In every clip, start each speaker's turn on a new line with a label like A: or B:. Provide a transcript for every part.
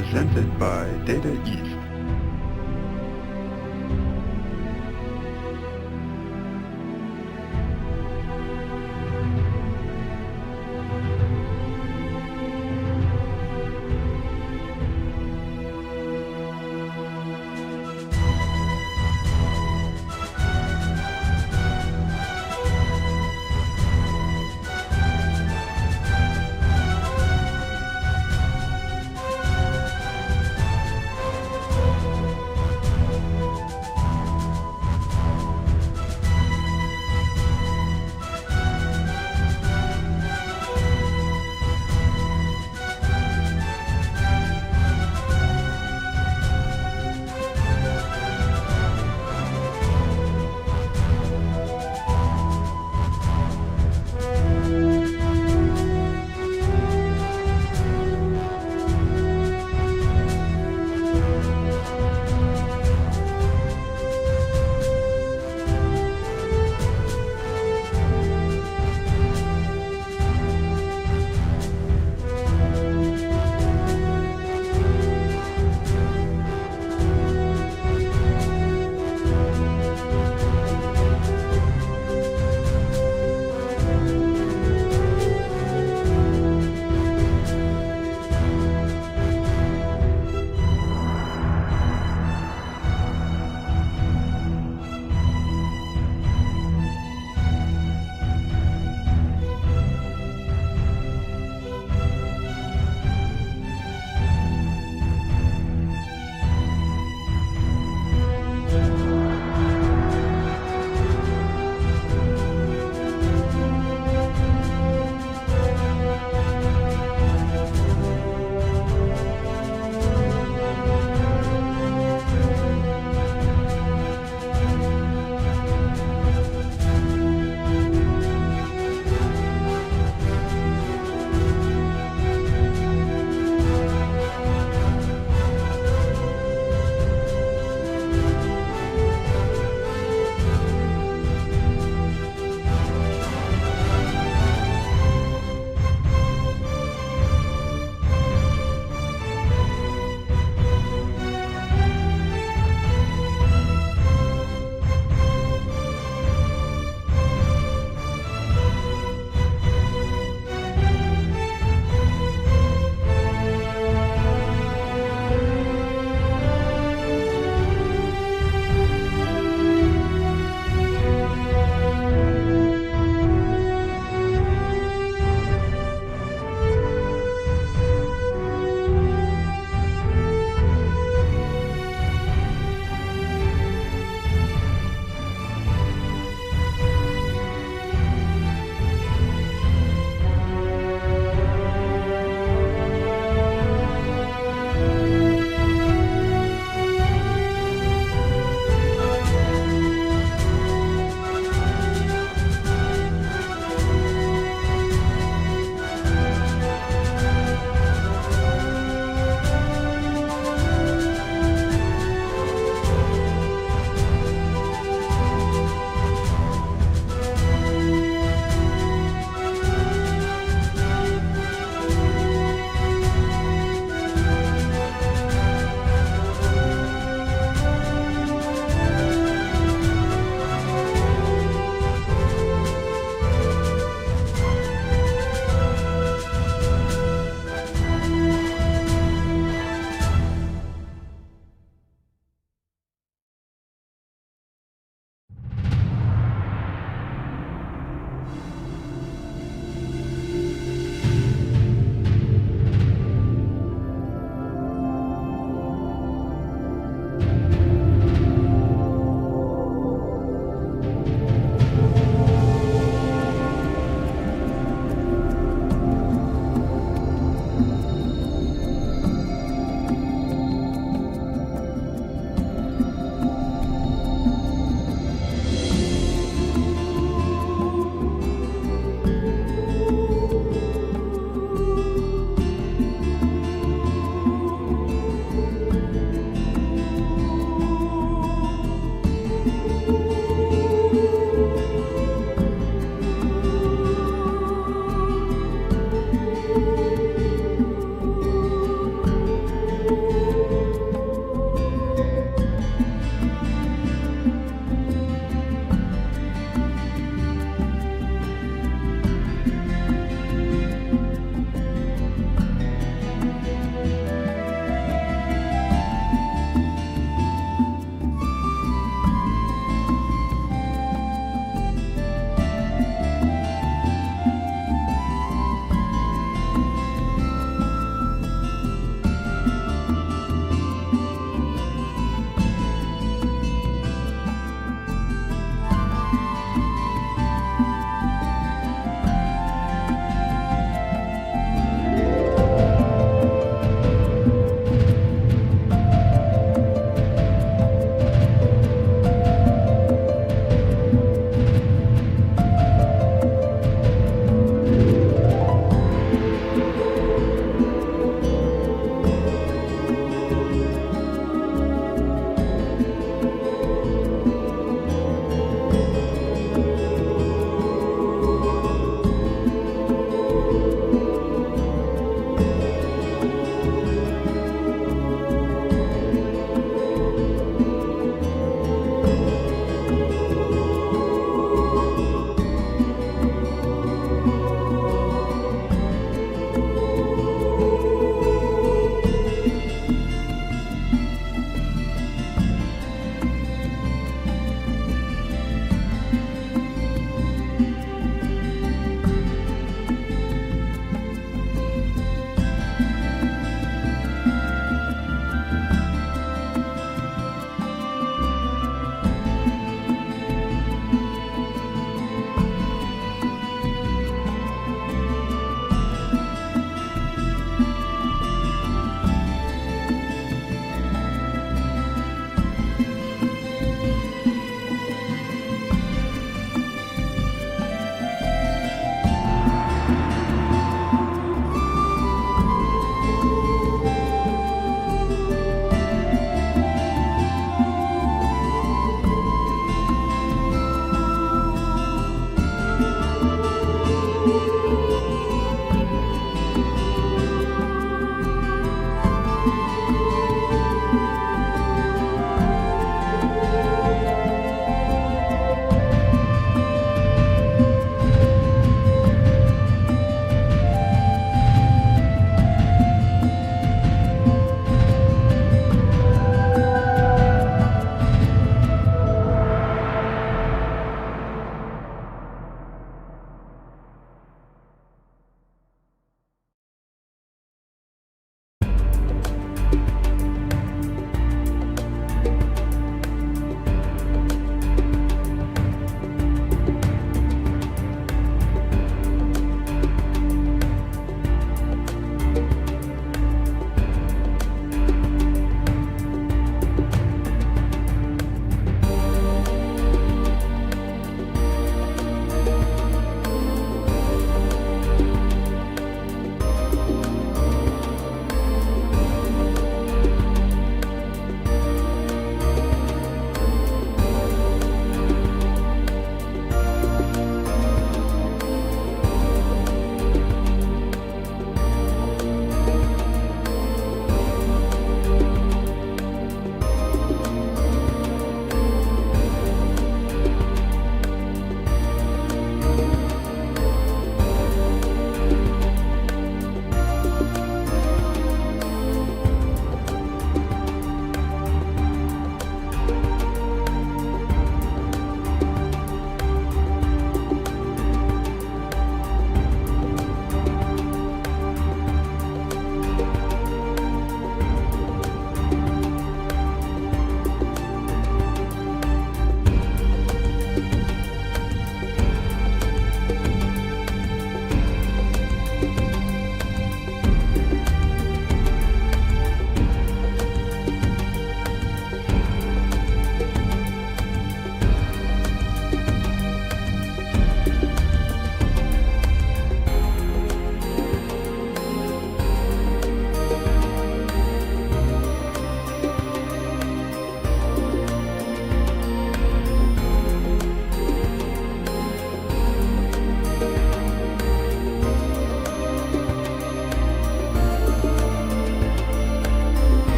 A: presented by Data East.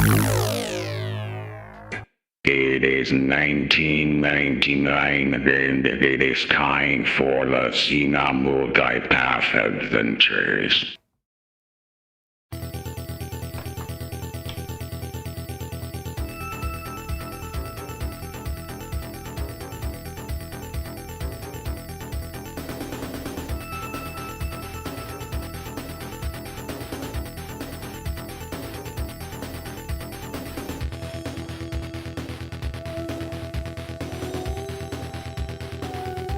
B: It is 1999 and it is time for the Xena MULTIPATH adventures.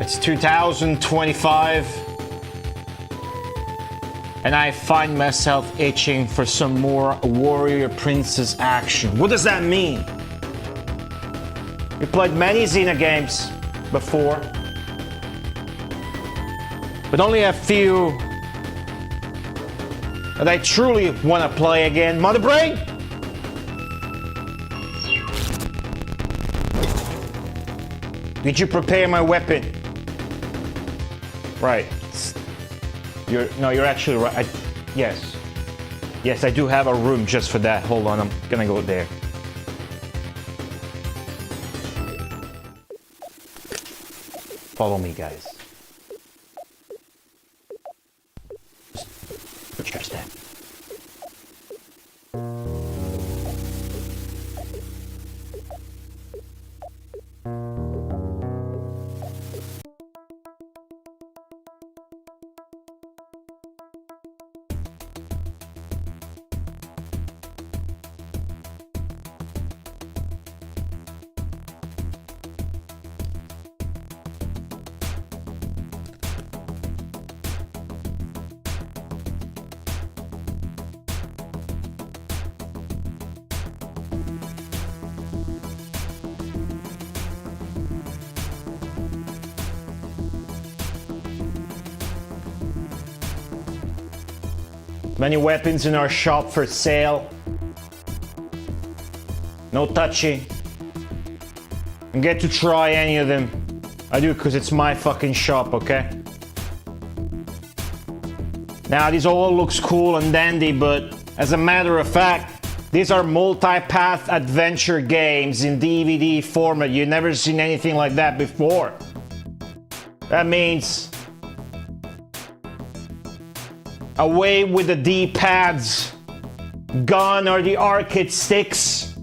C: It's 2025 and I find myself itching for some more warrior princess action. What does that mean? We played many Xena games before, but only a few that I truly want to play again. Mother Brain? Did you prepare my weapon? Right. You're actually right. Yes, I do have a room just for that. Hold on, I'm gonna go there. Follow me, guys. Just that. Many weapons in our shop for sale. No touchy. And get to try any of them. I do because it's my fucking shop, okay? Now, this all looks cool and dandy, but as a matter of fact, these are multi-path adventure games in DVD format. You've never seen anything like that before. That means away with the D-pads, gone are the arcade sticks,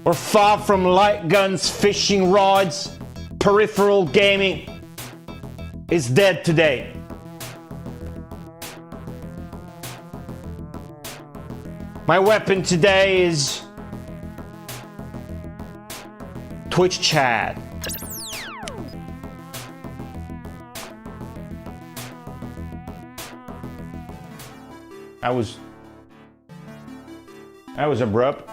C: or far from light guns, fishing rods. Peripheral gaming is dead today. My weapon today is Twitch chat. That was abrupt.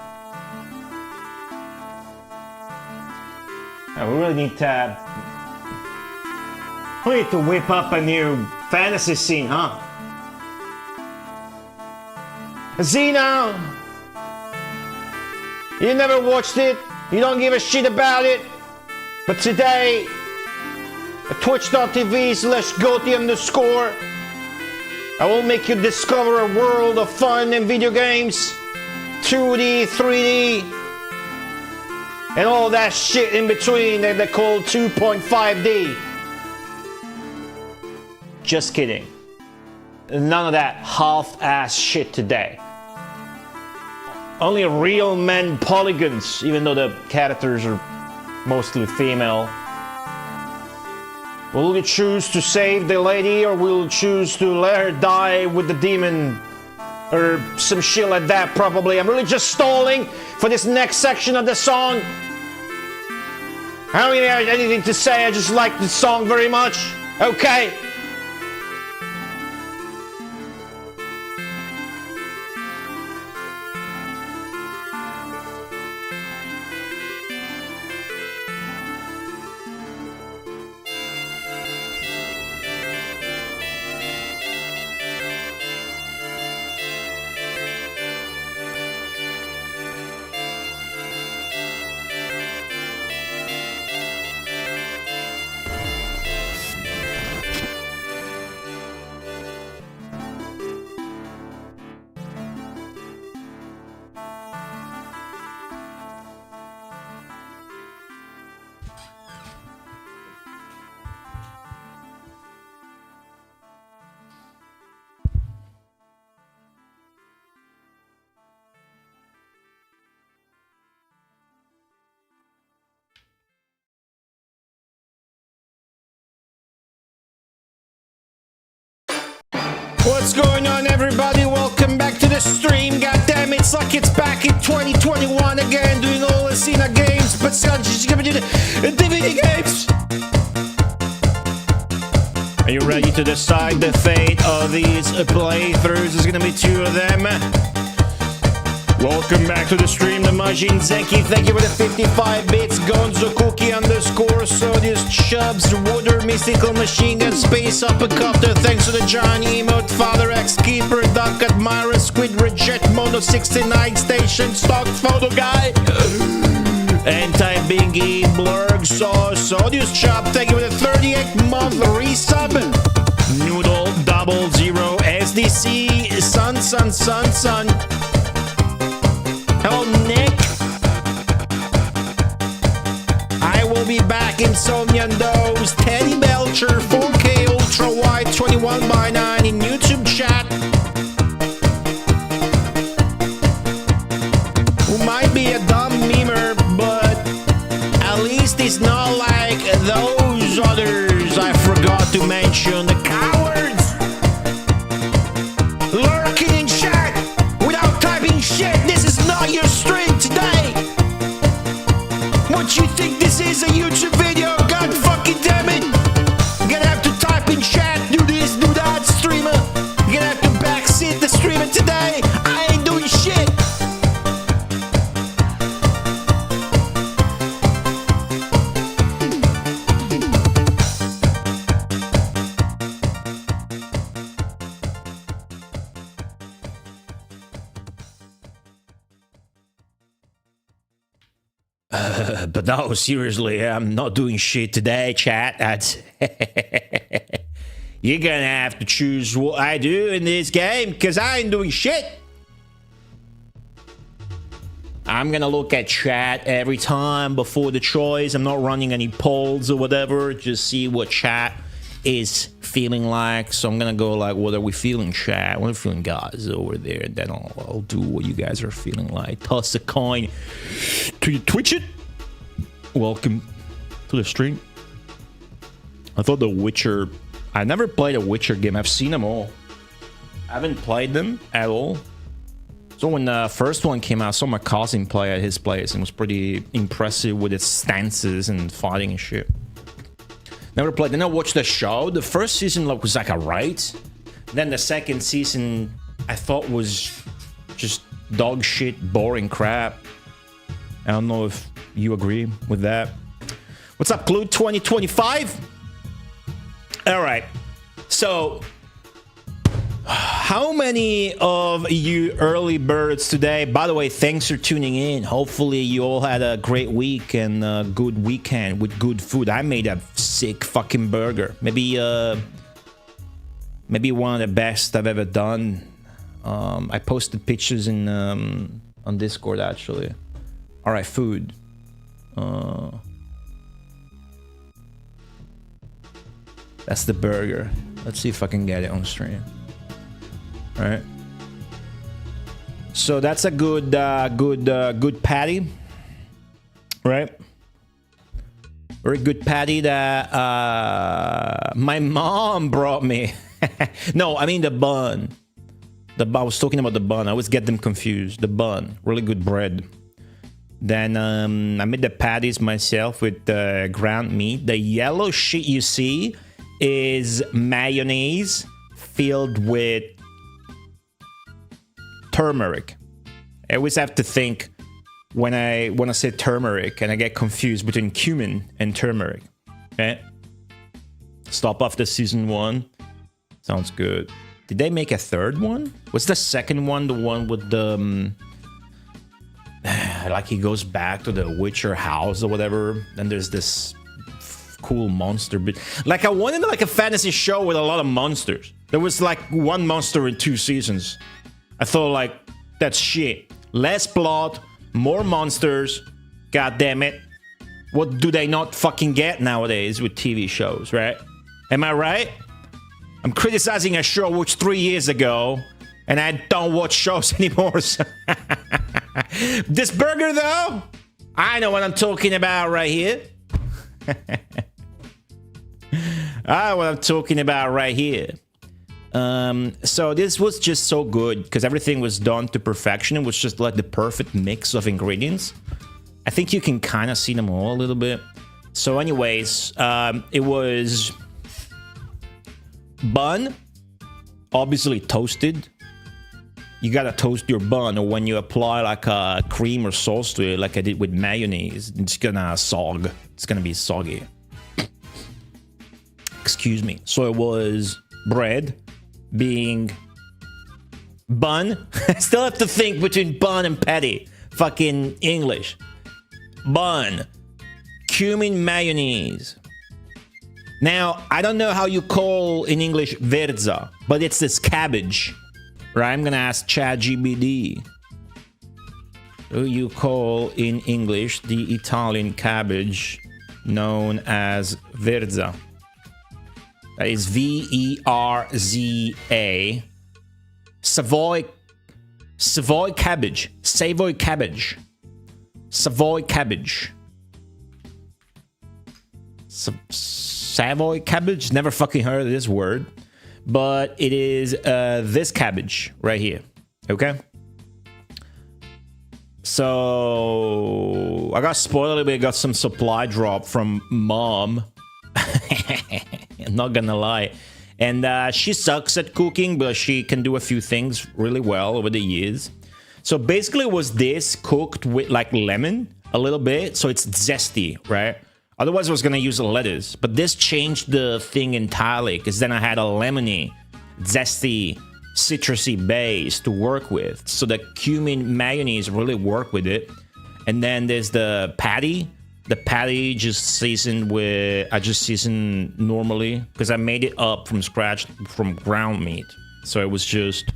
C: We really need to whip up a new fantasy scene, huh? Xena! You never watched it, you don't give a shit about it, but today, at twitch.tv/goty_, I will make you discover a world of fun and video games, 2D, 3D, and all that shit in between that they call 2.5D. Just kidding. None of that half-ass shit today. Only real men polygons, even though the characters are mostly female. Will you choose to save the lady, or will you choose to let her die with the demon? Or some shit like that, probably. I'm really just stalling for this next section of the song. I don't even have anything to say, I just like the song very much. Okay. What's going on, everybody? Welcome back to the stream. God damn, it's like it's back in 2021 again, doing all the Xena games, but just gonna do the DVD games. Are you ready to decide the fate of these playthroughs? There's gonna be 2 of them. Welcome back to the stream, the Majin Zeki. Thank you for the 55 bits. Gonzo Cookie _ Sodius Chubbs, Water Mystical Machine Gun, Space Uppercutter. Thanks to the Giant Emote, Father X Keeper, Duck Admirer, Squid Reject, Mono 69 Station, Stock Photo Guy, Anti-Bingy, Blurg, Sodius Chop. Thank you for the 38-month resub. Noodle 00 SDC, Sun. Hello, Nick. I will be back. Insomnia Nose, Teddy Belcher, 4K Ultra Wide, 21:9 in YouTube chat. Who might be a dumb memer, but at least it's not like those others I forgot to mention. The cowards lurking in chat without typing shit. This is not your stream today. What you think this is, a YouTube video? God fucking damn it. You're gonna have to type in chat, do this, do that, streamer. You're gonna have to backseat the streamer today. I ain't doing shit. But no, seriously, I'm not doing shit today, chat. That's you're gonna have to choose what I do in this game, because I ain't doing shit. I'm gonna look at chat every time before the choice. I'm not running any polls or whatever. Just see what chat is feeling like. So I'm gonna go like, what are we feeling, chat? What are we feeling, guys, over there? And then I'll do what you guys are feeling like. Toss a coin to your Twitch it. Welcome to the stream. I thought The Witcher... I never played a Witcher game. I've seen them all. I haven't played them at all. So when the first one came out, I saw my cousin play at his place and it was pretty impressive with its stances and fighting and shit. Never played. Then I watched the show. The first season was like alright. Then the second season I thought was just dog shit, boring crap. I don't know if you agree with that. What's up, Clue 2025? All right. So, how many of you early birds today? By the way, thanks for tuning in. Hopefully, you all had a great week and a good weekend with good food. I made a sick fucking burger. Maybe one of the best I've ever done. I posted pictures in on Discord actually. All right, food. That's the burger. Let's see if I can get it on stream. All right. So that's a good patty, right? Very good patty that my mom brought me. No, I mean the bun. I was talking about the bun. I always get them confused. The bun, really good bread. Then I made the patties myself with the ground meat. The yellow shit you see is mayonnaise filled with turmeric. I always have to think when I say turmeric and I get confused between cumin and turmeric. Okay? Stop after season 1. Sounds good. Did they make a third one? Was the second one the one with the... like he goes back to the Witcher house or whatever, and there's this cool monster bit. Like I wanted like a fantasy show with a lot of monsters. There was like one monster in 2 seasons. I thought like, that's shit. Less plot, more monsters. God damn it. What do they not fucking get nowadays with TV shows, right? Am I right? I'm criticizing a show I watched 3 years ago, and I don't watch shows anymore. So this burger, though, I know what I'm talking about right here. I know what I'm talking about right here. So this was just so good because everything was done to perfection. It was just like the perfect mix of ingredients. I think you can kind of see them all a little bit. So anyways, it was bun, obviously toasted. You gotta toast your bun, or when you apply like a cream or sauce to it, like I did with mayonnaise, it's gonna sog. It's gonna be soggy. Excuse me. So it was bread, being bun. I still have to think between bun and patty. Fucking English. Bun, cumin mayonnaise. Now, I don't know how you call in English verza, but it's this cabbage. Right, I'm gonna ask ChatGPT. Who you call in English the Italian cabbage known as verza? That is V-E-R-Z-A. Savoy cabbage. Savoy cabbage. Savoy cabbage. Savoy cabbage? Never fucking heard of this word. But it is this cabbage right here, okay? So I got spoiled a little bit. I got some supply drop from mom. I'm not gonna lie. And she sucks at cooking, but she can do a few things really well over the years. So basically it was this cooked with like lemon a little bit, so it's zesty, right? Otherwise, I was going to use lettuce. But this changed the thing entirely, because then I had a lemony, zesty, citrusy base to work with. So the cumin mayonnaise really worked with it. And then there's the patty. The patty just seasoned with... I just seasoned normally, because I made it up from scratch from ground meat. So it was just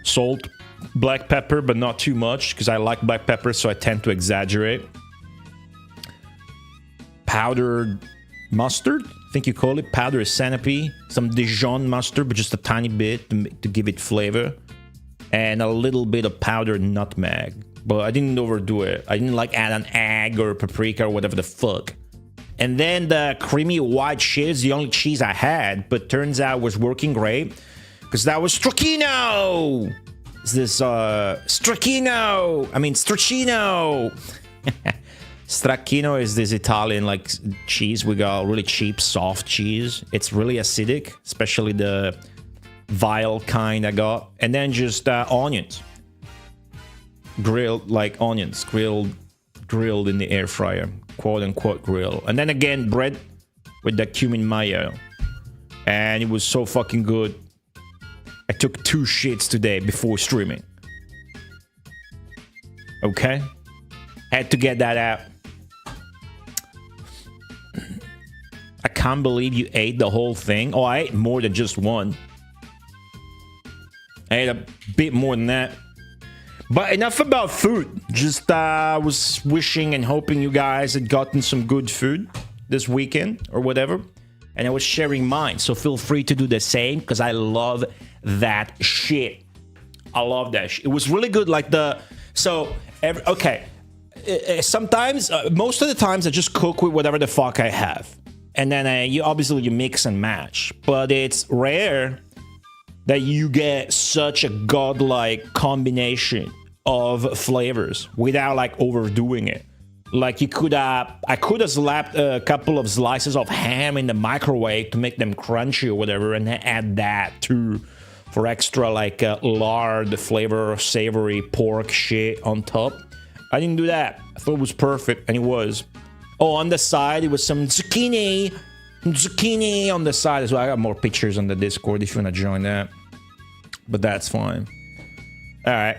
C: salt, black pepper, but not too much, because I like black pepper, so I tend to exaggerate. Powdered mustard, I think you call it. Powdered centipede. Some Dijon mustard, but just a tiny bit to give it flavor. And a little bit of powdered nutmeg. But I didn't overdo it. I didn't like add an egg or paprika or whatever the fuck. And then the creamy white cheese, the only cheese I had, but turns out was working great. Because that was Stracchino! Is this, Stracchino! I mean, Stracchino! Stracchino is this Italian like cheese. We got really cheap soft cheese. It's really acidic, especially the vile kind I got. And then just onions, grilled like onions, grilled in the air fryer, quote unquote grill. And then again bread with the cumin mayo, and it was so fucking good. I took 2 shits today before streaming. Okay, had to get that out. I can't believe you ate the whole thing. Oh, I ate more than just one. I ate a bit more than that. But enough about food. Just was wishing and hoping you guys had gotten some good food this weekend or whatever. And I was sharing mine. So feel free to do the same, because I love that shit. I love that shit. It was really good. Like the... So, okay. Sometimes, most of the times I just cook with whatever the fuck I have. And then you obviously mix and match, but it's rare that you get such a godlike combination of flavors without like overdoing it. Like you could I could have slapped a couple of slices of ham in the microwave to make them crunchy or whatever, and then add that too for extra like lard flavor, savory pork shit on top. I didn't do that. I thought it was perfect, and it was. Oh, on the side, it was some zucchini on the side as well. I got more pictures on the Discord if you want to join that. But that's fine. All right.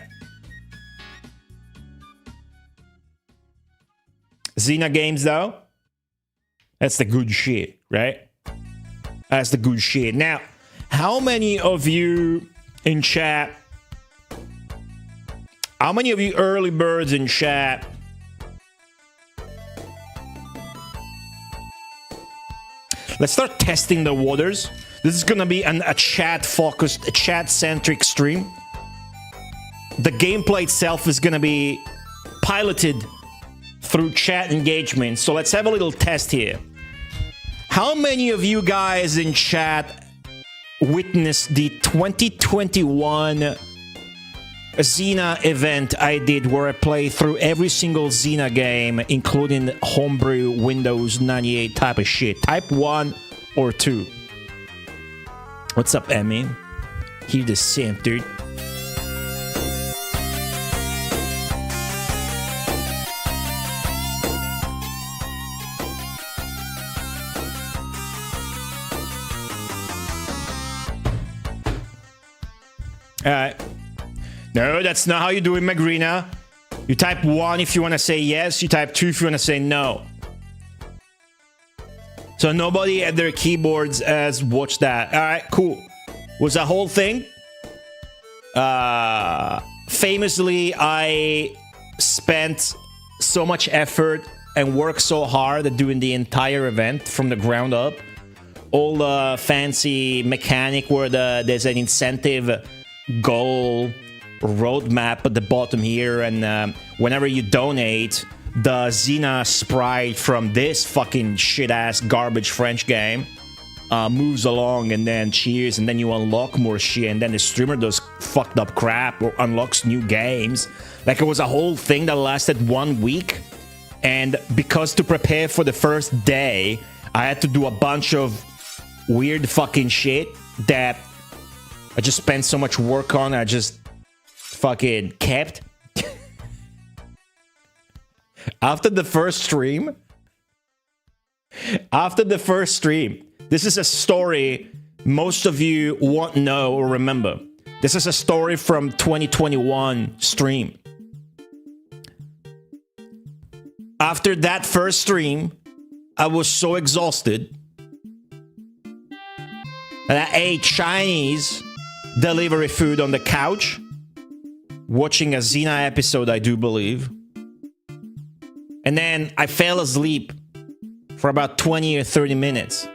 C: Xena games, though. That's the good shit, right? That's the good shit. Now, how many of you in chat... How many of you early birds in chat... Let's start testing the waters. This is gonna be a chat-focused, chat-centric stream. The gameplay itself is gonna be piloted through chat engagement. So let's have a little test here. How many of you guys in chat witness the 2021 Xena event I did, where I played through every single Xena game, including homebrew Windows 98 type of shit. Type 1 or 2. What's up, Emmy? Hear the synth, dude. Alright. No, that's not how you do it, Magrina. You type 1 if you want to say yes. You type 2 if you want to say no. So nobody at their keyboards has watched that. Alright, cool. Was that whole thing? Famously, I spent so much effort and worked so hard at doing the entire event from the ground up. All the fancy mechanic where there's an incentive goal roadmap at the bottom here, and whenever you donate, the Xena sprite from this fucking shit-ass garbage French game moves along and then cheers, and then you unlock more shit, and then the streamer does fucked up crap or unlocks new games. Like, it was a whole thing that lasted 1 week, and because to prepare for the first day, I had to do a bunch of weird fucking shit that I just spent so much work on, I just fucking kept. After the first stream, this is a story most of you won't know or remember. This is a story from 2021 stream. After that first stream, I was so exhausted that I ate Chinese delivery food on the couch, watching a Xena episode, I do believe. And then I fell asleep for about 20 or 30 minutes.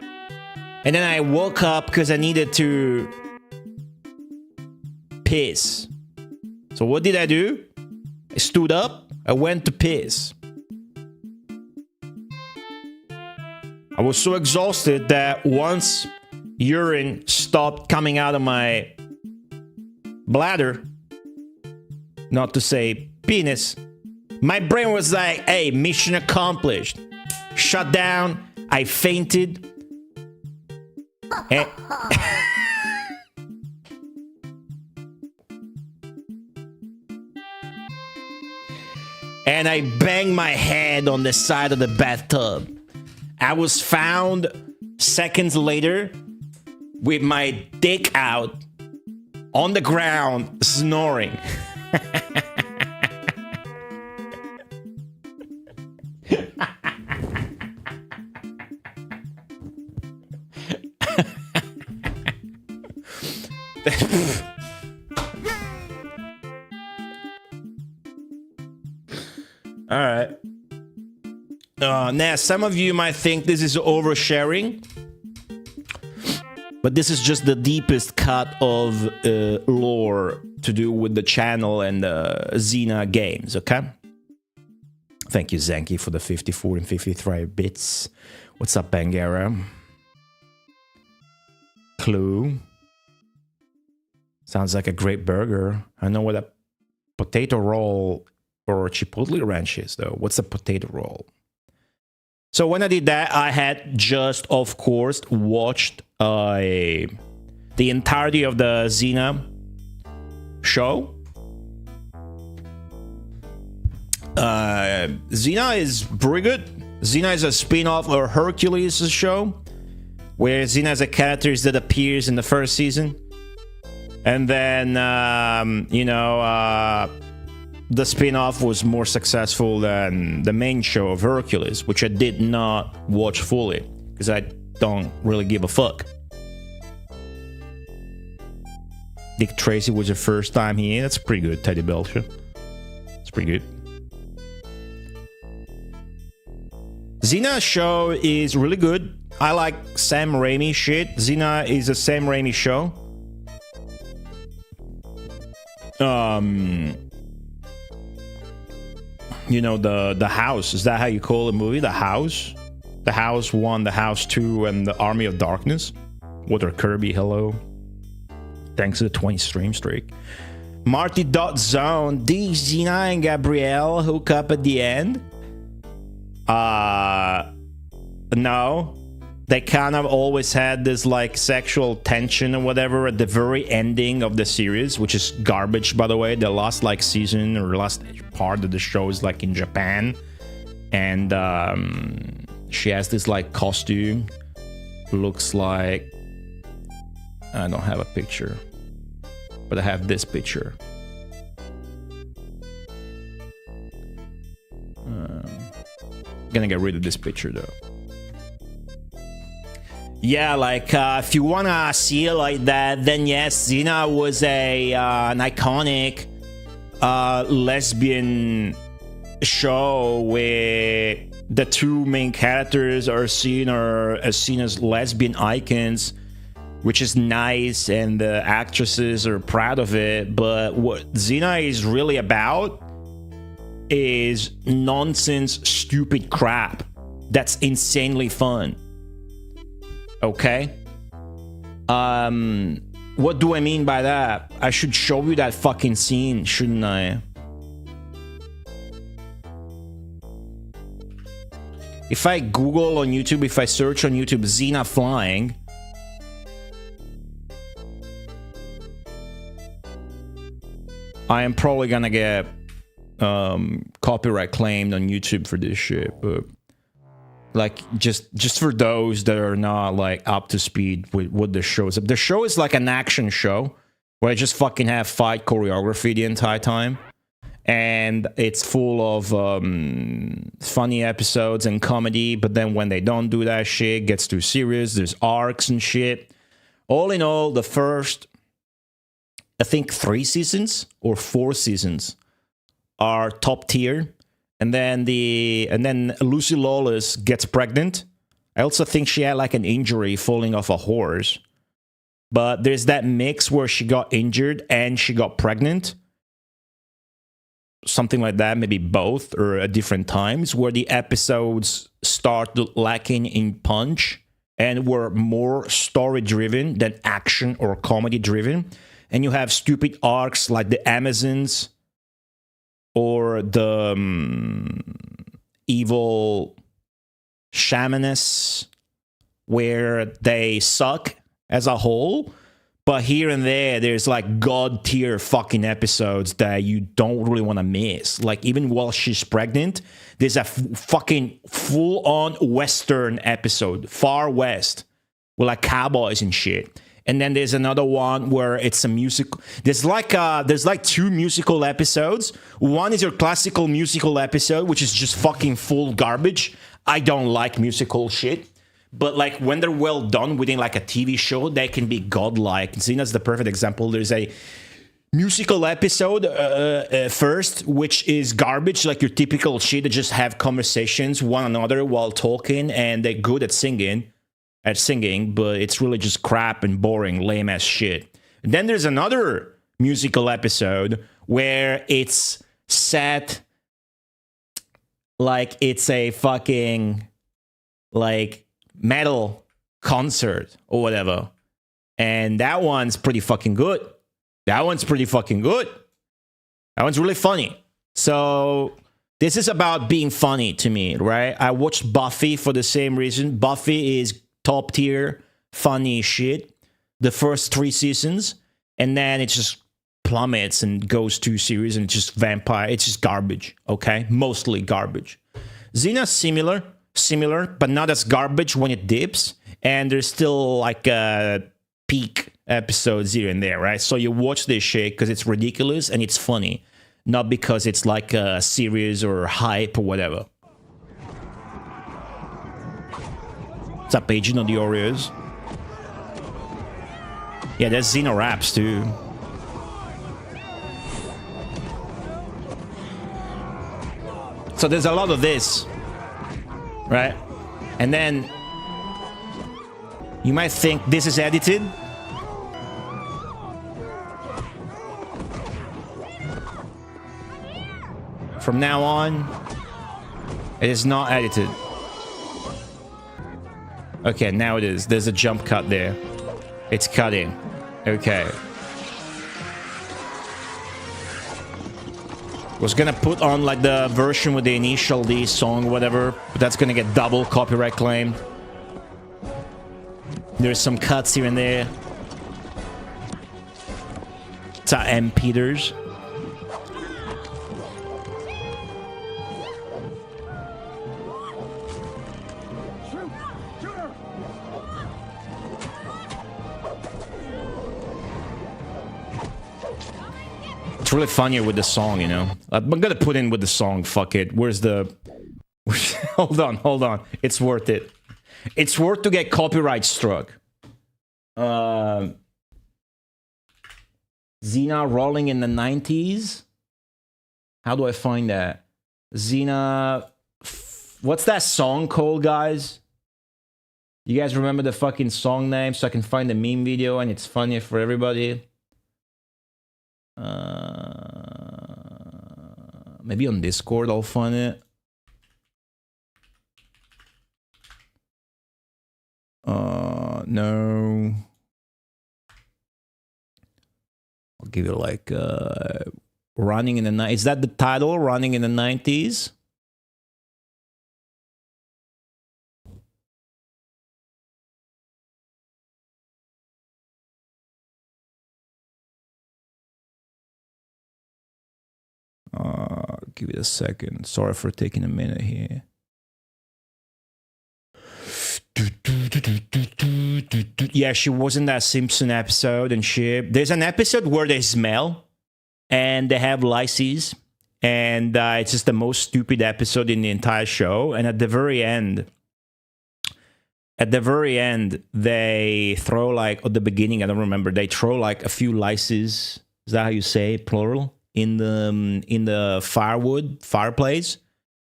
C: And then I woke up because I needed to piss. So what did I do? I stood up, I went to piss. I was so exhausted that once urine stopped coming out of my bladder, not to say penis, my brain was like, hey, mission accomplished. Shut down. I fainted. And I banged my head on the side of the bathtub. I was found seconds later with my dick out on the ground, snoring. All right. Now, some of you might think this is oversharing, but this is just the deepest cut of lore to do with the channel and Xena games, okay? Thank you, Zanky, for the 54 and 53 bits. What's up, Bangara? Clue. Sounds like a great burger. I know what a potato roll or chipotle ranch is, though. What's a potato roll? So when I did that, I had just, of course, watched the entirety of the Xena show. Xena is very good. Xena is a spin-off of Hercules' show, where Xena is a character that appears in the first season. And then, the spin-off was more successful than the main show of Hercules, which I did not watch fully, because I don't really give a fuck. Dick Tracy was the first time here. That's pretty good, Teddy Belcher. It's pretty good. Xena's show is really good. I like Sam Raimi shit. Xena is a Sam Raimi show. You know, the House. Is that how you call the movie? The House? The House 1, The House 2, and The Army of Darkness? Walter Kirby, hello. Thanks to the 20 stream streak. Marty.zone. Did Xena and Gabrielle hook up at the end? No. They kind of always had this like sexual tension or whatever at the very ending of the series, which is garbage, by the way. The last like season or last part of the show is like in Japan, and she has this like costume. Looks like, I don't have a picture, but I have this picture. Gonna get rid of this picture though. Yeah, like if you wanna see it like that, then yes, Xena was an iconic lesbian show where the two main characters are seen as lesbian icons, which is nice, and the actresses are proud of it. But what Xena is really about is nonsense, stupid crap that's insanely fun. Okay? What do I mean by that? I should show you that fucking scene, shouldn't I? If I Google on YouTube, if I search on YouTube Xena flying, I am probably gonna get copyright claimed on YouTube for this shit, but like just for those that are not like up to speed with what the show is. The show is like an action show where I just fucking have fight choreography the entire time, and it's full of funny episodes and comedy. But then when they don't do that shit, it gets too serious. There's arcs and shit. All in all, the first, I think 3 seasons or 4 seasons are top tier. And then Lucy Lawless gets pregnant. I also think she had like an injury falling off a horse. But there's that mix where she got injured and she got pregnant. Something like that, maybe both or at different times, where the episodes start lacking in punch and were more story driven than action or comedy driven. And you have stupid arcs like the Amazons or the evil shamanists, where they suck as a whole, but here and there's like god tier fucking episodes that you don't really want to miss. Like even while she's pregnant, there's a fucking full on Western episode, Far West, with like cowboys and shit. And then there's another one where it's a musical. There's like 2 musical episodes. One is your classical musical episode, which is just fucking full garbage. I don't like musical shit. But like when they're well done within like a TV show, they can be godlike. Xena's the perfect example. There's a musical episode first, which is garbage, like your typical shit that just have conversations one another while talking, and they're good at singing, but it's really just crap and boring, lame ass shit. And then there's another musical episode where it's set like it's a fucking like metal concert or whatever. And that one's pretty fucking good. That one's really funny. So this is about being funny to me, right? I watched Buffy for the same reason. Buffy is top tier funny shit the first 3 seasons, and then it just plummets and goes too serious, and it's just vampire. It's just garbage, okay? Mostly garbage. Xena's similar, but not as garbage when it dips, and there's still like peak episodes here and there, right? So you watch this shit because it's ridiculous and it's funny, not because it's like a series or hype or whatever. What's up, Agent of the Oreos? Yeah, there's Xena raps too. So there's a lot of this, right? And then you might think this is edited. From now on, it is not edited. Okay, now it is. There's a jump cut there. It's cutting. Okay. Was gonna put on like the version with the initial D song, whatever, but that's gonna get double copyright claimed. There's some cuts here and there. It's M. Peters. It's really funnier with the song, you know. I'm gonna put in with the song, fuck it. Where's the... hold on. It's worth it. It's worth to get copyright struck. Xena rolling in the 90s? How do I find that? Xena... What's that song called, guys? You guys remember the fucking song name so I can find the meme video and it's funny for everybody? Maybe on Discord I'll find it. No. I'll give it like running in the night. Is that the title? Running in the 90s? Give it a second. Sorry for taking a minute here. Yeah, she was in that Simpson episode and shit. There's an episode where they smell and they have lices, and it's just the most stupid episode in the entire show. And at the very end, they throw like, at the beginning, I don't remember, they throw like a few lices. Is that how you say it, plural? In the fireplace,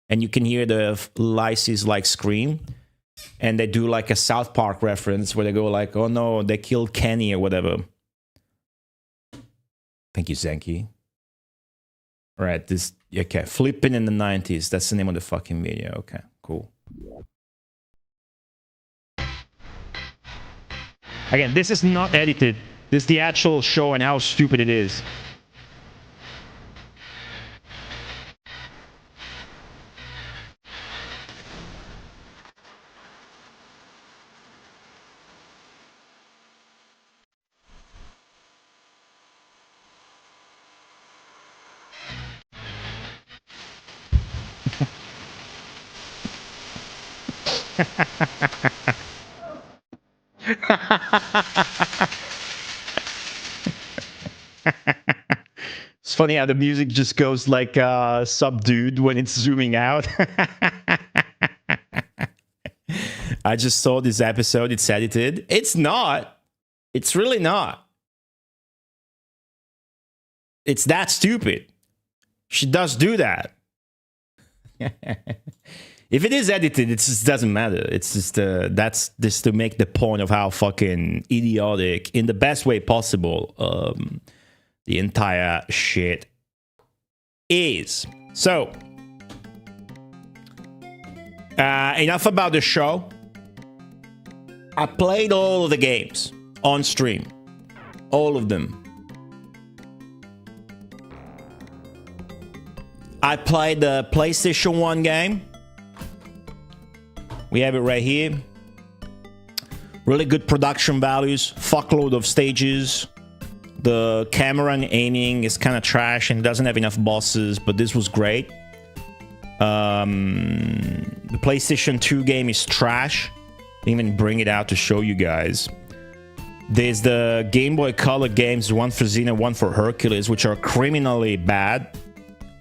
C: and you can hear the lices like scream, and they do like a South Park reference where they go like, "Oh no, they killed Kenny" or whatever. Thank you, Zenki. All right, this okay. Flipping in the 90s. That's the name of the fucking video. Okay, cool. Again, this is not edited. This is the actual show and how stupid it is. It's funny how the music just goes like subdued when it's zooming out. I just saw this episode. It's edited. It's not. It's really not. It's that stupid. She does do that. If it is edited, it just doesn't matter. It's just that's just to make the point of how fucking idiotic, in the best way possible, the entire shit is. So, enough about the show. I played all of the games on stream, all of them. I played the PlayStation 1 game. We have it right here. Really good production values, fuckload of stages. The camera and aiming is kind of trash and doesn't have enough bosses, but this was great. The PlayStation 2 game is trash. Didn't even bring it out to show you guys. There's the Game Boy Color games, one for Xena, one for Hercules, which are criminally bad.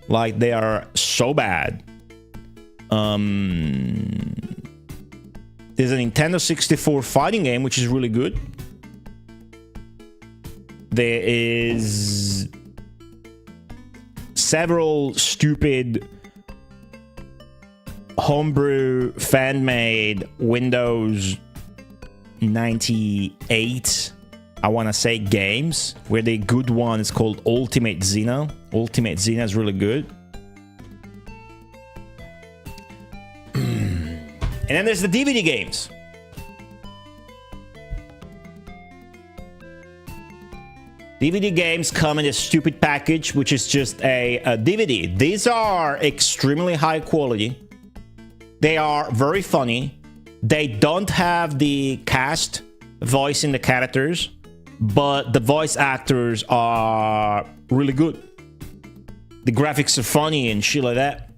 C: Like, they are so bad. There's a Nintendo 64 fighting game, which is really good. There is several stupid homebrew fan-made Windows 98, I want to say, games, where the good one is called Ultimate Xena. Ultimate Xena is really good. And then there's the DVD games. DVD games come in a stupid package, which is just a DVD. These are extremely high quality. They are very funny. They don't have the cast voicing the characters, but the voice actors are really good. The graphics are funny and shit like that.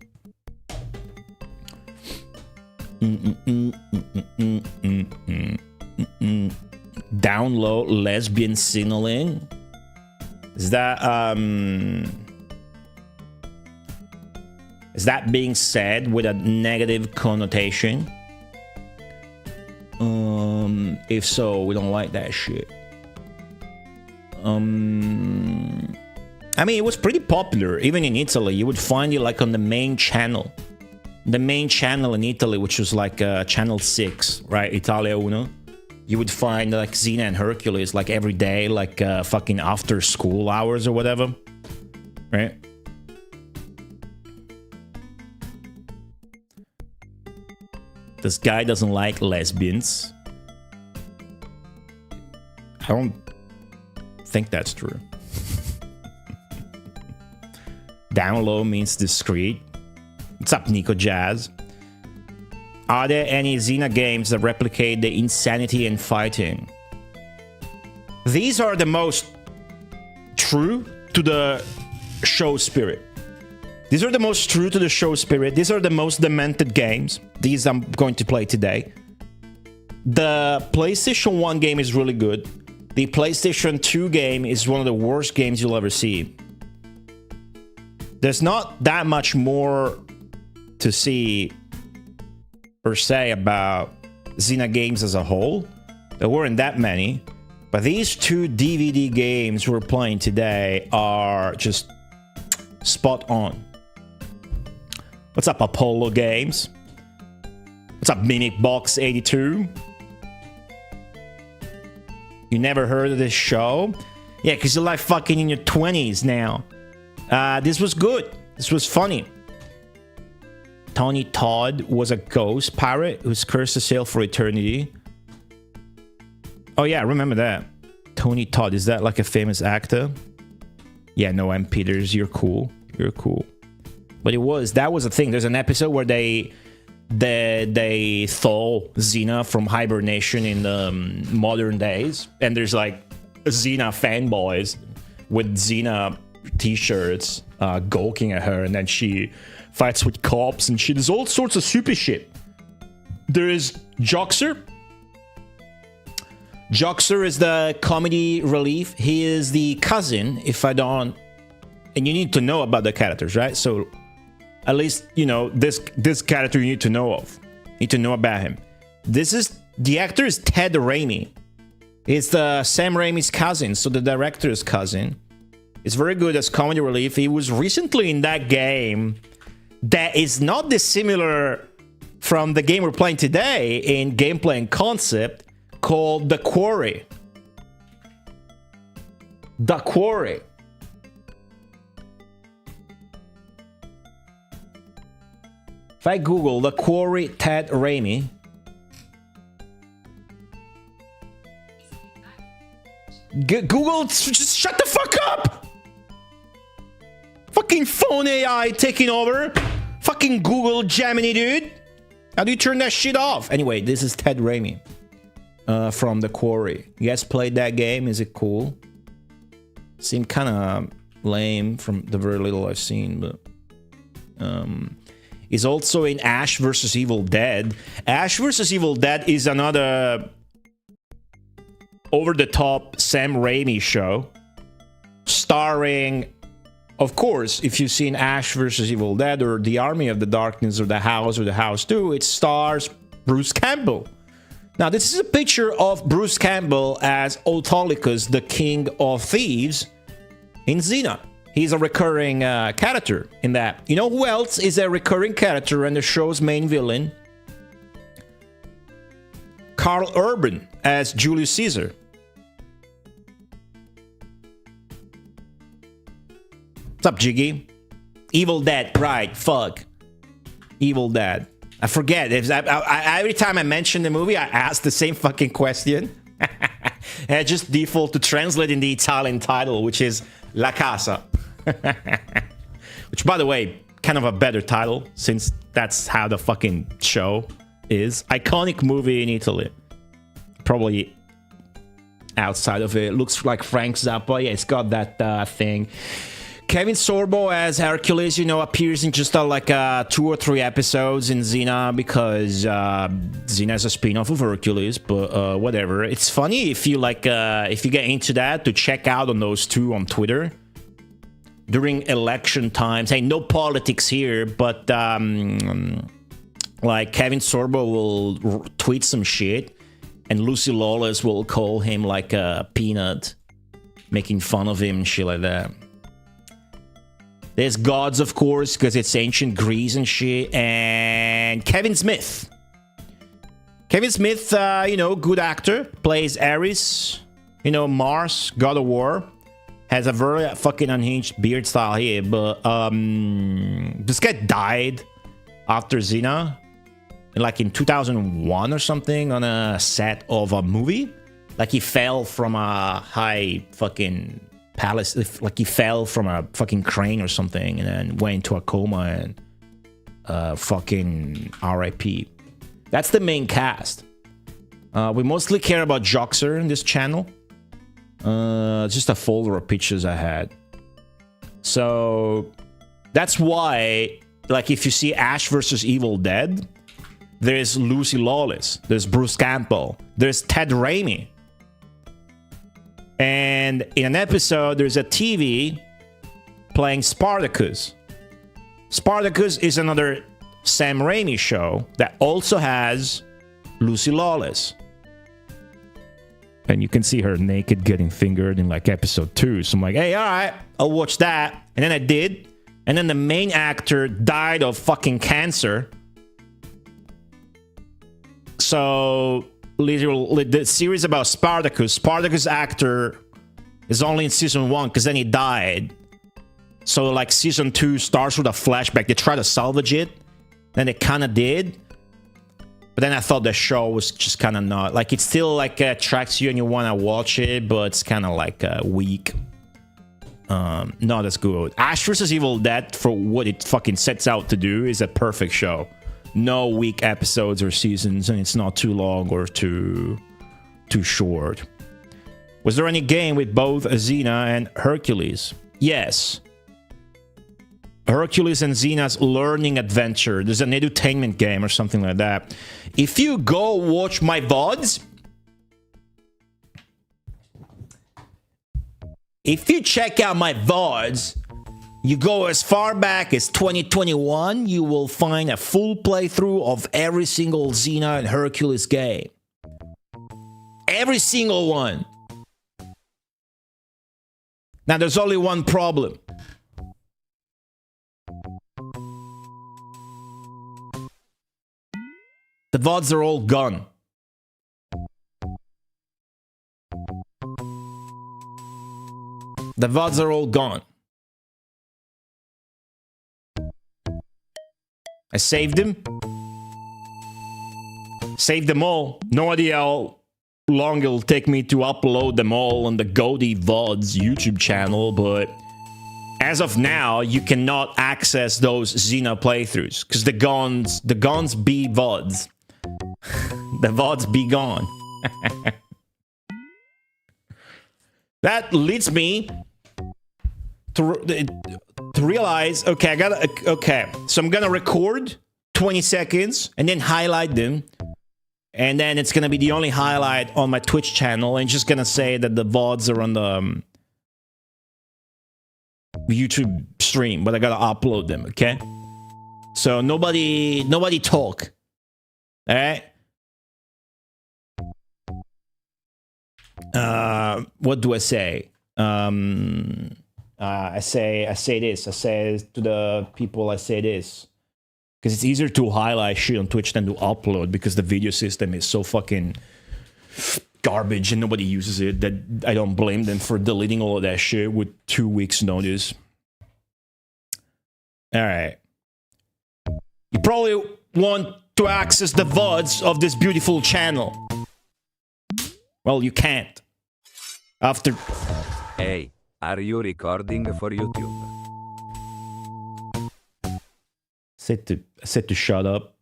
C: Download lesbian signaling. Is that being said with a negative connotation? If so, we don't like that shit. I mean, it was pretty popular even in Italy. You would find it like on the main channel. The main channel in Italy, which was like channel 6, right? Italia Uno. You would find like Xena and Hercules like every day, like fucking after school hours or whatever, right? This guy doesn't like lesbians. I don't think that's true. Down low means discreet. What's up, Nico Jazz? Are there any Xena games that replicate the insanity in fighting? These are the most true to the show spirit. These are the most true to the show spirit. These are the most demented games. These I'm going to play today. The PlayStation 1 game is really good. The PlayStation 2 game is one of the worst games you'll ever see. There's not that much more to see per se about Xena games as a whole. There weren't that many, but these two DVD games we're playing today are just spot on. What's up, Apollo Games? What's up, Mimic Box 82? You never heard of this show? Yeah, because you're like fucking in your 20s now. This was good. This was funny. Tony Todd was a ghost pirate who's cursed to sail for eternity. Oh yeah, I remember that. Tony Todd, is that like a famous actor? Yeah, no, M. Peters, you're cool. You're cool. But that was a thing. There's an episode where they thaw Xena from hibernation in the modern days, and there's like Xena fanboys with Xena t-shirts gawking at her, and then she fights with cops and she does all sorts of super shit. There is Joxer. Joxer is the comedy relief. He is the cousin, if I don't, and you need to know about the characters, right? So at least, you know, this character you need to know of. You need to know about him. The actor is Ted Raimi. It's Sam Raimi's cousin, so the director's cousin. It's very good as comedy relief. He was recently in that game that is not dissimilar from the game we're playing today in gameplay and concept, called The Quarry. The Quarry. If I Google The Quarry Ted Raimi, Google, just shut the fuck up! Fucking phone AI taking over. Fucking Google Gemini, dude. How do you turn that shit off? Anyway, this is Ted Raimi from The Quarry. You guys played that game? Is it cool? Seemed kind of lame from the very little I've seen, but is also in Ash vs. Evil Dead. Ash vs. Evil Dead is another over-the-top Sam Raimi show, starring, of course, if you've seen Ash vs. Evil Dead or The Army of the Darkness or The House 2, it stars Bruce Campbell. Now, this is a picture of Bruce Campbell as Autolycus, the King of Thieves, in Xena. He's a recurring character in that. You know who else is a recurring character and the show's main villain? Carl Urban as Julius Caesar. What's up, Jiggy? Evil Dead, right, fuck. Evil Dead. I forget. Every time I mention the movie, I ask the same fucking question. I just default to translate in the Italian title, which is La Casa. Which, by the way, kind of a better title, since that's how the fucking show is. Iconic movie in Italy. Probably outside of it. Looks like Frank Zappa. Yeah, it's got that thing. Kevin Sorbo as Hercules, appears in just 2 or 3 episodes in Xena, because Xena is a spin-off of Hercules, but whatever. It's funny if you if you get into that, to check out on those two on Twitter during election times. Hey, no politics here, but Kevin Sorbo will tweet some shit, and Lucy Lawless will call him like a peanut, making fun of him and shit like that. There's gods, of course, because it's ancient Greece and shit. And Kevin Smith. Kevin Smith, good actor. Plays Ares. Mars, God of War. Has a very fucking unhinged beard style here. But this guy died after Xena. In 2001 or something, on a set of a movie. He fell from a high fucking palace, he fell from a fucking crane or something, and then went into a coma, and fucking RIP. That's the main cast. We mostly care about Joxer in this channel. Just a folder of pictures I had. So that's why, if you see Ash vs. Evil Dead, there's Lucy Lawless, there's Bruce Campbell, there's Ted Raimi. And in an episode, there's a TV playing Spartacus. Spartacus is another Sam Raimi show that also has Lucy Lawless. And you can see her naked getting fingered in episode 2. So I'm like, hey, alright, I'll watch that. And then I did. And then the main actor died of fucking cancer. So literally, the series about Spartacus actor is only in season 1, because then he died. So season 2 starts with a flashback. They try to salvage it, then they kind of did, but then I thought the show was just kind of not it still attracts you and you want to watch it, but it's kind of weak. Not as good. Ash vs. Evil Dead, for what it fucking sets out to do, is a perfect show. No weak episodes or seasons, and it's not too long or too short. Was there any game with both Xena and Hercules? Yes. Hercules and Xena's learning adventure. There's an edutainment game or something like that. If you go watch my VODs, if you check out my VODs, you go as far back as 2021, you will find a full playthrough of every single Xena and Hercules game. Every single one. Now, there's only one problem. The VODs are all gone. The VODs are all gone. I saved them. Saved them all. No idea how long it'll take me to upload them all on the Goldie VODs YouTube channel, but as of now, you cannot access those Xena playthroughs, because the guns be VODs. The VODs be gone. That leads me to realize, okay, so I'm gonna record 20 seconds and then highlight them, and then it's gonna be the only highlight on my Twitch channel, and just gonna say that the VODs are on the YouTube stream, but I gotta upload them, okay? So nobody talk, all right? What do I say? I say this. I say to the people, I say this. Because it's easier to highlight shit on Twitch than to upload, because the video system is so fucking garbage and nobody uses it, that I don't blame them for deleting all of that shit with 2 weeks notice. Alright. You probably want to access the VODs of this beautiful channel. Well, you can't. After...
D: Hey, are you recording for YouTube?
C: Said to shut up.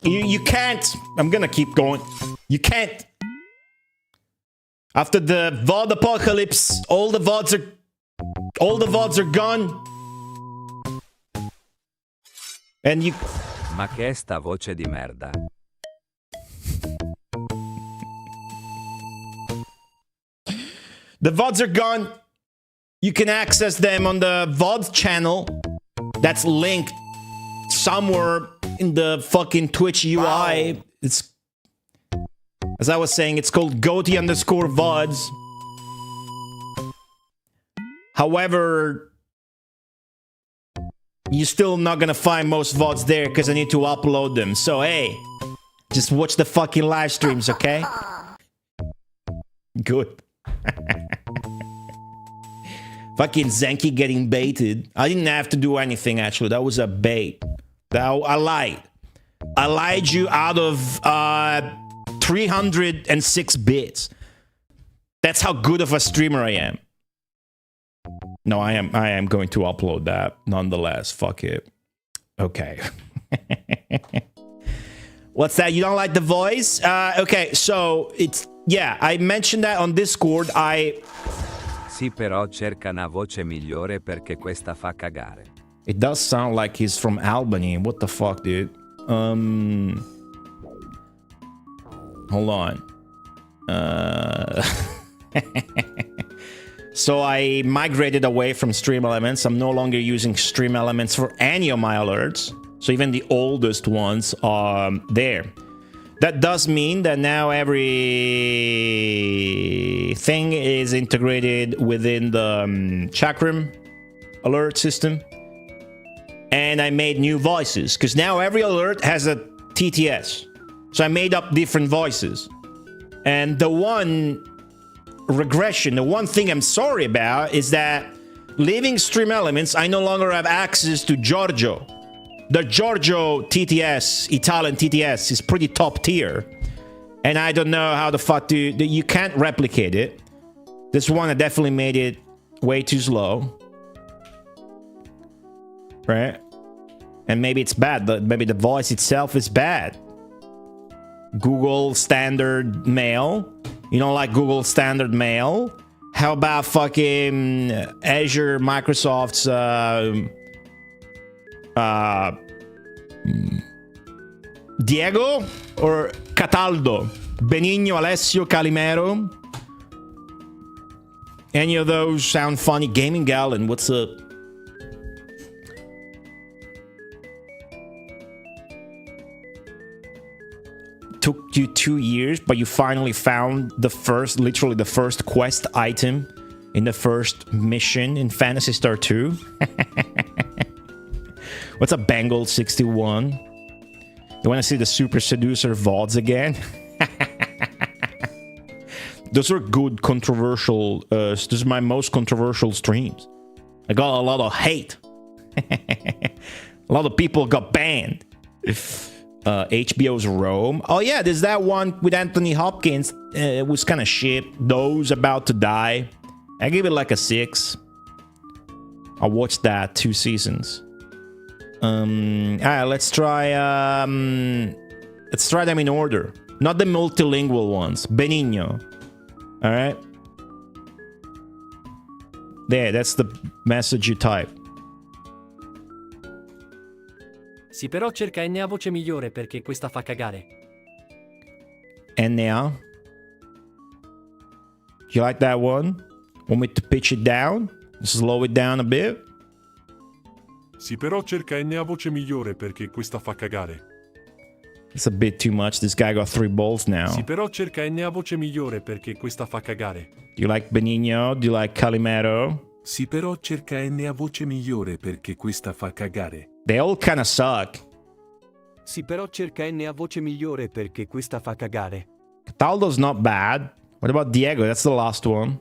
C: You can't. I'm gonna keep going. You can't. After the VOD apocalypse, all the VODs are gone. And you...
D: Ma che è sta voce di merda?
C: The VODs are gone. You can access them on the VOD channel. That's linked somewhere in the fucking Twitch UI. Wow. It's... As I was saying, it's called goatee_VODs. However, you're still not gonna find most VODs there because I need to upload them. So, hey, just watch the fucking live streams, okay? Good. Fucking Zenki getting baited. I didn't have to do anything, actually. That was a bait. I lied. I lied you out of 306 bits. That's how good of a streamer I am. No, I am going to upload that nonetheless. Fuck it. Okay. What's that? You don't like the voice? Okay, so it's... Yeah, I mentioned that on Discord.
D: Sì, però cerca una voce migliore perché questa fa cagare.
C: It does sound like he's from Albany. What the fuck, dude? Hold on. So I migrated away from Stream Elements. I'm no longer using Stream Elements for any of my alerts. So even the oldest ones are there. That does mean that now everything is integrated within the Chakram alert system. And I made new voices, because now every alert has a TTS. So I made up different voices. And the one regression, the one thing I'm sorry about is that leaving Stream Elements, I no longer have access to Giorgio. The Giorgio TTS, Italian TTS, is pretty top tier. And I don't know how the fuck you can't replicate it. This one, I definitely made it way too slow. Right? And maybe it's bad, but maybe the voice itself is bad. Google Standard Mail. You don't like Google Standard Mail? How about fucking Azure, Microsoft's Diego or Cataldo? Benigno, Alessio, Calimero? Any of those sound funny? Gaming Gallon, what's up? Took you 2 years, but you finally found the first, literally the first quest item in the first mission in Phantasy Star 2. What's up, Bengal 61? You want to see the Super Seducer VODs again? Those are good, controversial. This is my most controversial streams. I got a lot of hate. A lot of people got banned. HBO's Rome. Oh yeah, there's that one with Anthony Hopkins. It was kind of shit. Those About to Die. I give it like a 6. I watched that 2 seasons. Alright, let's try them in order. Not the multilingual ones. Benigno. Alright. There, that's the message you type.
E: Sì, però cerca NA voce migliore perché questa fa cagare.
C: NA. You like that one? Want me to pitch it down? Slow it down a bit?
F: Sì, però cerca NA voce migliore perché questa fa cagare.
C: It's a bit too much. This guy got 3 balls now.
F: Sì, però cerca NA voce migliore perché questa fa cagare.
C: Do you like Benigno? Do you like Calimero?
F: Sì, però cerca NA voce migliore perché questa fa cagare.
C: They all kind of suck.
E: Sì, però cerca NA voce migliore perché questa fa cagare.
C: Cataldo's not bad. What about Diego? That's the last one.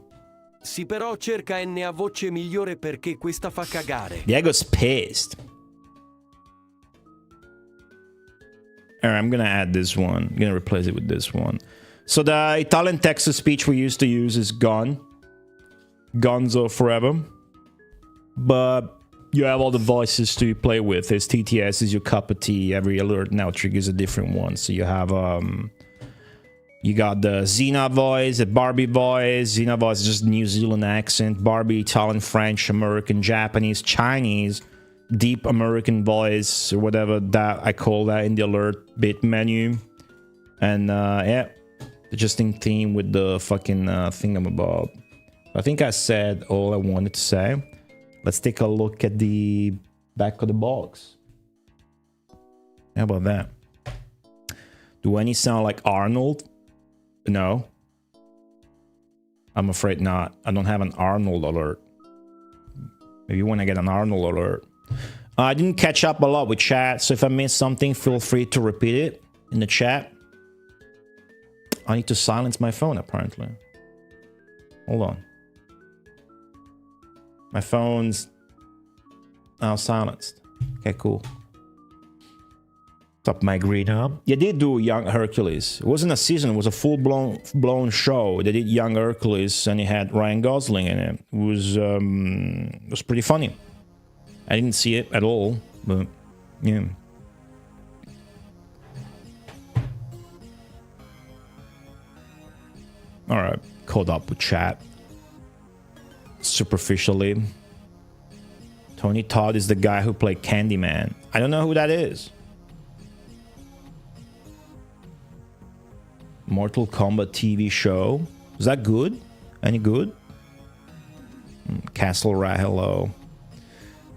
E: Sì, però cerca NA voce migliore perché questa fa cagare.
C: Diego's pissed. Alright, I'm gonna add this one. I'm gonna replace it with this one. So the Italian text-to-speech we used to use is gone. Gonzo forever. But you have all the voices to play with. There's TTS is your cup of tea. Every alert now triggers a different one. So you have you got the Xena voice, the Barbie voice. Xena voice is just New Zealand accent. Barbie, Italian, French, American, Japanese, Chinese, deep American voice, or whatever that I call that in the alert bit menu. And yeah, just in theme with the fucking thingamabob. I think I said all I wanted to say. Let's take a look at the back of the box. How about that? Do any sound like Arnold? No. I'm afraid not. I don't have an Arnold alert. Maybe when I get an Arnold alert. I didn't catch up a lot with chat, so if I missed something, feel free to repeat it in the chat. I need to silence my phone, apparently. Hold on. My phone's now silenced. Okay, cool. What's up, my green hub? You did do Young Hercules. It wasn't a season, it was a full-blown show. They did Young Hercules and it had Ryan Gosling in it. It was pretty funny. I didn't see it at all, but yeah. Alright, caught up with chat. Superficially. Tony Todd is the guy who played Candyman. I don't know who that is. Mortal Kombat TV show. Is that good? Any good? Castle Rat, hello.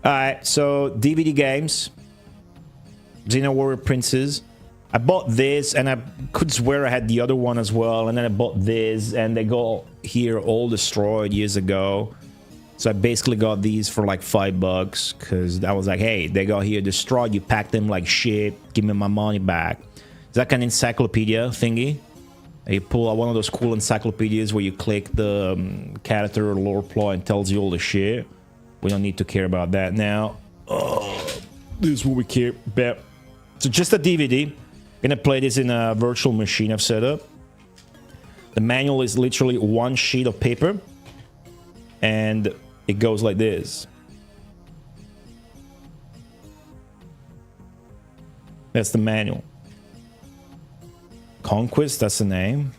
C: Alright, so DVD games. Xena Warrior Princess. I bought this and I could swear I had the other one as well, and then I bought this and they got here all destroyed years ago. So I basically got these for like $5 because I was like, hey, they got here destroyed, you packed them like shit, give me my money back. Is that kind of encyclopedia thingy? You pull out one of those cool encyclopedias where you click the character or lore plot and tells you all the shit. We don't need to care about that now. This is what we care about. So just a DVD. Gonna play this in a virtual machine I've set up. The manual is literally one sheet of paper. And it goes like this. That's the manual. Conquest, that's the name.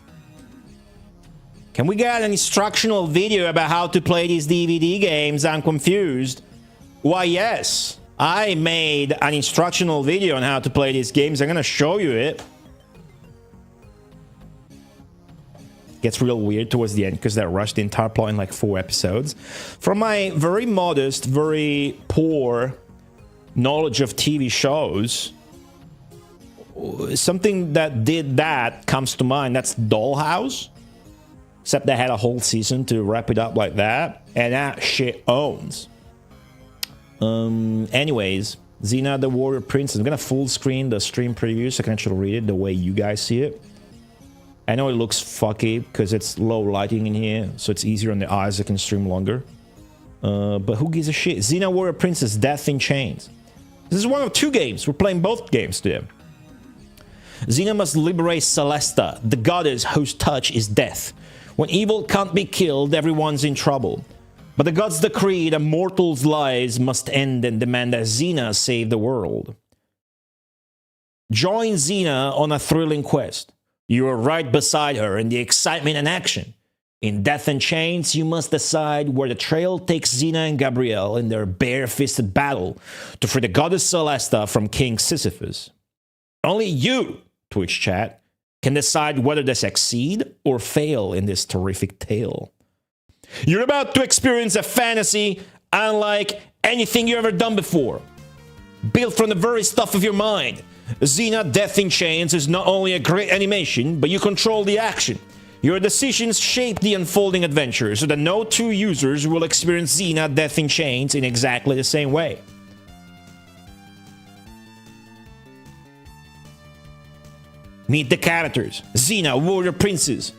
C: Can we get an instructional video about how to play these DVD games? I'm confused. Why, yes. I made an instructional video on how to play these games. I'm gonna show you it. Gets real weird towards the end because they rushed the entire plot in like 4 episodes. From my very modest, very poor knowledge of TV shows, something that did that comes to mind. That's Dollhouse. Except they had a whole season to wrap it up like that. And that shit owns. Anyways, Xena the Warrior Princess. I'm gonna full screen the stream preview so I can actually read it the way you guys see it. I know it looks fucky because it's low lighting in here, so it's easier on the eyes. I can stream longer. But who gives a shit? Xena Warrior Princess Death in Chains. This is one of 2 games. We're playing both games today. Xena must liberate Celesta, the goddess whose touch is death. When evil can't be killed, everyone's in trouble. But the gods decree that mortals' lives must end and demand that Xena save the world. Join Xena on a thrilling quest. You are right beside her in the excitement and action. In Death and Chains, you must decide where the trail takes Xena and Gabrielle in their bare-fisted battle to free the goddess Celesta from King Sisyphus. Only you, Twitch chat, can decide whether they succeed or fail in this terrific tale. You're about to experience a fantasy unlike anything you've ever done before. Built from the very stuff of your mind, Xena Death in Chains is not only a great animation, but you control the action. Your decisions shape the unfolding adventure so that no 2 users will experience Xena Death in Chains in exactly the same way. Meet the characters. Xena, Warrior Princess.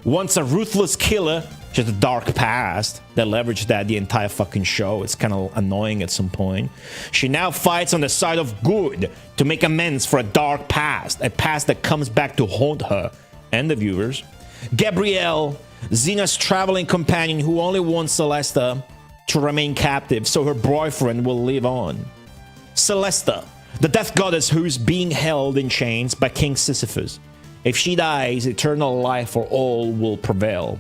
C: Once a ruthless killer, she has a dark past. They leveraged that the entire fucking show. It's kind of annoying at some point. She now fights on the side of good to make amends for a dark past. A past that comes back to haunt her and the viewers. Gabrielle, Xena's traveling companion who only wants Celesta to remain captive so her boyfriend will live on. Celesta, the death goddess who's being held in chains by King Sisyphus. If she dies, eternal life for all will prevail.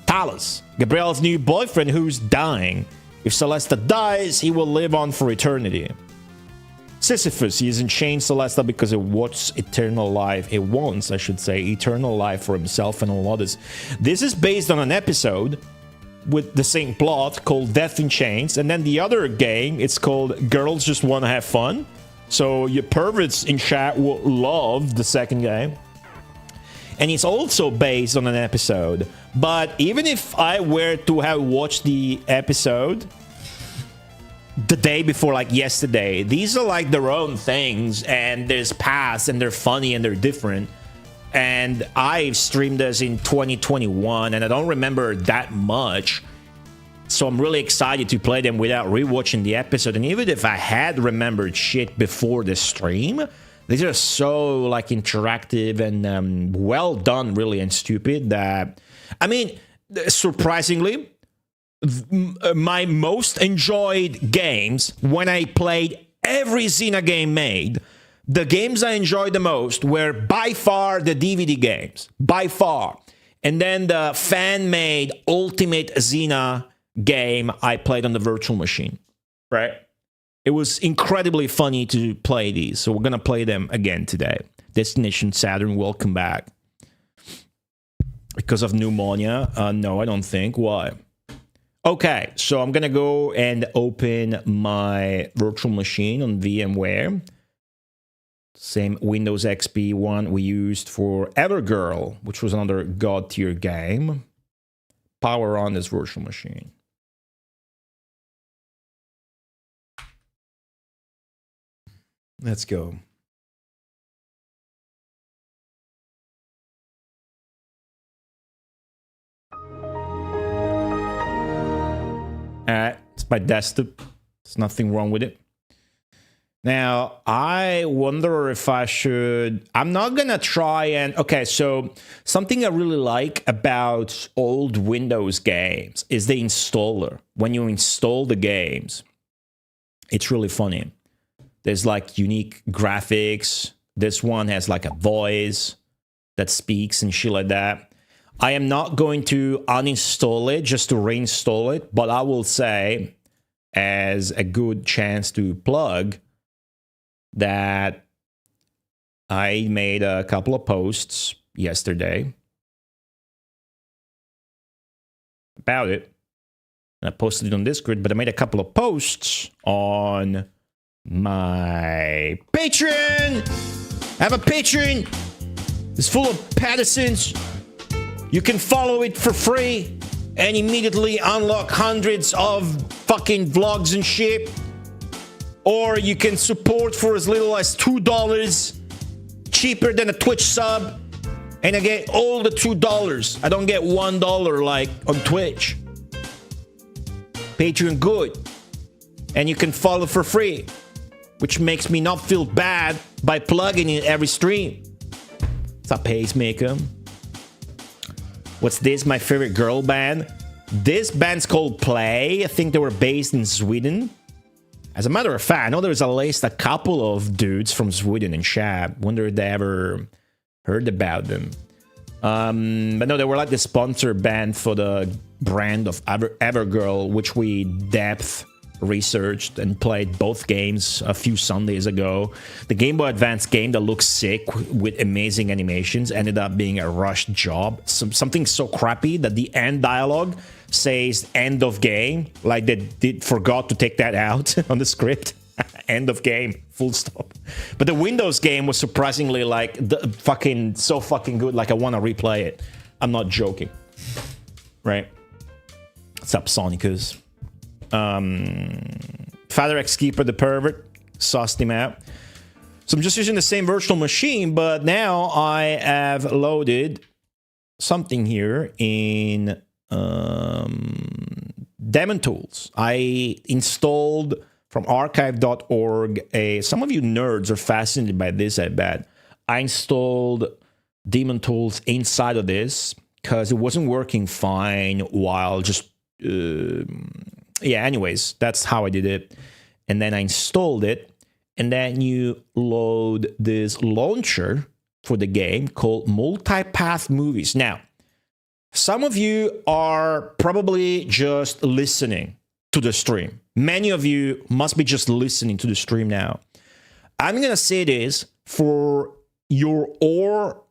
C: Talus, Gabrielle's new boyfriend who's dying. If Celesta dies, he will live on for eternity. Sisyphus, he is in chains Celesta because he wants eternal life. He wants, I should say, eternal life for himself and all others. This is based on an episode with the same plot called Death in Chains, and then the other game, it's called Girls Just Want to Have Fun. So your perverts in chat will love the second game. And it's also based on an episode. But even if I were to have watched the episode the day before, like yesterday, these are like their own things, and there's past, and they're funny, and they're different. And I streamed this in 2021, and I don't remember that much. So I'm really excited to play them without rewatching the episode. And even if I had remembered shit before the stream, these are so like interactive and well done, really, and stupid that, I mean, surprisingly, my most enjoyed games when I played every Xena game made, the games I enjoyed the most were by far the DVD games, by far. And then the fan-made Ultimate Xena game I played on the virtual machine, right? It was incredibly funny to play these, so we're gonna play them again today. Destination Saturn, welcome back. Because of pneumonia? No, I don't think. Why? Okay, so I'm gonna go and open my virtual machine on VMware. Same Windows XP one we used for Evergirl, which was another god tier game. Power on this virtual machine. Let's go. It's my desktop. There's nothing wrong with it. Now, I wonder if I should... I'm not gonna try and... Okay, so something I really like about old Windows games is the installer. When you install the games, it's really funny. There's like unique graphics. This one has like a voice that speaks and shit like that. I am not going to uninstall it just to reinstall it, but I will say, as a good chance to plug, that I made a couple of posts yesterday about it. And I posted it on Discord, but I made a couple of posts on my Patreon. I have a Patreon. It's full of Pattersons. You can follow it for free and immediately unlock hundreds of fucking vlogs and shit. Or you can support for as little as $2, cheaper than a Twitch sub, and I get all the $2. I don't get $1 like on Twitch. Patreon good. And you can follow for free, which makes me not feel bad by plugging in every stream. It's a pacemaker. What's this? My favorite girl band. This band's called Play. I think they were based in Sweden. As a matter of fact, I know there's at least a couple of dudes from Sweden in chat. Wonder if they ever heard about them. But no, they were like the sponsor band for the brand of Evergirl, which we depth researched and played both games a few Sundays ago. The Game Boy Advance game that looks sick with amazing animations ended up being a rushed job. Something so crappy that the end dialogue says end of game, like they forgot to take that out on the script. End of game, full stop. But the Windows game was surprisingly like so fucking good, like I want to replay it. I'm not joking. Right? What's up, Sonicus? Father X Keeper the pervert sussed him out. So I'm just using the same virtual machine, but now I have loaded something here in Daemon Tools. I installed from archive.org some of you nerds are fascinated by this, I bet. I installed daemon tools inside of this because it wasn't working fine while just yeah, anyways, that's how I did it. And then I installed it, and then you load this launcher for the game called MULTIPATH Movies. Now, some of you are probably just listening to the stream. Many of you must be just listening to the stream now. I'm gonna say this for your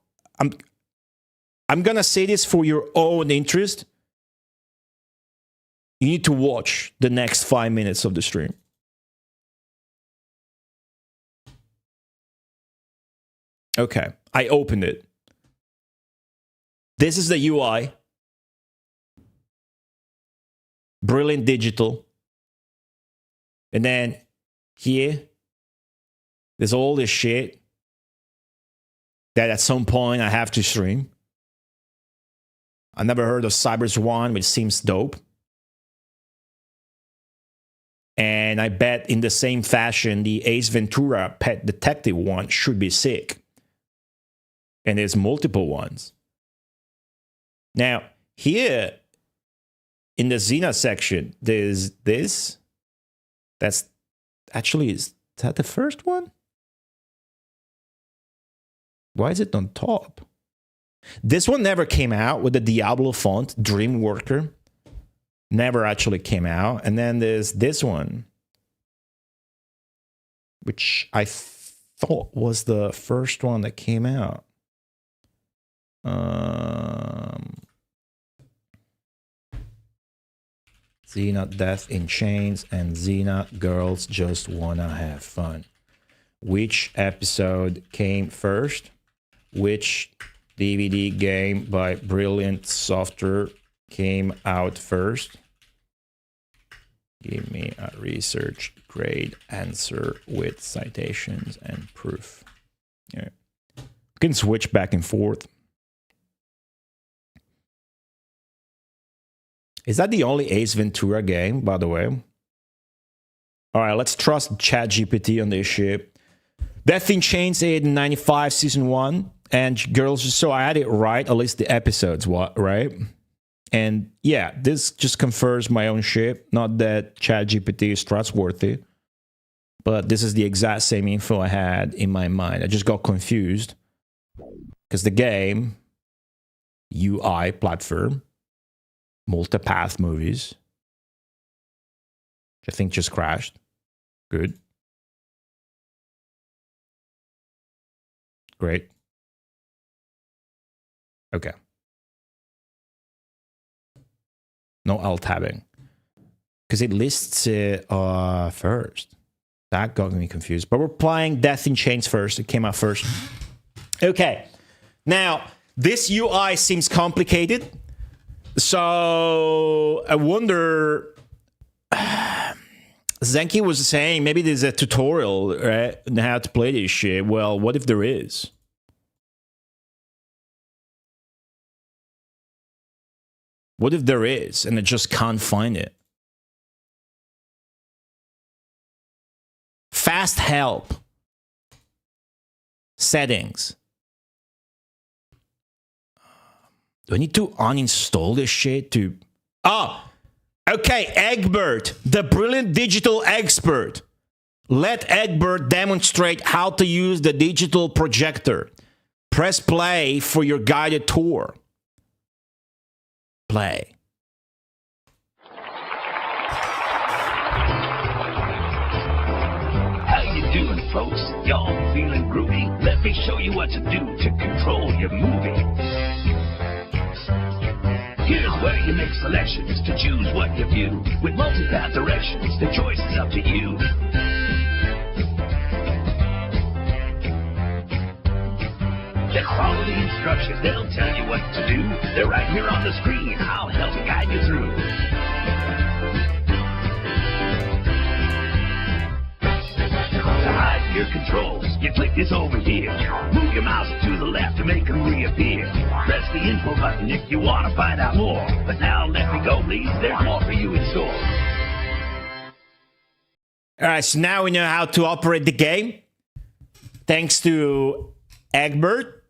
C: I'm gonna say this for your own interest. You need to watch the next 5 minutes of the stream. Okay, I opened it. This is the UI. Brilliant digital. And then here, there's all this shit that at some point I have to stream. I never heard of Cyber's One, which seems dope. And I bet in the same fashion, the Ace Ventura Pet Detective one should be sick. And there's multiple ones. Now, here in the Xena section, there's this. That's actually, is that the first one? Why is it on top? This one never came out with the Diablo font, Dreamworker. Never actually came out. And then there's this one, which I thought was the first one that came out. Xena Death in Chains and Xena Girls Just Wanna Have Fun. Which episode came first? Which DVD game by Brilliant Software came out first? Give me a research grade answer with citations and proof. Yeah. You can switch back and forth. Is that the only Ace Ventura game, by the way? All right, let's trust ChatGPT on this shit. Death in Chains in 95, season 1. And girls, so I had it right, at least the episodes, right? And yeah, this just confirms my own shit. Not that ChatGPT is trustworthy, but this is the exact same info I had in my mind. I just got confused because the game, UI platform, MULTIPATH Movies, I think just crashed. Good. Great. Okay. No alt-tabbing. Because it lists it first. That got me confused. But we're playing Death in Chains first. It came out first. Okay. Now, this UI seems complicated. So, I wonder... Zenki was saying maybe there's a tutorial, right, on how to play this shit. Well, what if there is? What if there is and I just can't find it? Fast help. Settings. Do I need to uninstall this shit to... Oh! Okay, Egbert, the brilliant digital expert. Let Egbert demonstrate how to use the digital projector. Press play for your guided tour. Play.
G: How you doing, folks? Y'all feeling groovy? Let me show you what to do to control your movie. Here's where you make selections to choose what you view. With multipath directions, the choice is up to you. Just follow the instructions, they'll tell you what to do. They're right here on the screen, I'll help guide you through. To hide your controls, you click this over here. Move your mouse to the left to make them reappear. Press the info button if you want to find out more. But now let me go, please, there's more for you in store.
C: Alright, so now we know how to operate the game. Thanks to Egbert.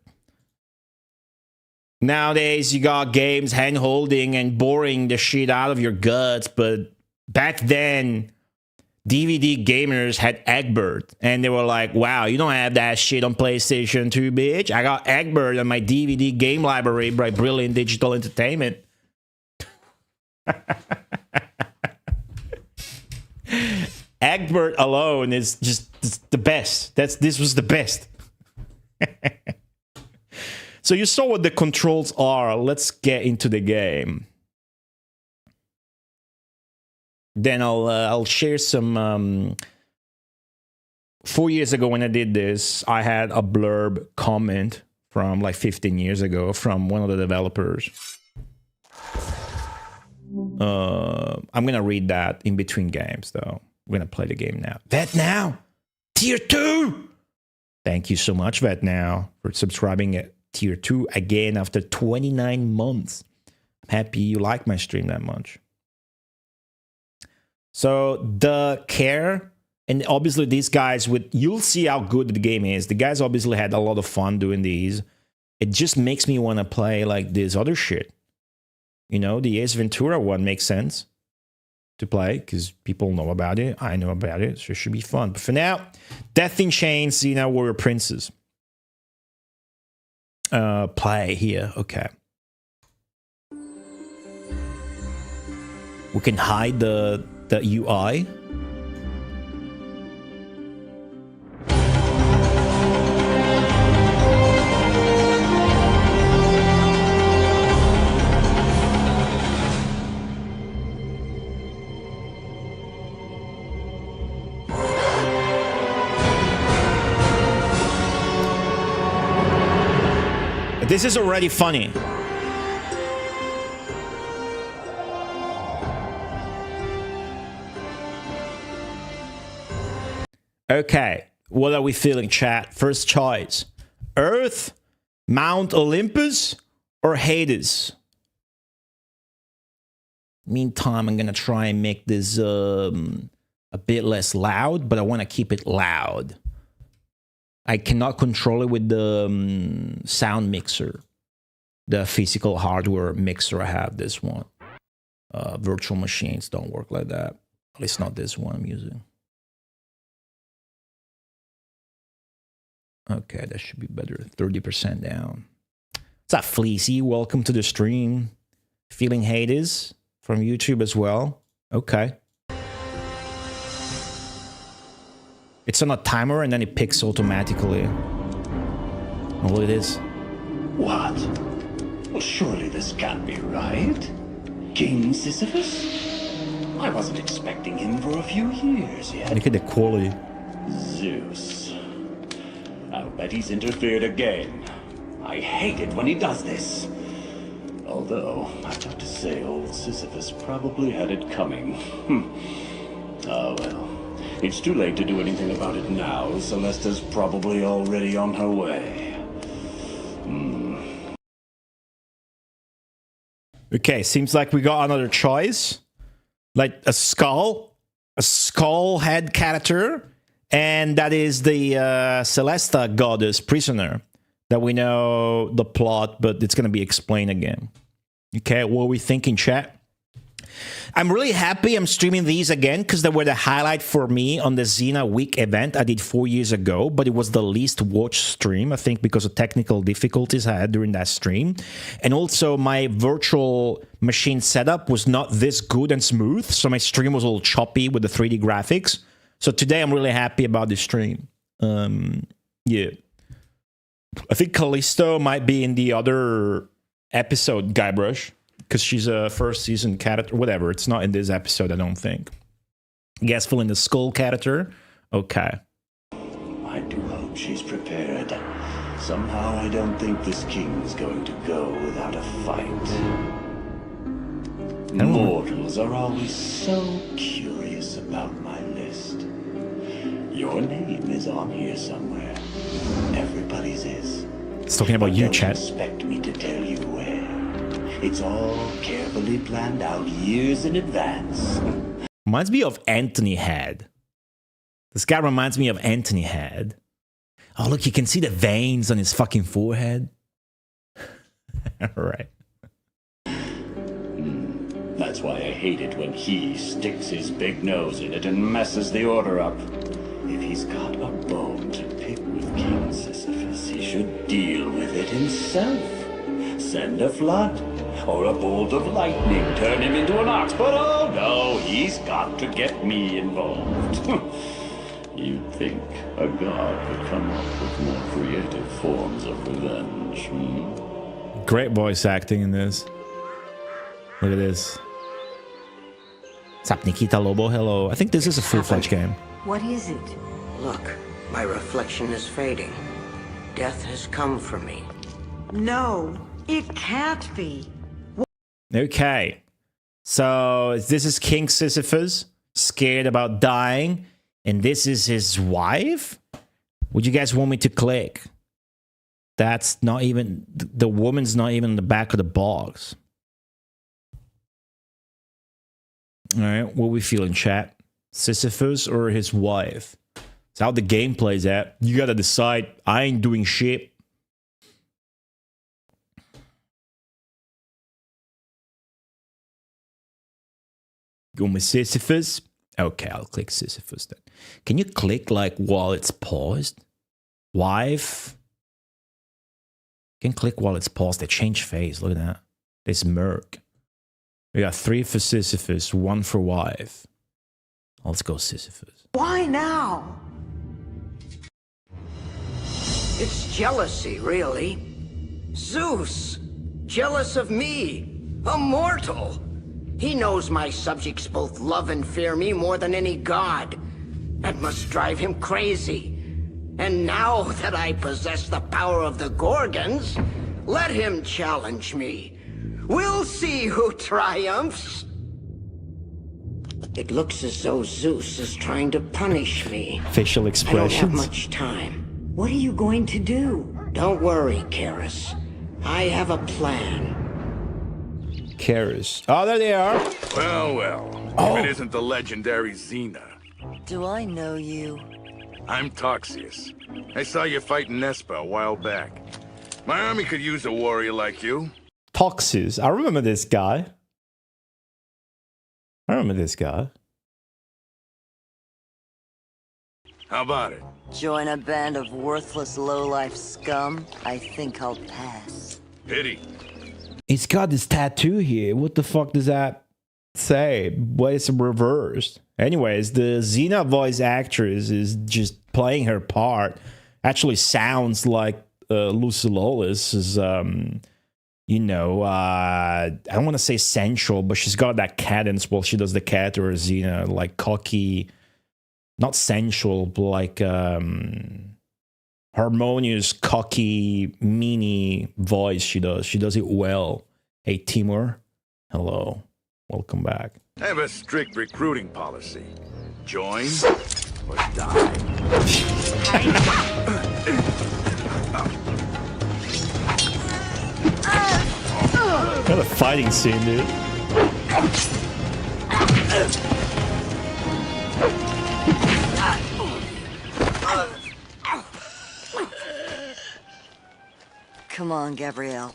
C: Nowadays, you got games hand-holding and boring the shit out of your guts, but back then, DVD gamers had Egbert, and they were like, wow, you don't have that shit on PlayStation 2, bitch. I got Egbert on my DVD game library by Brilliant Digital Entertainment. Egbert alone is just the best. This was the best. So you saw what the controls are. Let's get into the game. Then I'll share some. 4 years ago when I did this, I had a blurb comment from like 15 years ago from one of the developers. I'm gonna read that in between games, though. We're gonna play the game now. Vet Now, Tier 2. Thank you so much, Vet Now, for subscribing at Tier 2 again after 29 months. I'm happy you like my stream that much. So the care, and obviously these guys you'll see how good the game is. The guys obviously had a lot of fun doing these. It just makes me want to play like this other shit. You know, the Ace Ventura one makes sense to play because people know about it. I know about it, so it should be fun. But for now, Death in Chains, Xena Warrior Princess. Play here, okay. We can hide the UI. This is already funny. Okay, what are we feeling, chat? First choice. Earth, Mount Olympus, or Hades? Meantime, I'm gonna try and make this a bit less loud, but I want to keep it loud. I cannot control it with the sound mixer. The physical hardware mixer I have, this one. Virtual machines don't work like that. At least not this one I'm using. Okay, that should be better. 30% down. What's up, Fleecy? Welcome to the stream. Feeling Hades from YouTube as well. Okay. It's on a timer and then it picks automatically. All it is.
G: What? Well, surely this can't be right. King Sisyphus? I wasn't expecting him for a few years yet.
C: Look at the quality.
G: Zeus. I'll bet he's interfered again. I hate it when he does this. Although, I've got to say, old Sisyphus probably had it coming. Oh well. It's too late to do anything about it now. Celesta's probably already on her way.
C: Okay, seems like we got another choice. Like a skull head character, and that is the Celesta goddess prisoner that we know the plot, but it's going to be explained again. Okay, what are we thinking, chat? I'm really happy I'm streaming these again because they were the highlight for me on the Xena Week event I did 4 years ago, but it was the least watched stream, I think, because of technical difficulties I had during that stream. And also my virtual machine setup was not this good and smooth, so my stream was all choppy with the 3D graphics. So today I'm really happy about this stream. Yeah. I think Callisto might be in the other episode, Guybrush. Because she's a first season character, whatever. It's not in this episode, I don't think. Guessful in the skull character. Okay.
G: I do hope she's prepared. Somehow I don't think this king's going to go without a fight. Mortals are always so curious about my list. Your name is on here somewhere. Everybody's is.
C: It's talking about you, chat.
G: Don't expect me to tell you where. It's all carefully planned out years in advance.
C: Reminds me of Anthony Head. This guy reminds me of Anthony Head. Oh, look, you can see the veins on his fucking forehead. Right.
H: That's why I hate it when he sticks his big nose in it and messes the order up. If he's got a bone to pick with King Sisyphus, he should deal with it himself. Send a flood or a bolt of lightning, turn him into an ox, but oh no, he's got to get me involved. You'd think a god would come up with more creative forms of revenge,
C: Great voice acting in this. Look at this. What's up, Nikita Lobo? Hello. I think this is a full-fledged game.
I: What is it?
J: Look, my reflection is fading. Death has come for me.
I: No, it can't be.
C: Okay. So this is King Sisyphus, scared about dying, and this is his wife? Would you guys want me to click? That's not even... The woman's not even in the back of the box. Alright, what we feel in chat? Sisyphus or his wife? It's how the game plays at. You gotta decide. I ain't doing shit. Go with Sisyphus? Okay, I'll click Sisyphus then. Can you click like while it's paused? Wife? You can click while it's paused. They change face. Look at that. This Merc. We got 3 for Sisyphus, 1 for wife. Let's go Sisyphus.
I: Why now?
J: It's jealousy, really. Zeus, jealous of me, a mortal. He knows my subjects both love and fear me more than any god. That must drive him crazy. And now that I possess the power of the Gorgons, let him challenge me. We'll see who triumphs. It looks as though Zeus is trying to punish me.
C: Facial expressions.
J: I don't have much time.
I: What are you going to do?
J: Don't worry, Karis. I have a plan.
C: Karis. Oh, there they are.
K: Well.
C: Oh.
K: If it isn't the legendary Xena.
I: Do I know you?
K: I'm Toxius. I saw you fighting Nespa a while back. My army could use a warrior like you.
C: Toxis. I remember this guy.
K: How about it?
I: Join a band of worthless lowlife scum? I think I'll pass.
K: Pity.
C: He's got this tattoo here. What the fuck does that say? Why is it reversed? Anyways, the Xena voice actress is just playing her part. Actually sounds like Lucy Lawless is, you know, I don't want to say sensual, but she's got that cadence while she does the character of Xena, like cocky, not sensual, but like harmonious, cocky, meanie voice she does. She does it well. Hey, Timur. Hello. Welcome back.
K: I have a strict recruiting policy. Join or die.
C: What a fighting scene, dude.
I: Come on, Gabrielle.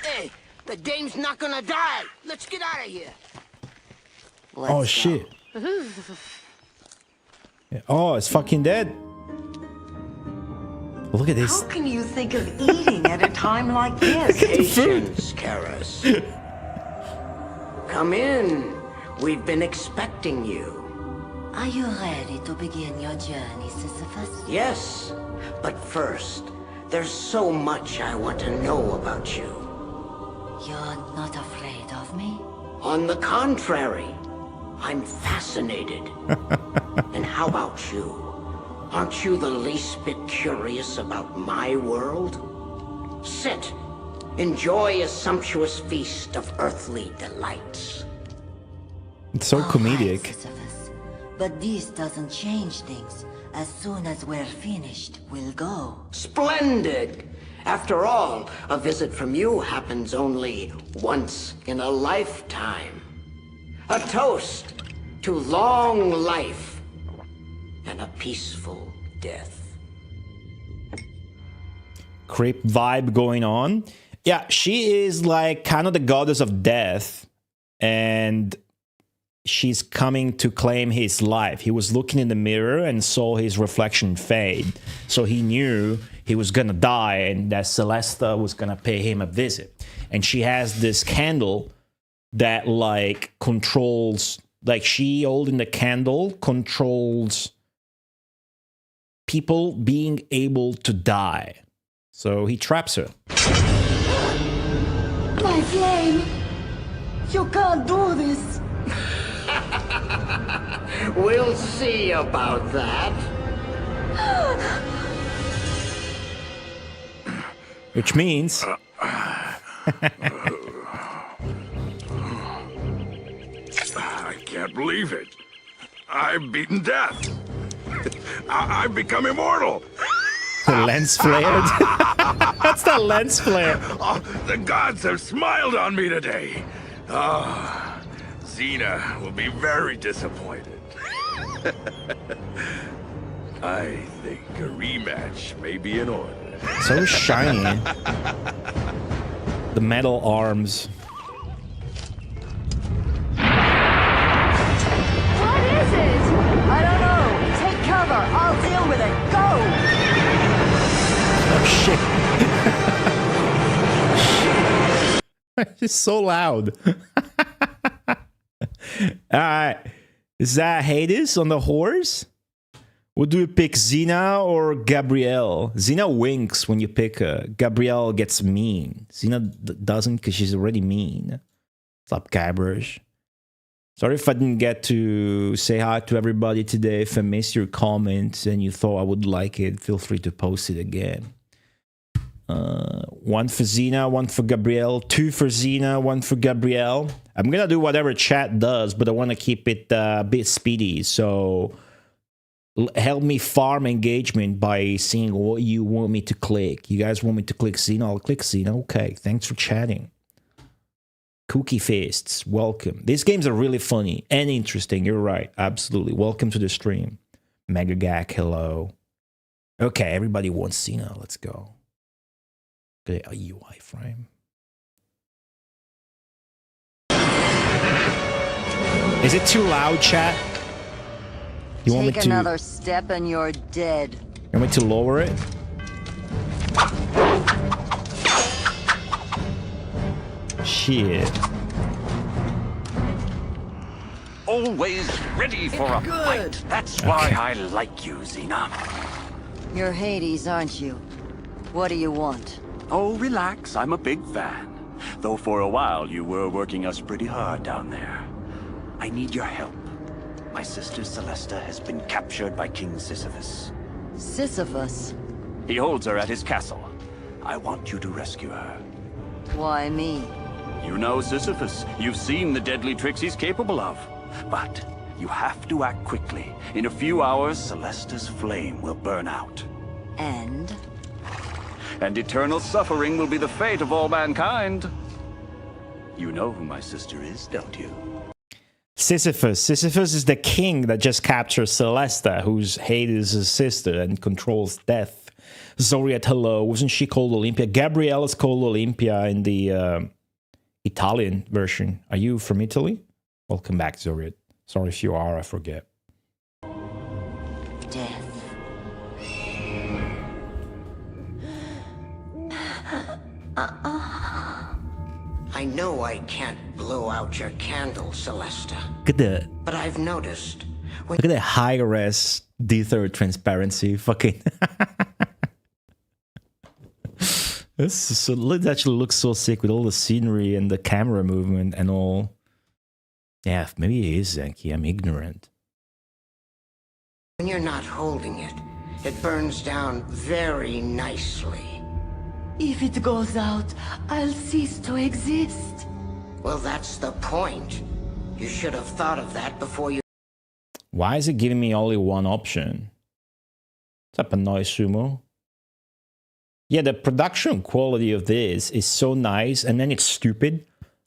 J: Hey, the dame's not gonna die. Let's get out of here.
C: Oh, shit. Oh, it's fucking dead. Look at this.
I: How can you think of eating at a time like this?
J: Patience, Karis. Come in. We've been expecting you.
I: Are you ready to begin your journey, Sisyphus?
J: Yes, but first, there's so much I want to know about you.
I: You're not afraid of me?
J: On the contrary, I'm fascinated. And how about you? Aren't you the least bit curious about my world? Sit. Enjoy a sumptuous feast of earthly delights.
C: It's so comedic.
I: Sisyphus. But this doesn't change things. As soon as we're finished, we'll go.
J: Splendid! After all, a visit from you happens only once in a lifetime. A toast to long life and a peaceful death.
C: Creep vibe going on. Yeah, she is like kind of the goddess of death, and she's coming to claim his life. He was looking in the mirror and saw his reflection fade, so he knew he was gonna die and that Celesta was gonna pay him a visit. And she has this candle that like controls, like she holding the candle controls people being able to die. So he traps her.
I: My flame! You can't do this!
J: We'll see about that.
C: Which means...
K: I can't believe it. I've beaten death. I've become immortal.
C: The lens flared? That's the lens flare.
K: Oh, the gods have smiled on me today. Oh, Xena will be very disappointed. I think a rematch may be in order.
C: So shiny. The metal arms.
I: What is it? I don't know. Take cover. I'll deal with it. Go!
C: Oh, shit. It's so loud. Alright. Is that Hades on the horse? Would you pick Xena or Gabrielle? Xena winks when you pick her. Gabrielle gets mean. Xena doesn't because she's already mean. What's up, Gabrish? Sorry if I didn't get to say hi to everybody today. If I missed your comments and you thought I would like it, feel free to post it again. One for Xena, one for Gabrielle, two for Xena, one for Gabrielle. I'm gonna do whatever chat does, but I want to keep it a bit speedy, so help me farm engagement by seeing what you want me to click. You guys want me to click Xena? I'll click Xena. Okay, thanks for chatting. Cookie Fists, welcome. These games are really funny and interesting. You're right, absolutely. Welcome to the stream. Mega Gak, hello. Okay, everybody wants Xena. Let's go. Okay, a UI frame. Is it too loud, chat? You want me to...
I: Take another step and you're dead.
C: You want me to lower it? Shit.
H: Always ready for a fight. That's why I like you, Xena.
I: You're Hades, aren't you? What do you want?
H: Oh, relax. I'm a big fan. Though for a while you were working us pretty hard down there. I need your help. My sister Celesta has been captured by King Sisyphus.
I: Sisyphus?
H: He holds her at his castle. I want you to rescue her.
I: Why me?
H: You know Sisyphus. You've seen the deadly tricks he's capable of. But you have to act quickly. In a few hours, Celesta's flame will burn out.
I: And
H: eternal suffering will be the fate of all mankind. You know who my sister is, don't you?
C: Sisyphus. Sisyphus is the king that just captured Celesta, who's Hades' sister and controls death. Zoriat, hello. Wasn't she called Olympia? Gabrielle is called Olympia in the Italian version. Are you from Italy? Welcome back, Zoriat. Sorry if you are, I forget.
I: death.
J: I know I can't blow out your candle, Celesta.
C: Look at that.
J: But I've noticed.
C: Look at that high-res D3 transparency. Fucking. It actually looks so sick with all the scenery and the camera movement and all. Yeah, maybe it is Zenki. I'm ignorant.
J: When you're not holding it, it burns down very nicely.
I: If it goes out, I'll cease to exist.
J: Well, that's the point. You should have thought of that before you...
C: Why is it giving me only one option? What's up, Annoy Sumo? Yeah, the production quality of this is so nice, and then it's stupid.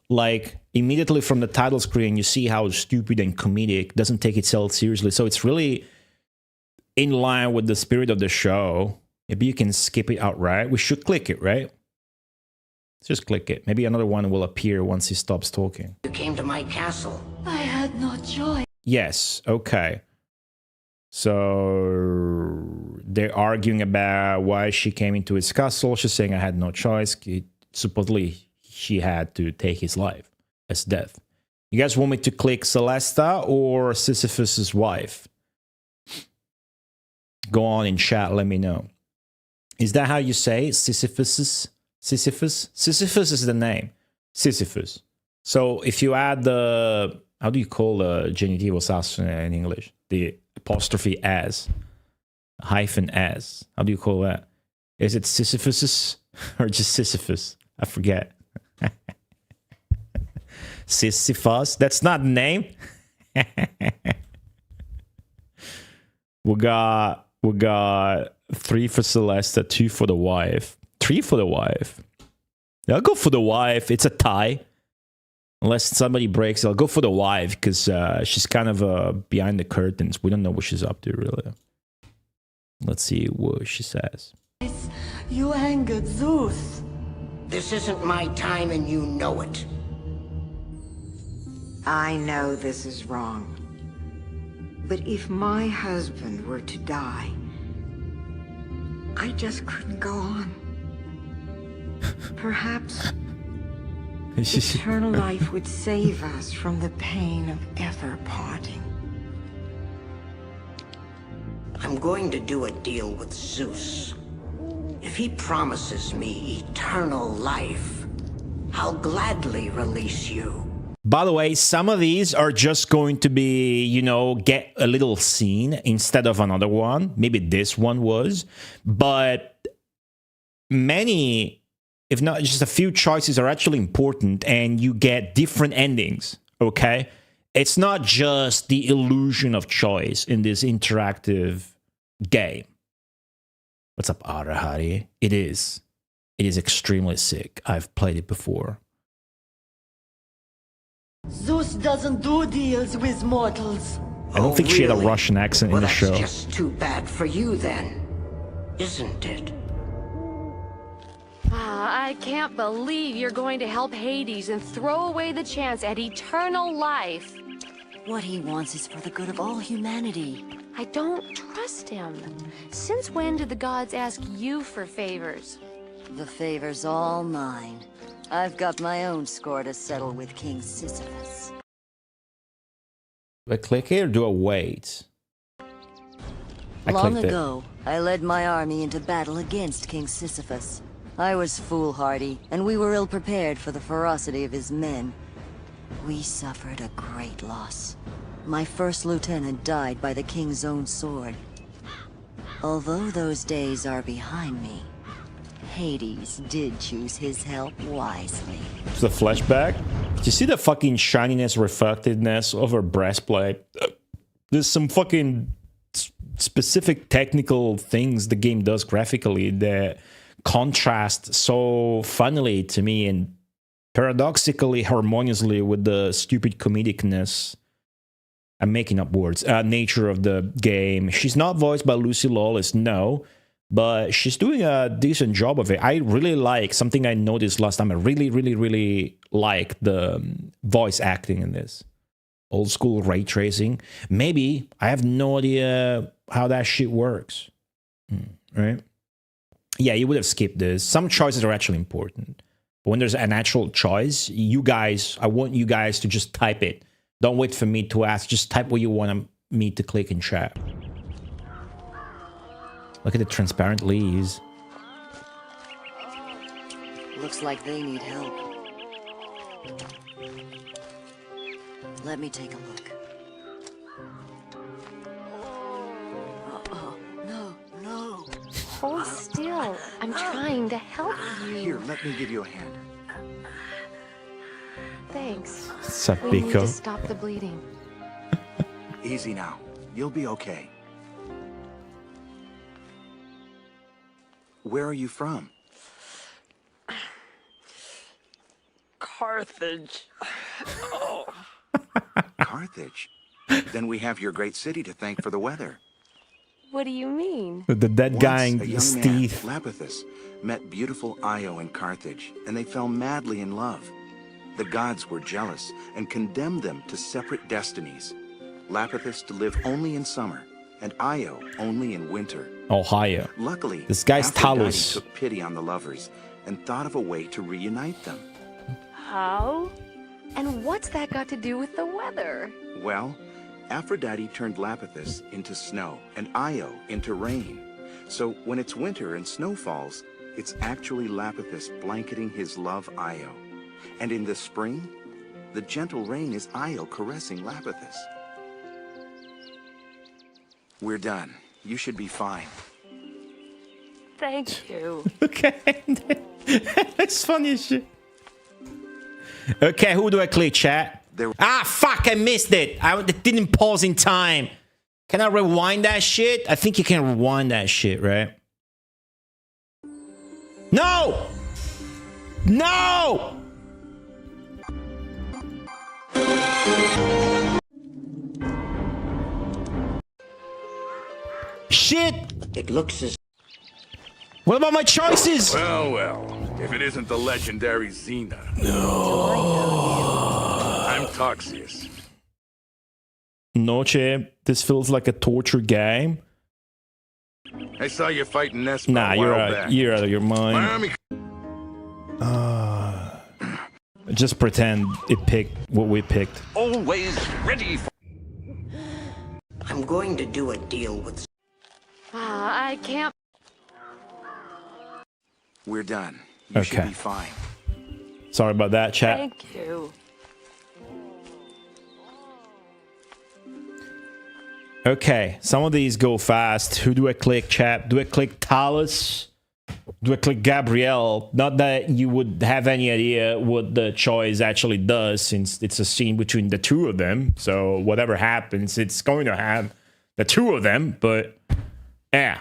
C: Like, immediately from the title screen, you see how stupid and comedic, doesn't take itself seriously. So it's really in line with the spirit of the show. Maybe you can skip it outright. We should click it, right? Let's just click it. Maybe another one will appear once he stops talking.
J: You came to my castle.
L: I had no choice.
C: Yes, okay. So they're arguing about why she came into his castle. She's saying, I had no choice. Supposedly, she had to take his life as death. You guys want me to click Celesta or Sisyphus's wife? Go on in chat, let me know. Is that how you say Sisyphus? Sisyphus? Sisyphus is the name. Sisyphus. So if you add the, how do you call the genitivo sasso in English? The apostrophe as, hyphen as. How do you call that? Is it Sisyphus or just Sisyphus? I forget. Sisyphus? That's not the name. We got 3 for Celesta, 2 for the wife. 3 for the wife. Yeah, I'll go for the wife. It's a tie. Unless somebody breaks, I'll go for the wife because she's kind of behind the curtains. We don't know what she's up to, really. Let's see what she says.
L: You angered Zeus.
J: This isn't my time and you know it.
M: I know this is wrong. But if my husband were to die, I just couldn't go on. Perhaps eternal life would save us from the pain of ever parting.
J: I'm going to do a deal with Zeus. If he promises me eternal life, I'll gladly release you.
C: By the way, some of these are just going to be, you know, get a little scene instead of another one. Maybe this one was. But many, if not just a few choices, are actually important, and you get different endings, okay? It's not just the illusion of choice in this interactive game. What's up, Arahari? It is. It is extremely sick. I've played it before.
L: Zeus doesn't do deals with mortals.
C: I don't think she had a Russian accent in the show.
J: That's just too bad for you then, isn't it?
N: I can't believe you're going to help Hades and throw away the chance at eternal life.
I: What he wants is for the good of all humanity.
N: I don't trust him. Since when did the gods ask you for favors?
I: The favor's all mine. I've got my own score to settle with King Sisyphus.
C: Do I click here or do I wait?
I: Long ago, I led my army into battle against King Sisyphus. I was foolhardy, and we were ill-prepared for the ferocity of his men. We suffered a great loss. My first lieutenant died by the king's own sword. Although those days are behind me, Hades did choose his help wisely.
C: It's the flashback. Do you see the fucking shininess, reflectiveness of her breastplate? There's some fucking specific technical things the game does graphically that contrast so funnily to me and paradoxically harmoniously with the stupid comedicness, I'm making up words, nature of the game. She's not voiced by Lucy Lawless, no, but she's doing a decent job of it. I really like, something I noticed last time, I really like the voice acting in this. Old school ray tracing. Maybe, I have no idea how that shit works. Right? Yeah, you would have skipped this. Some choices are actually important. But when there's an actual choice, you guys, I want you guys to just type it. Don't wait for me to ask. Just type what you want me to click in chat. Look at the transparent leaves.
I: Looks like they need help. Let me take a look. Uh-oh. No.
N: Hold still. I'm trying to help you.
O: Here, let me give you a hand.
N: Thanks.
C: What's up,
N: We need
C: Pico?
N: to stop the bleeding.
O: Easy now. You'll be okay. Where are you from?
L: Carthage. Oh.
O: Carthage? Then we have your great city to thank for the weather.
N: What do you mean?
C: With the dead guy in
O: A
C: his
O: young man,
C: teeth.
O: Lapithus, met beautiful Io in Carthage, and they fell madly in love. The gods were jealous and condemned them to separate destinies. Lapithus to live only in summer, and Io only in winter.
C: Ohio.
O: Luckily,
C: This guy's
O: Aphrodite
C: Talus.
O: took pity on the lovers and thought of a way to reunite them.
N: How? And what's that got to do with the weather?
O: Well, Aphrodite turned Lapithus into snow and Io into rain. So when it's winter and snow falls, it's actually Lapithus blanketing his love Io. And in the spring, the gentle rain is Io caressing Lapithus. We're done. You should be fine.
N: Thank you.
C: Okay. That's funny as shit. Okay, who do I click, chat? Ah, fuck, I missed it. I didn't pause in time. Can I rewind that shit? I think you can rewind that shit, right? No! No! Shit!
J: It looks as...
C: What about my choices?
K: Well, well, if it isn't the legendary Xena. I'm Toxius.
C: No, champ. This feels like a torture game.
K: I saw you fighting Nespa
C: Nah,
K: a while back.
C: you're out of your
K: My
C: mind.
K: army...
C: Just pretend it picked what we picked.
J: Always ready for... I'm going to do a deal with...
N: I can't.
O: We're done. You should
C: Okay.
O: be fine.
C: Sorry about that, chat.
N: Thank you.
C: Okay, some of these go fast. Who do I click, chat? Do I click Talus? Do I click Gabrielle? Not that you would have any idea what the choice actually does, since it's a scene between the two of them. So whatever happens, it's going to have the two of them. But yeah,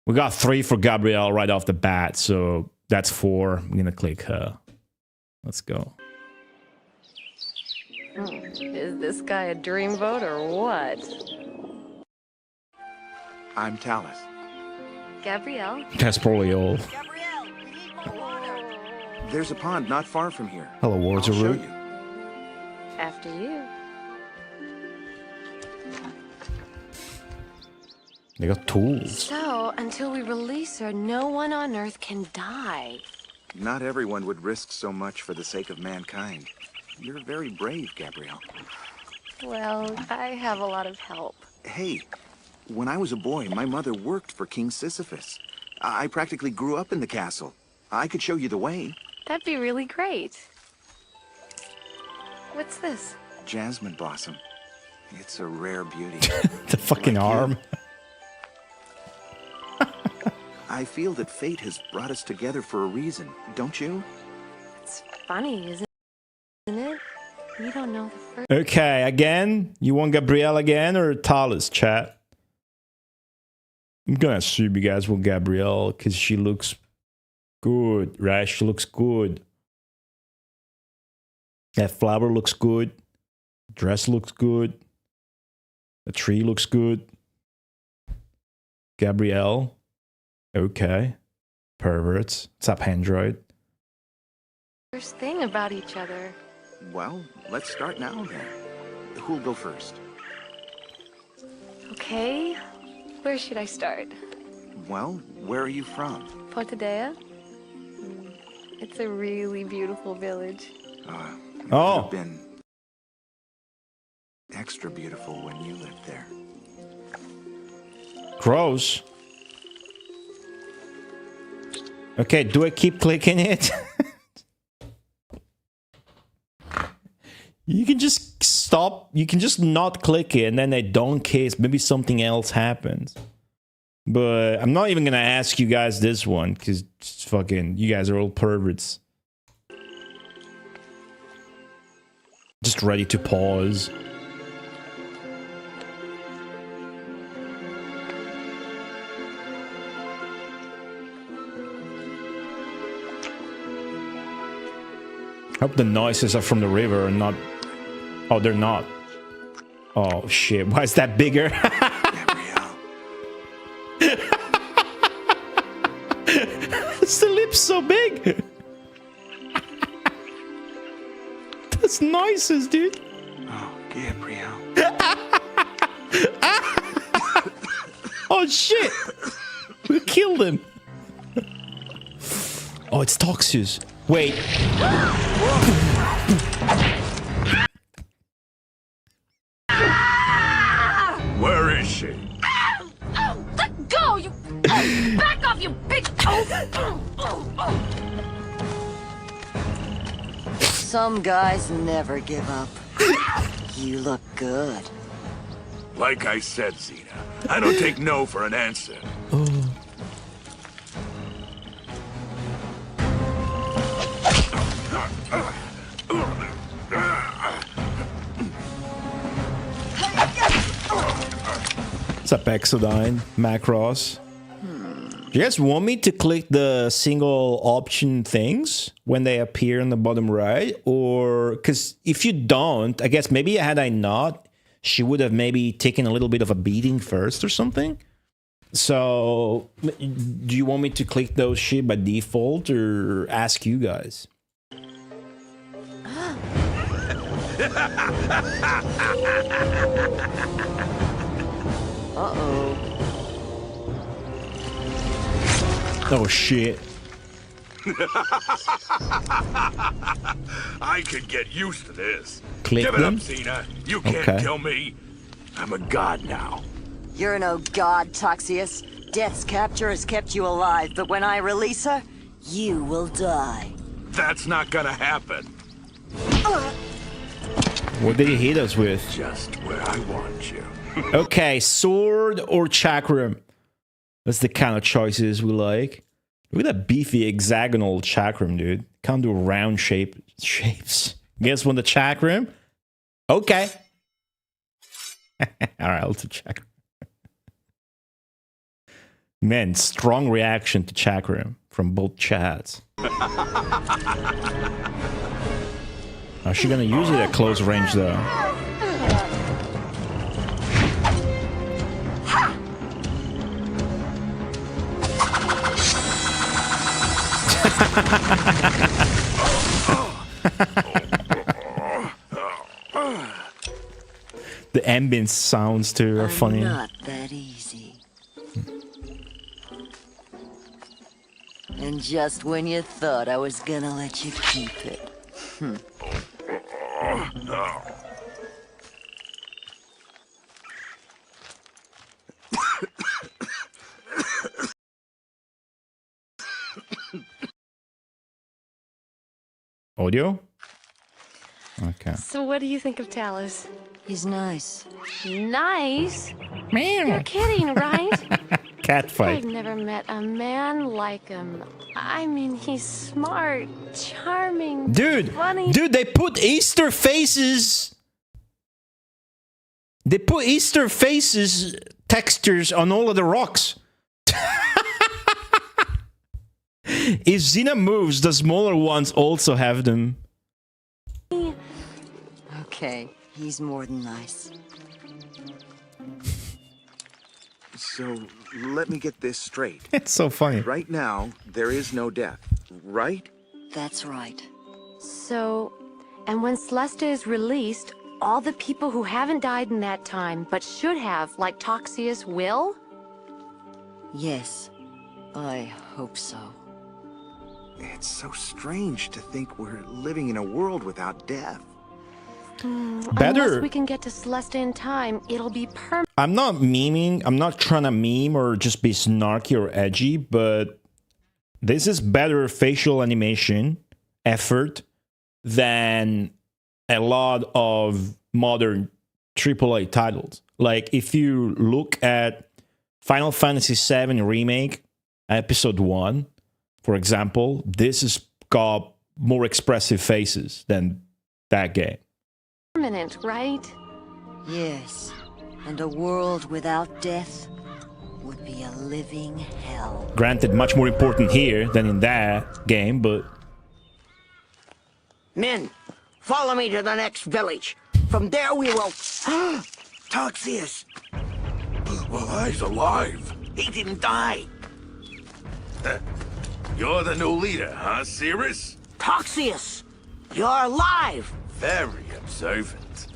C: we got 3 for Gabrielle right off the bat, so that's 4. I'm gonna click her. Let's go.
N: Is this guy a dreamboat or what?
O: I'm Talus.
N: Gabrielle?
C: That's probably all.
O: There's a pond not far from here.
C: Hello,
O: I'll
C: Wards
O: show
C: Root.
O: you.
N: After you.
C: They got tools.
N: So, until we release her, no one on Earth can die.
O: Not everyone would risk so much for the sake of mankind. You're very brave, Gabrielle.
N: Well, I have a lot of help.
O: Hey, when I was a boy, my mother worked for King Sisyphus. I practically grew up in the castle. I could show you the way.
N: That'd be really great. What's this?
O: Jasmine blossom. It's a rare beauty.
C: The fucking arm.
O: I feel that fate has brought us together for a reason, don't you?
N: It's funny, isn't it? You don't know the first...
C: Okay, again? You want Gabrielle again or Talus, chat? I'm gonna assume you guys want Gabrielle because she looks good, right? She looks good. That flower looks good. Dress looks good. The tree looks good. Gabrielle. Okay. Perverts. What's up, Android?
N: First thing about each other.
O: Well, let's start now then. Who'll go first?
N: Okay, where should I start?
O: Well, where are you from?
N: Portadea? It's a really beautiful village.
O: It
C: Oh.
O: would have been extra beautiful when you lived there.
C: Gross. Okay, do I keep clicking it? You can just stop. You can just not click it, and then I don't case. Maybe something else happens. But I'm not even gonna ask you guys this one because fucking you guys are all perverts. Just ready to pause. Hope the noises are from the river and not... Oh, they're not. Oh, shit. Why is that bigger? It's the lips so big. That's noises, dude.
O: Oh, Gabriel.
C: Oh, shit. We killed him. Oh, it's Toxius. Wait.
K: Where is she?
N: Oh, let go, you... Oh, back off, you big...
I: Some guys never give up. You look good.
K: Like I said, Xena, I don't take no for an answer.
C: What's up, Exodine, Macross? Do you guys want me to click the single option things when they appear in the bottom right? Or, because if you don't, I guess maybe had I not, she would have maybe taken a little bit of a beating first or something. So, do you want me to click those shit by default or ask you guys?
I: Uh-oh.
C: Oh, shit.
K: I could get used to this.
C: Click
K: Give it
C: them?
K: up, Xena. You can't
C: Okay.
K: kill me. I'm a god now.
I: You're no god, Toxius. Death's capture has kept you alive, but when I release her, you will die.
K: That's not gonna happen.
C: What did he hit us with?
K: Just where I want you.
C: Okay, sword or chakram? That's the kind of choices we like. Look at that beefy hexagonal chakram, dude. Can't do round shapes. Guess what the chakram? Okay. Alright, I'll do chakram. Man, strong reaction to chakram from both chats. How's she gonna use it at close range though? The ambient sounds too are funny.
I: Not that easy. And just when you thought I was gonna let you keep it.
C: Audio? Okay.
N: So what do you think of Talus?
I: He's nice.
N: Nice? You're kidding, right?
C: Cat fight.
N: I've never met a man like him. I mean, he's smart, charming, funny.
C: Dude, they put Easter faces. They put Easter faces textures on all of the rocks. If Xena moves, the smaller ones also have them.
I: Okay, he's more than nice.
O: So, let me get this straight.
C: It's so funny.
O: Right now, there is no death, right?
I: That's right.
N: So, and when Celesta is released, all the people who haven't died in that time, but should have, like Toxius, will?
I: Yes, I hope so.
O: It's so strange to think we're living in a world without death.
N: Unless we can get to Celesta in time, it'll be permanent.
C: I'm not memeing. I'm not trying to meme or just be snarky or edgy, but this is better facial animation effort than a lot of modern AAA titles. Like, if you look at Final Fantasy VII Remake, Episode 1, for example, this has got more expressive faces than that game.
N: Permanent, right?
I: Yes, and a world without death would be a living hell.
C: Granted, much more important here than in that game, but...
J: Men, follow me to the next village. From there we will... Toxius!
K: Well, he's alive.
J: He didn't die.
K: You're the new leader, huh, Cirrus?
J: Toxius! You're alive!
K: Very observant.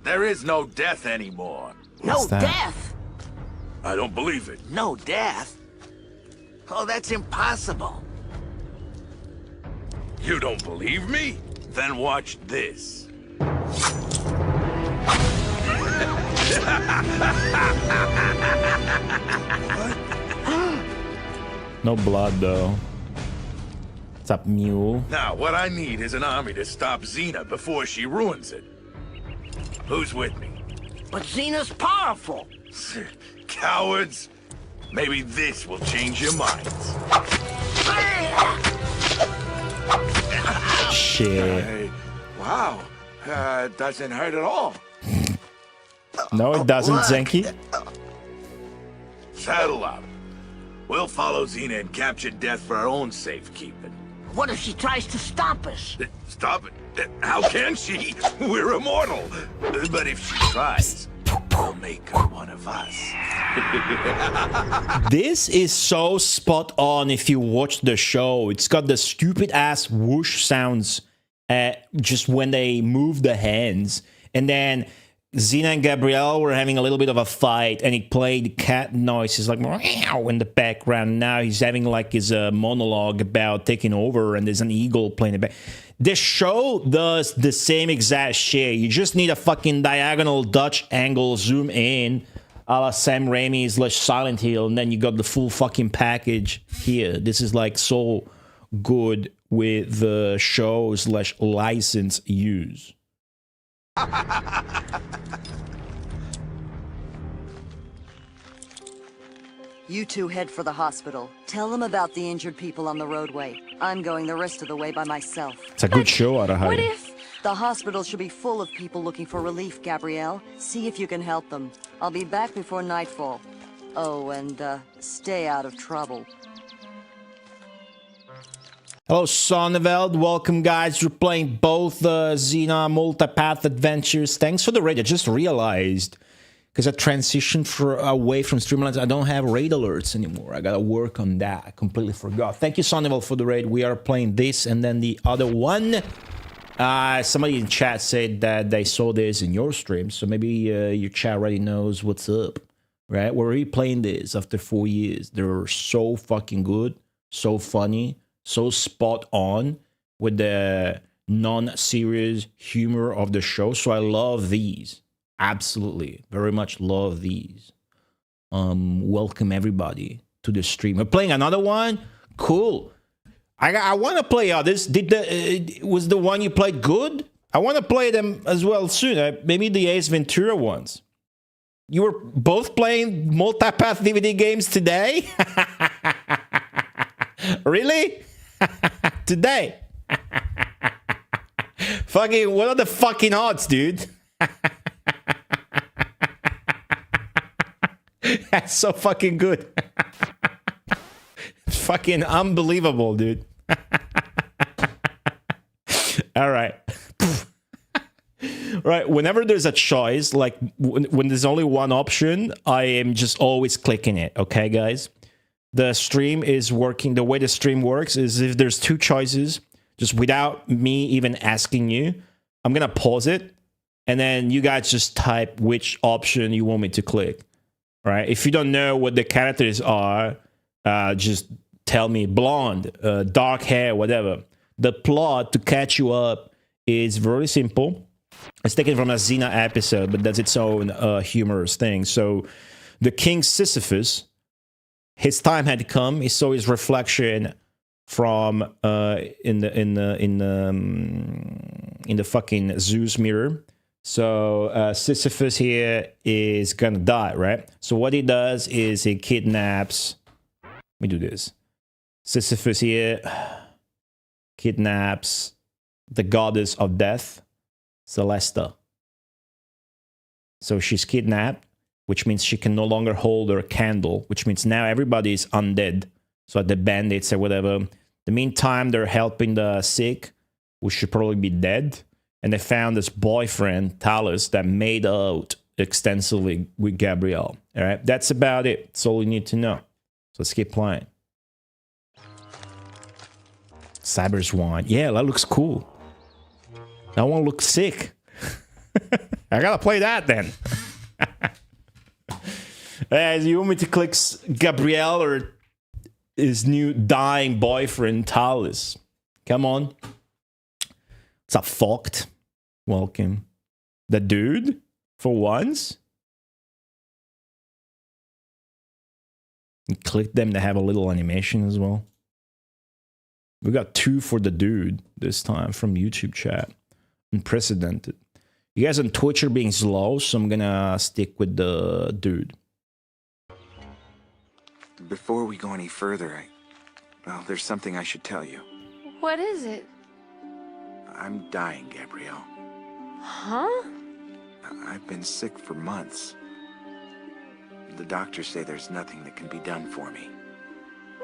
K: There is no death anymore.
J: No death?
K: I don't believe it.
J: No death? Oh, that's impossible.
K: You don't believe me? Then watch this.
C: No blood, though. What's up, mule?
K: Now, what I need is an army to stop Xena before she ruins it. Who's with me?
J: But Xena's powerful.
K: Cowards. Maybe this will change your minds.
C: Shit.
K: Wow. Doesn't hurt at all.
C: No, it doesn't, Zenki.
K: Saddle up. We'll follow Xena and capture Death for our own safekeeping.
J: What if she tries to stop us?
K: Stop it. How can she? We're immortal. But if she tries, we'll make her one of us.
C: This is so spot on if you watch the show. It's got the stupid ass whoosh sounds just when they move the hands. And then Xena and Gabrielle were having a little bit of a fight, and he played cat noises like meow in the background. Now he's having like his monologue about taking over, and there's an eagle playing it back. The show does the same exact shit. You just need a fucking diagonal Dutch angle zoom in, a la Sam Raimi / Silent Hill, and then you got the full fucking package here. This is like so good with the show / license use.
I: You two head for the hospital. Tell them about the injured people on the roadway. I'm going the rest of the way by myself.
C: It's a good show, Arahide.
I: What if? The hospital should be full of people looking for relief, Gabrielle. See if you can help them. I'll be back before nightfall. Oh, and stay out of trouble.
C: Hello, Sonneveld. Welcome, guys. You're playing both Xena MULTIPATH adventures. Thanks for the raid. I just realized, because I transitioned away from Streamlines, I don't have raid alerts anymore. I gotta work on that. I completely forgot. Thank you, Sonneveld, for the raid. We are playing this and then the other one. Somebody in chat said that they saw this in your stream, so maybe your chat already knows what's up, right? We're replaying this after 4 years. They're so fucking good, so funny, so spot on with the non-serious humor of the show. So I love these. Absolutely. Very much love these. Welcome everybody to the stream. We're playing another one. Cool. I want to play others. Was the one you played good? I want to play them as well soon. Maybe the Ace Ventura ones. You were both playing MULTIPATH DVD games today? Really? Today? Fucking, what are the fucking odds, dude? That's so fucking good. It's fucking unbelievable, dude. All right. Right, whenever there's a choice, like when there's only one option, I am just always clicking it, okay, guys? The stream is working, the way the stream works is if there's two choices, just without me even asking you, I'm gonna pause it, and then you guys just type which option you want me to click, right? If you don't know what the characters are, just tell me, blonde, dark hair, whatever. The plot, to catch you up, is very simple. It's taken from a Xena episode, but that's its own humorous thing. So the king Sisyphus, his time had come. He saw his reflection from in the fucking Zeus mirror. So Sisyphus here is gonna die, right? So what he does is he kidnaps. Let me do this. Sisyphus here kidnaps the goddess of death, Celesta. So she's kidnapped, which means she can no longer hold her candle, which means now everybody is undead. So the bandits or whatever. In the meantime, they're helping the sick. who should probably be dead. And they found this boyfriend, Talus, that made out extensively with Gabrielle. All right, that's about it. That's all you need to know. So let's keep playing. Cyberswan. Yeah, that looks cool. That one looks sick. I gotta play that then. As you want me to click Gabrielle or his new dying boyfriend, Talus? Come on. What's up, fucked? Welcome. The dude? For once? And click them to have a little animation as well. We got 2 for the dude this time from YouTube chat. Unprecedented. You guys on Twitch are being slow, so I'm gonna stick with the dude.
O: Before we go any further, well, there's something I should tell you.
N: What is it?
O: I'm dying, Gabrielle.
N: Huh?
O: I've been sick for months. The doctors say there's nothing that can be done for me.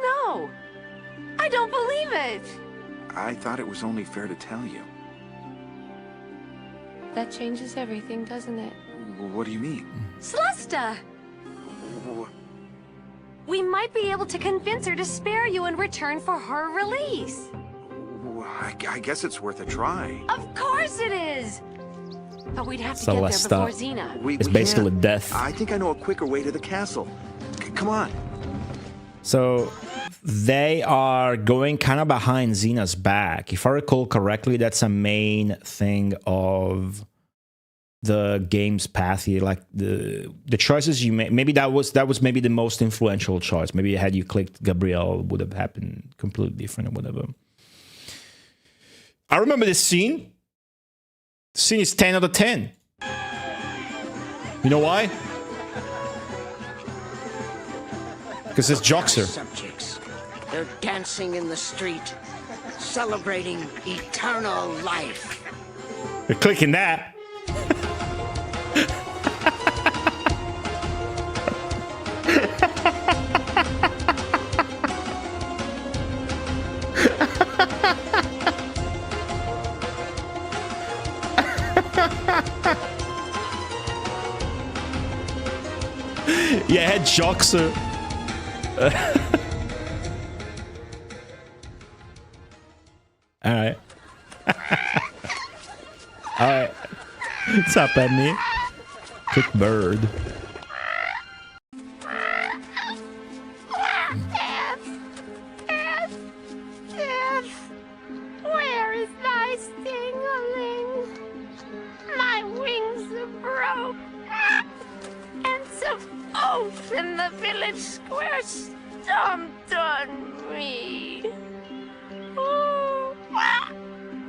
N: No! I don't believe it!
O: I thought it was only fair to tell you.
N: That changes everything, doesn't it?
O: What do you mean?
N: Celesta! We might be able to convince her to spare you in return for her release.
O: I guess it's worth a try.
N: Of course it is! But we'd have to get there before Xena.
C: It's basically death.
O: I think I know a quicker way to the castle. Come on.
C: So they are going kind of behind Xena's back. If I recall correctly, that's a main thing of the game's path here. Like the choices you made. Maybe that was maybe the most influential choice. Maybe had you clicked Gabrielle, would have happened completely different or whatever. I remember this scene. The scene is 10 out of 10. You know why? Because it's Joxer.
J: Subjects. They're dancing in the street, celebrating eternal life.
C: You're clicking that. Yeah, head Joxer. All right. All right. What's up, Edney? Quick bird.
P: Where is thy stingling? My wings are broke, and some oath in the village square stomped on me.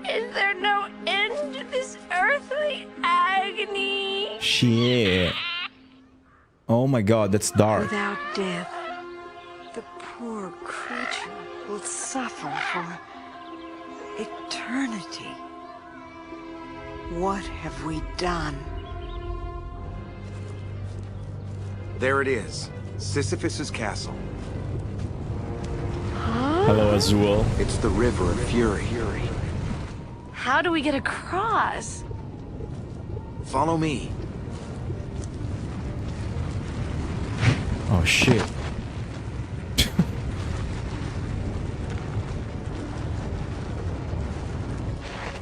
P: Is there no end to this earthly agony?
C: Shit. Oh my god, that's dark.
M: Without death, the poor creature will suffer for eternity. What have we done?
O: There it is. Sisyphus's castle.
C: Hello, Azul.
O: It's the River of Fury.
N: How do we get across?
O: Follow me.
C: Oh shit.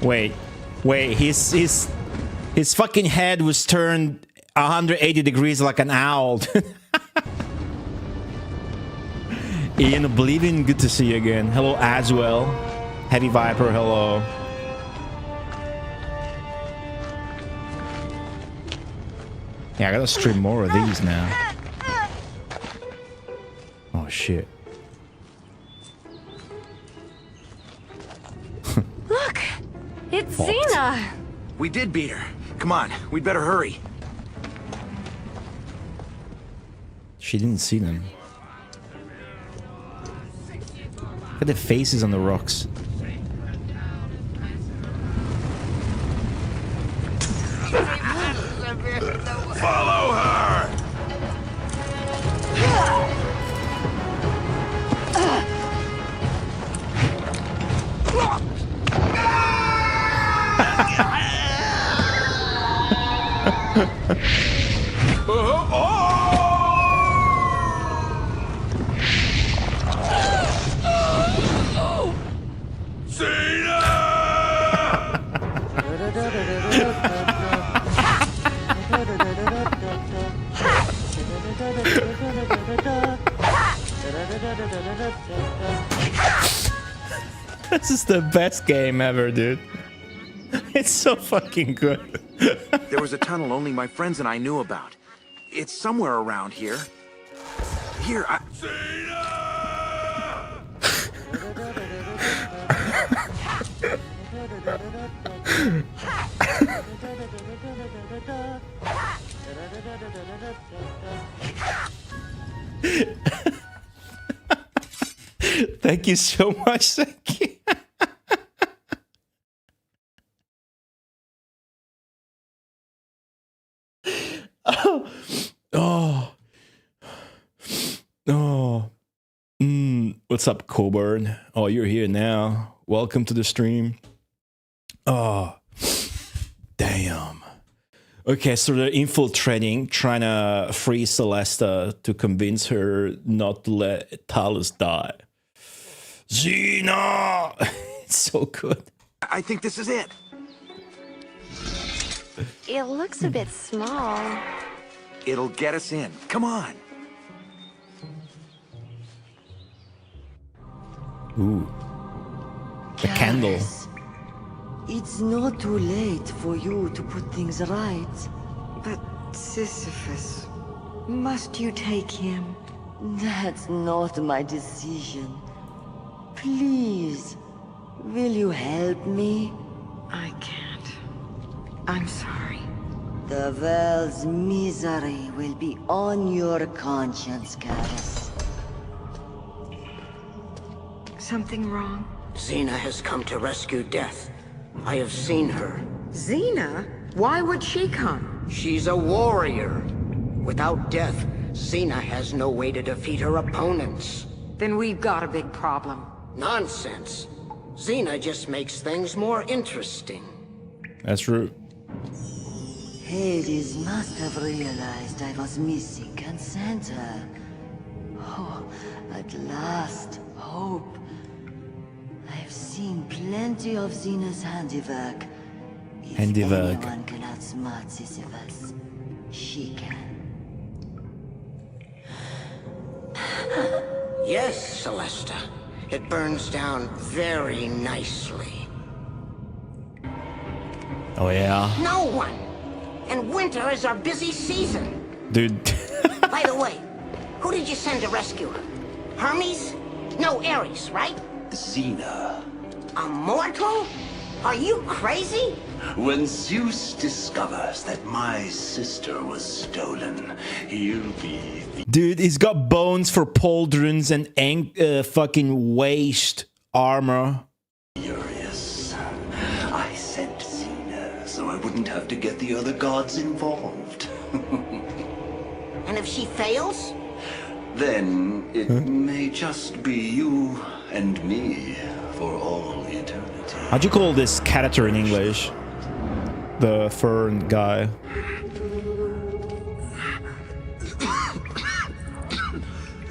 C: Wait, his fucking head was turned 180 degrees like an owl. Ian Oblivion, good to see you again. Hello, Aswell. Heavy Viper, hello. Yeah, I gotta stream more of these now. Oh shit.
N: Look! It's Xena!
O: We did beat her. Come on, we'd better hurry.
C: She didn't see them. Look at the faces on the rocks.
K: Follow her!
C: This is the best game ever, dude. It's so fucking good.
O: There was a tunnel only my friends and I knew about. It's somewhere around here. Here,
C: Thank you so much, Seki. What's up, Coburn? Oh, you're here now. Welcome to the stream. Oh, damn. Okay, so they're infiltrating, trying to free Celesta to convince her not to let Talus die. Xena! It's so good.
O: I think this is it.
N: It looks a bit small.
O: It'll get us in. Come on.
C: Ooh. A candle.
L: It's not too late for you to put things right.
M: But Sisyphus, must you take him?
L: That's not my decision. Please, will you help me?
M: I can't. I'm sorry.
L: The world's misery will be on your conscience, Caris.
M: Something wrong?
J: Xena has come to rescue Death. I have seen her.
M: Xena? Why would she come?
J: She's a warrior. Without Death, Xena has no way to defeat her opponents.
M: Then we've got a big problem.
J: Nonsense. Xena just makes things more interesting.
C: That's true.
L: Hades must have realized I was missing consent her. Oh, at last, hope. I've seen plenty of Xena's handiwork. If anyone can outsmart Sisyphus, she can.
J: Yes, Celesta. It burns down very nicely.
C: Oh yeah?
J: No one! And winter is our busy season.
C: Dude.
J: By the way, who did you send to rescue her? Hermes? No, Ares, right?
Q: Xena.
J: A mortal? Are you crazy?
Q: When Zeus discovers that my sister was stolen, he'll be...
C: Dude, he's got bones for pauldrons and fucking waist armor.
Q: Furious. I sent Xena so I wouldn't have to get the other gods involved.
J: And if she fails?
Q: Then it may just be you and me for all eternity.
C: How'd you call this character in English? The fern guy.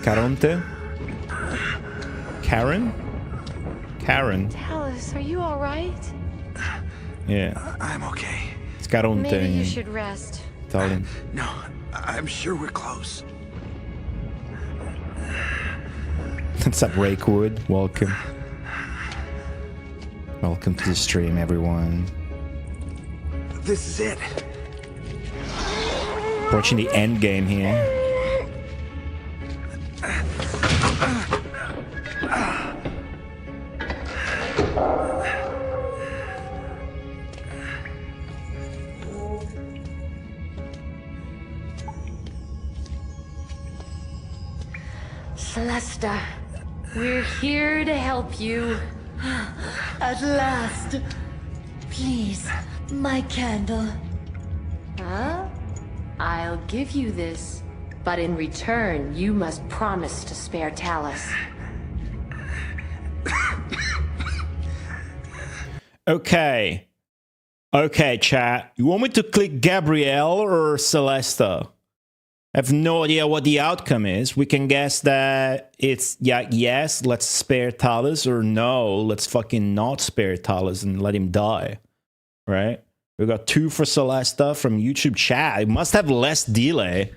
C: Caronte? Karen? Karen.
N: Talus, are you all right?
C: Yeah.
O: I'm okay.
C: It's Caronte.
N: Maybe you
C: in
N: should rest.
C: Italian.
O: No, I'm sure we're close.
C: What's up, Rakewood? Welcome. Welcome to the stream, everyone.
O: This is it.
C: Approaching the end game here.
N: Celesta, we're here to help you.
L: At last. Please, my candle.
N: Huh? I'll give you this, but in return, you must promise to spare Talus.
C: Okay. Okay, chat. You want me to click Gabrielle or Celesta? I have no idea what the outcome is. We can guess that it's, yeah, yes, let's spare Talus, or no, let's fucking not spare Talus and let him die. Right? We got 2 for Celesta from YouTube chat. It must have less delay.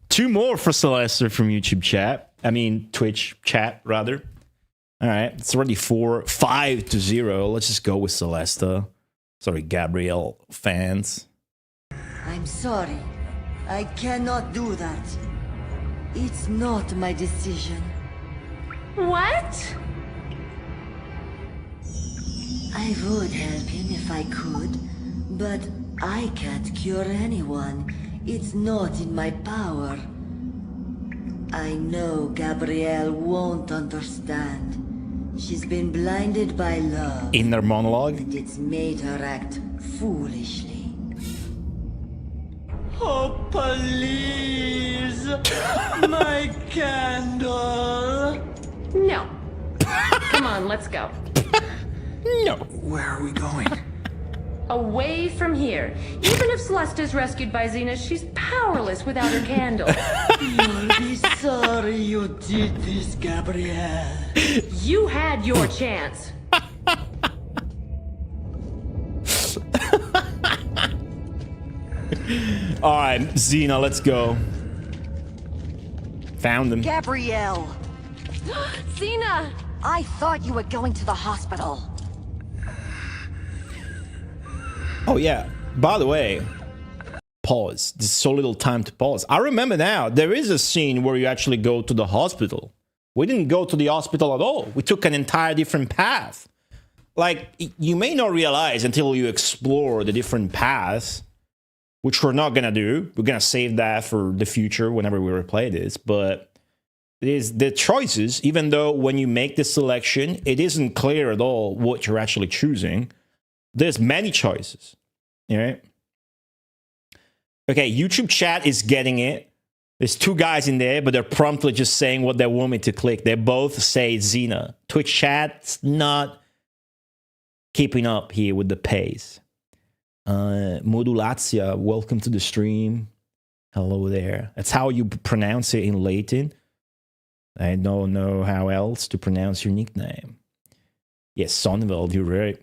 C: 2 more for Celesta from YouTube chat. I mean, Twitch chat, rather. All right, it's already 5-0. Let's just go with Celesta. Sorry, Gabrielle fans.
L: I'm sorry. I cannot do that. It's not my decision.
P: What?
L: I would help him if I could, but I can't cure anyone. It's not in my power. I know Gabrielle won't understand. She's been blinded by love.
C: Inner monologue.
L: And it's made her act foolishly.
R: Oh, please! My candle!
N: No. Come on, let's go.
C: No.
O: Where are we going?
N: Away from here. Even if Celeste is rescued by Xena, she's powerless without her candle.
R: You'll be sorry you did this, Gabrielle.
N: You had your chance.
C: Alright, Xena, let's go. Found him.
I: Gabrielle!
N: Xena!
I: I thought you were going to the hospital.
C: Oh yeah, by the way, pause. There's so little time to pause. I remember now, there is a scene where you actually go to the hospital. We didn't go to the hospital at all. We took an entire different path. Like, you may not realize until you explore the different paths, which we're not gonna do. We're gonna save that for the future whenever we replay this, but it is the choices, even though when you make this selection, it isn't clear at all what you're actually choosing. There's many choices, all right? Okay, YouTube chat is getting it. There's 2 guys in there, but they're promptly just saying what they want me to click. They both say Xena. Twitch chat's not keeping up here with the pace. Modulatia, welcome to the stream. Hello there. That's how you pronounce it in Latin. I don't know how else to pronounce your nickname. Yes, Sonneveld, you're right.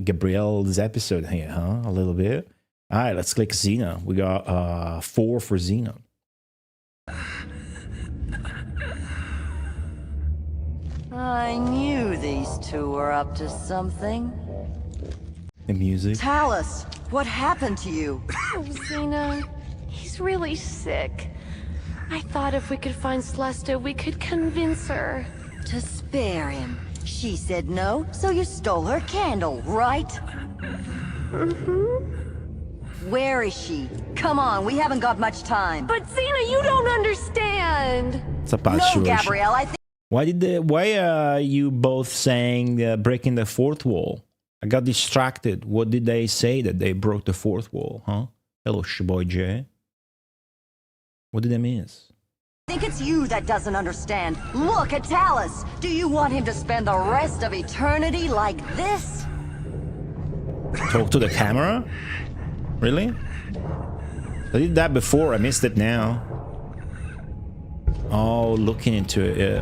C: Gabrielle's episode here, huh? A little bit. All right, let's click Xena. We got 4 for Xena.
I: I knew these 2 were up to something.
C: The music.
I: Talus, what happened to you?
N: Oh, Xena, he's really sick. I thought if we could find Celesta, we could convince her.
I: To spare him. She said no, so you stole her candle, right?
N: Mm-hmm.
I: Where is she? Come on, we haven't got much time.
N: But Xena, you don't understand.
I: No, Gabrielle, I think...
C: Why are you both saying breaking the 4th wall? I got distracted. What did they say that they broke the 4th wall, huh? Hello, Shiboy J. What did they miss?
I: I think it's you that doesn't understand. Look at Talus. Do you want him to spend the rest of eternity like this?
C: Talk to the camera? Really? I did that before. I missed it now. Oh, looking into it, yeah.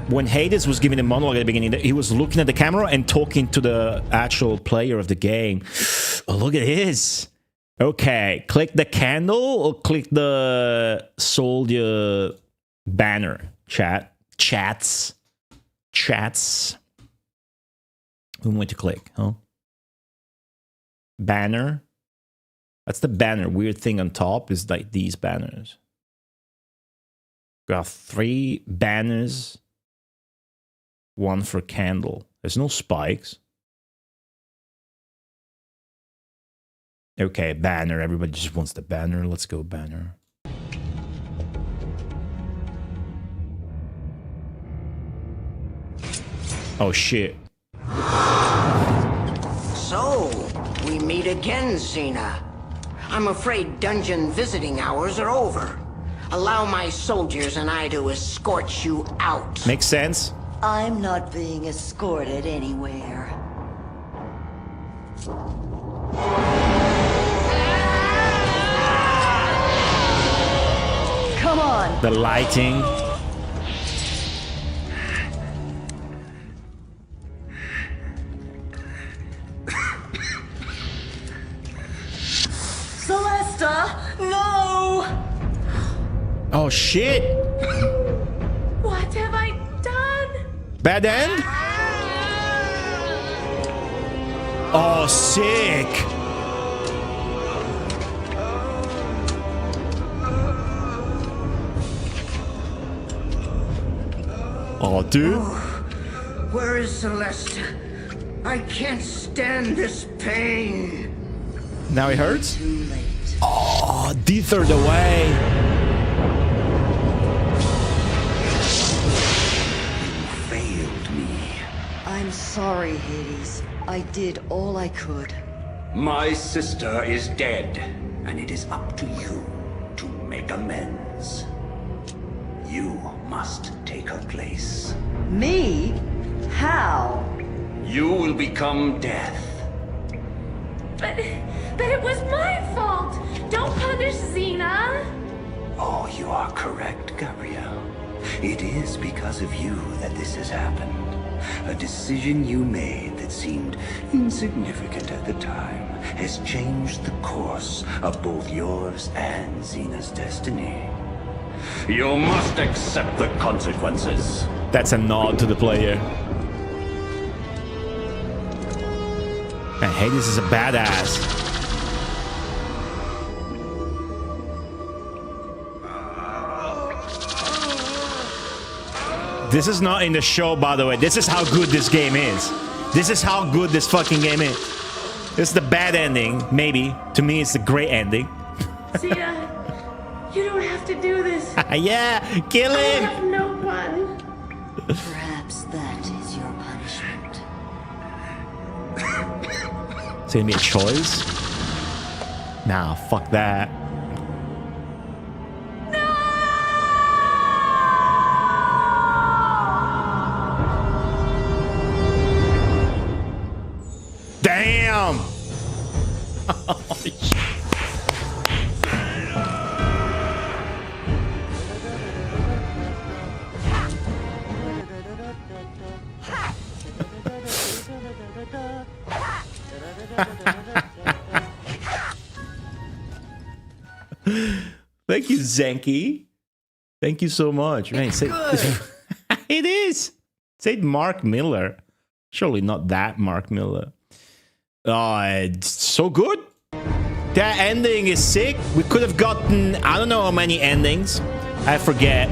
C: When Hades was giving the monologue at the beginning, he was looking at the camera and talking to the actual player of the game. Oh, look at this. Okay, click the candle or click the soldier banner. Chats. Who went to click, huh? Banner. That's the banner. Weird thing on top is like these banners. Got 3 banners. 1 for candle. There's no spikes. Okay, banner. Everybody just wants the banner. Let's go banner. Oh shit.
J: So, we meet again, Xena. I'm afraid dungeon visiting hours are over. Allow my soldiers and I to escort you out.
C: Makes sense.
L: I'm not being escorted anywhere.
I: Come on.
C: The lighting.
R: Celesta, no!
C: Oh shit!
P: What have I done?
C: Bad end? Oh, sick! Oh, dude.
J: Where is Celeste? I can't stand this pain.
C: Now it hurts? Oh, dithered away.
Q: Failed me.
I: I'm sorry, Hades. I did all I could.
Q: My sister is dead, and it is up to you to make amends. You must take her place.
I: Me? How?
Q: You will become death.
P: But it was my fault. Don't punish Xena.
Q: Oh, you are correct, Gabrielle. It is because of you that this has happened. A decision you made that seemed insignificant at the time has changed the course of both yours and Xena's destiny. You must accept the consequences.
C: That's a nod to the player. And Hades is a badass. This is not in the show, by the way. This is how good this game is. This is how good this fucking game is. This is the bad ending, maybe. To me, it's the great ending.
P: Xena, you don't have to do this.
C: Yeah, kill him!
P: I have no one.
I: Perhaps that is your punishment.
C: It's gonna be a choice? Nah, fuck that. Damn! Oh, shit. Thank you, Zenki. Thank you so much. Man, it is. Said Mark Miller. Surely not that Mark Miller. Oh, it's so good. That ending is sick. We could have gotten, I don't know how many endings. I forget.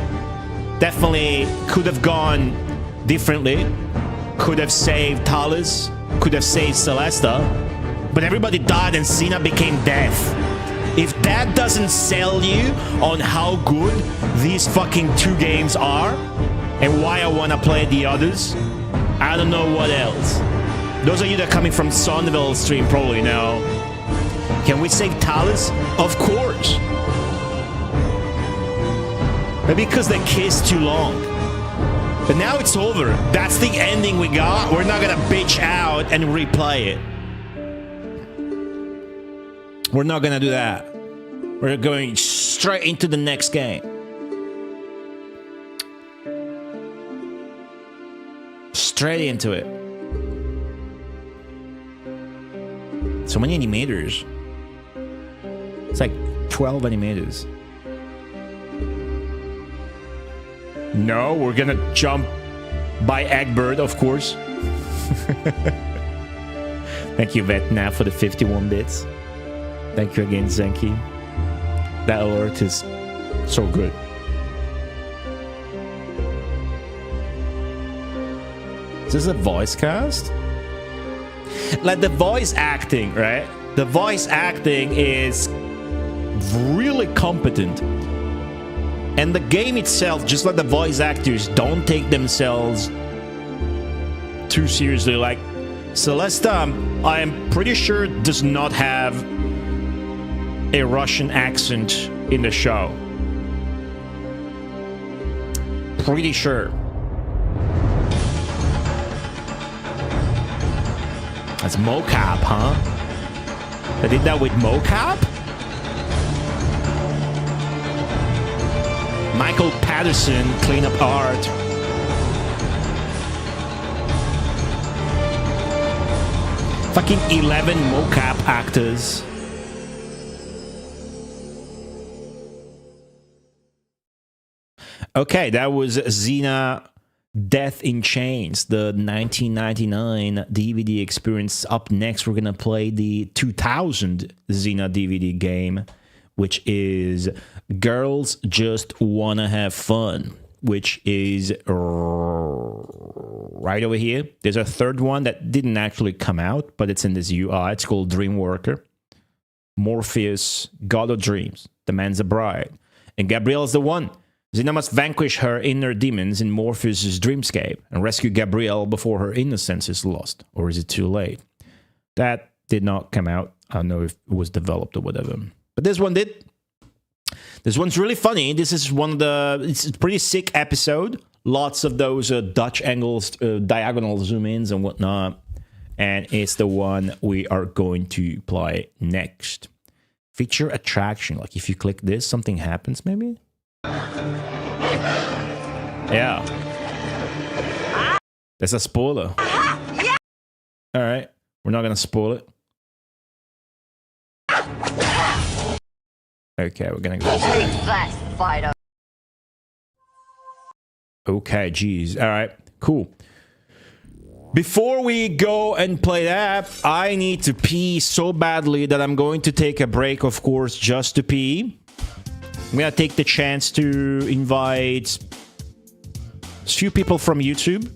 C: Definitely could have gone differently. Could have saved Talus. Could have saved Celesta. But everybody died and Xena became death. If that doesn't sell you on how good these fucking two games are and why I want to play the others, I don't know what else. Those of you that are coming from Sonneville stream probably know. Can we save Talus? Of course. Maybe because they kissed too long. But now it's over. That's the ending we got. We're not gonna bitch out and replay it. We're not gonna do that. We're going straight into the next game. Straight into it. So many animators. It's like 12 animators. No, we're gonna jump by Egbert, of course. Thank you, Vetna, for the 51 bits. Thank you again, Zenki. That alert is so good. Is this a voice cast? Like the voice acting, right? The voice acting is really competent. And the game itself, just like the voice actors, don't take themselves too seriously. Like Celesta, I'm pretty sure does not have a Russian accent in the show. Pretty sure. That's mocap, huh? They did that with mocap? Michael Patterson, cleanup art. Fucking 11 mocap actors. Okay, that was Xena Death in Chains, the 1999 DVD experience. Up next, we're gonna play the 2000 Xena DVD game, which is Girls Just Wanna Have Fun, which is right over here. There's a third one that didn't actually come out, but it's in this UI. It's called Dreamworker. Morpheus, God of Dreams, demands a bride. And Gabrielle's the one. Xena must vanquish her inner demons in Morpheus' dreamscape and rescue Gabrielle before her innocence is lost. Or is it too late? That did not come out. I don't know if it was developed or whatever. But this one did. This one's really funny. This is one of the... It's a pretty sick episode. Lots of those Dutch angles, diagonal zoom-ins and whatnot. And it's the one we are going to play next. Feature attraction. Like if you click this, something happens maybe? Yeah. That's a spoiler. Alright. We're not gonna spoil it. Okay, we're gonna go.
I: Take that, fighter.
C: Okay, geez. Alright, cool. Before we go and play that, I need to pee so badly that I'm going to take a break, of course, just to pee. I'm gonna take the chance to invite a few people from YouTube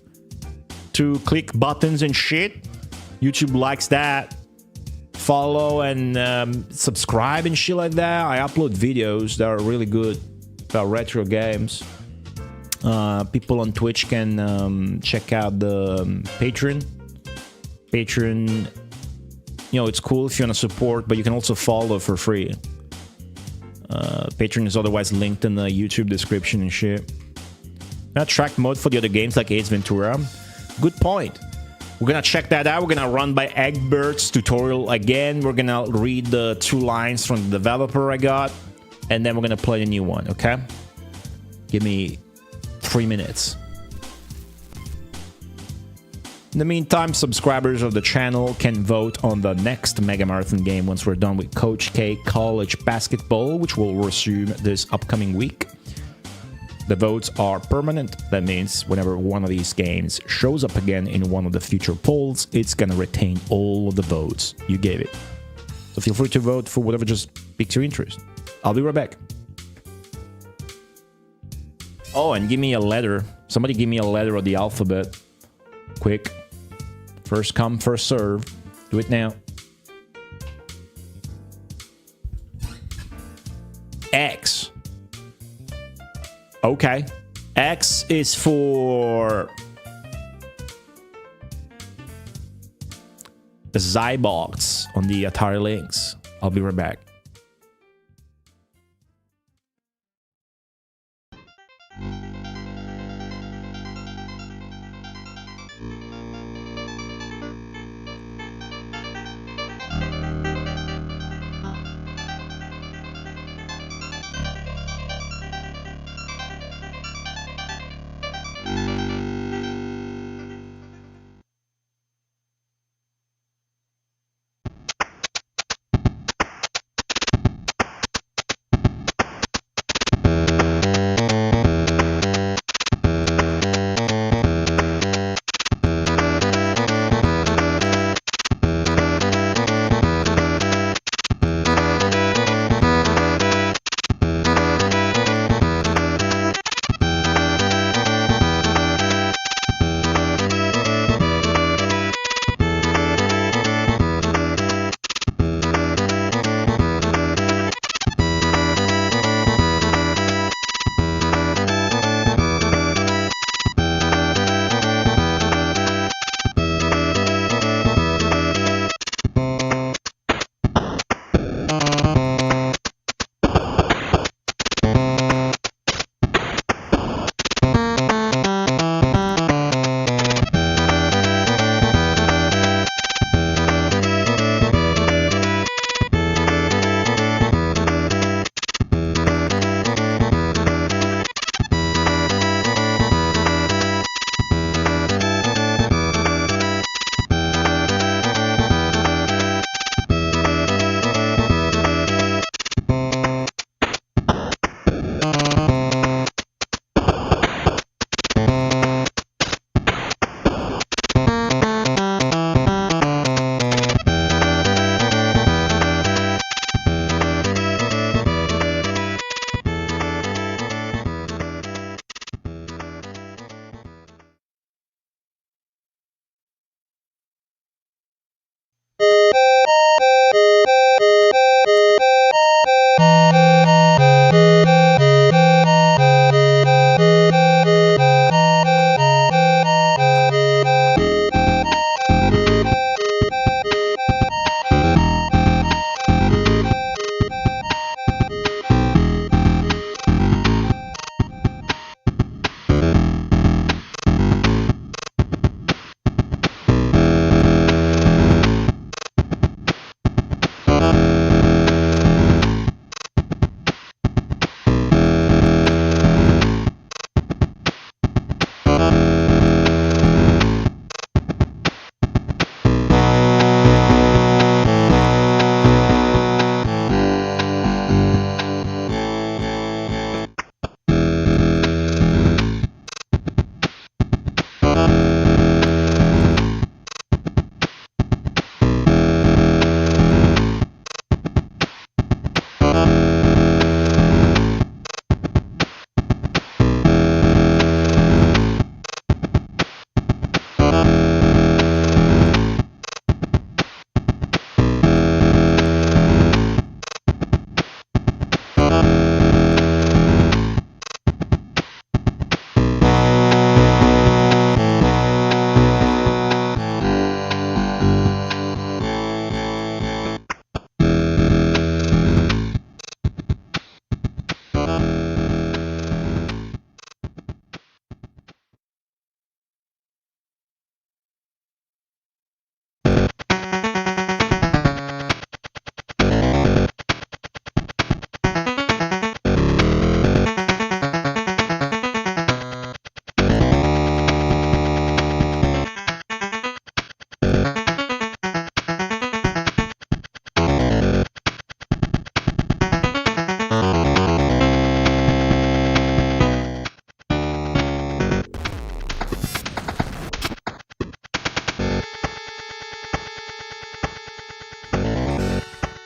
C: to click buttons and shit. YouTube likes that. Follow and subscribe and shit like that. I upload videos that are really good about retro games. People on Twitch can check out the Patreon. Patreon, you know, it's cool if you want to support, but you can also follow for free. Patreon is otherwise linked in the YouTube description and shit. Now, track mode for the other games like Ace Ventura. Good point. We're gonna check that out. We're gonna run by Egbert's tutorial again. We're gonna read the 2 lines from the developer I got, and then we're gonna play a new one, okay? Give me 3 minutes. In the meantime, subscribers of the channel can vote on the next Megamarathon game once we're done with Coach K College Basketball, which will resume this upcoming week. The votes are permanent. That means whenever one of these games shows up again in one of the future polls, it's gonna retain all of the votes you gave it. So feel free to vote for whatever just piques your interest. I'll be right back. Oh, and give me a letter. Somebody give me a letter of the alphabet. Quick. First come, first serve. Do it now. X. Okay. X is for the Zybox on the Atari Lynx. I'll be right back.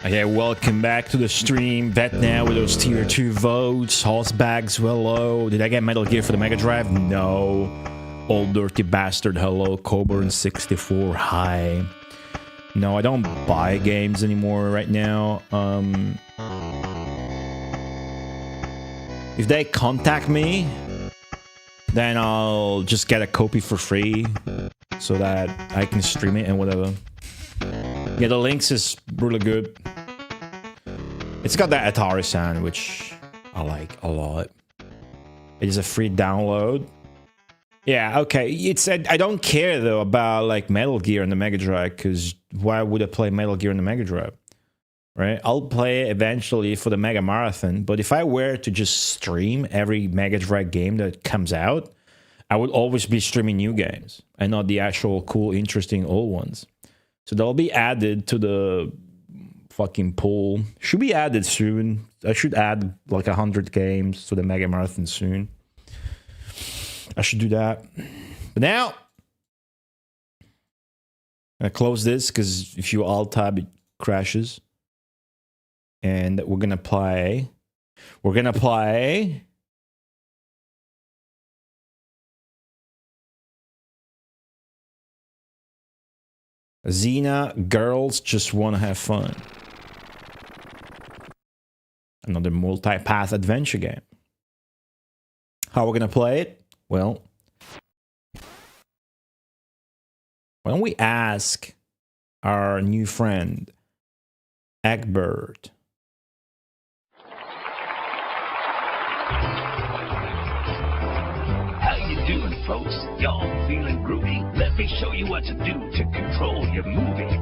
C: Okay, welcome back to the stream. Bet now with those tier 2 votes. Horsebags, hello. Did I get Metal Gear for the Mega Drive? No. Old dirty bastard, hello. Coburn64, hi. No, I don't buy games anymore right now. If they contact me, then I'll just get a copy for free so that I can stream it and whatever. Yeah, the Lynx is really good. It's got that Atari sound, which I like a lot. It is a free download. Yeah, okay. I don't care though about like Metal Gear on the Mega Drive, because why would I play Metal Gear on the Mega Drive? Right? I'll play it eventually for the Megamarathon, but if I were to just stream every Mega Drive game that comes out, I would always be streaming new games and not the actual cool, interesting old ones. So they'll be added to the fucking pool. Should be added soon. I should add like 100 games to the Megamarathon soon. I should do that. But now, I close this because if you alt-tab, it crashes. And we're gonna play. Xena, Girls Just Wanna Have Fun. Another multi-path adventure game. How we're gonna play it? Well, why don't we ask our new friend, Egbert.
G: How you doing, folks? Y'all feeling groovy? Let me show you what to do to control your movie.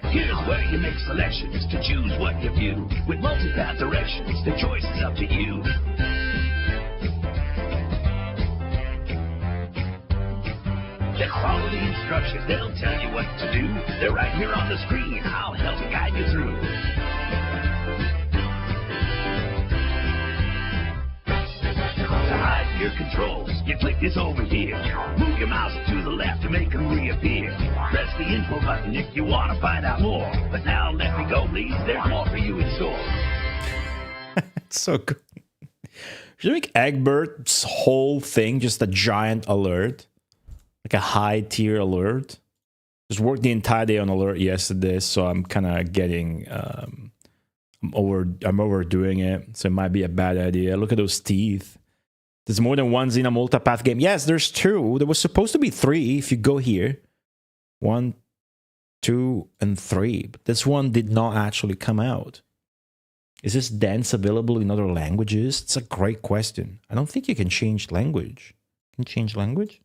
G: Here's where you make selections to choose what you view. With multipath directions, the choice is up to you. Just follow the instructions, they'll tell you what to do. They're right here on the screen, I'll help guide you through. To hide your controls, you click this over here. Move your mouse to the left to make them reappear. Press the info button if you want to find out more. But now let me go, please, there's more for you in store.
C: It's so good. Should make Egbert's whole thing just a giant alert? Like a high tier alert? Just worked the entire day on alert yesterday, so I'm kind of getting... I'm overdoing it, so it might be a bad idea. Look at those teeth. There's more than one Xena multipath game. Yes, there's 2. There was supposed to be 3 if you go here. 1, 2, and 3. But this one did not actually come out. Is this dance available in other languages? It's a great question. I don't think you can change language. Can you change language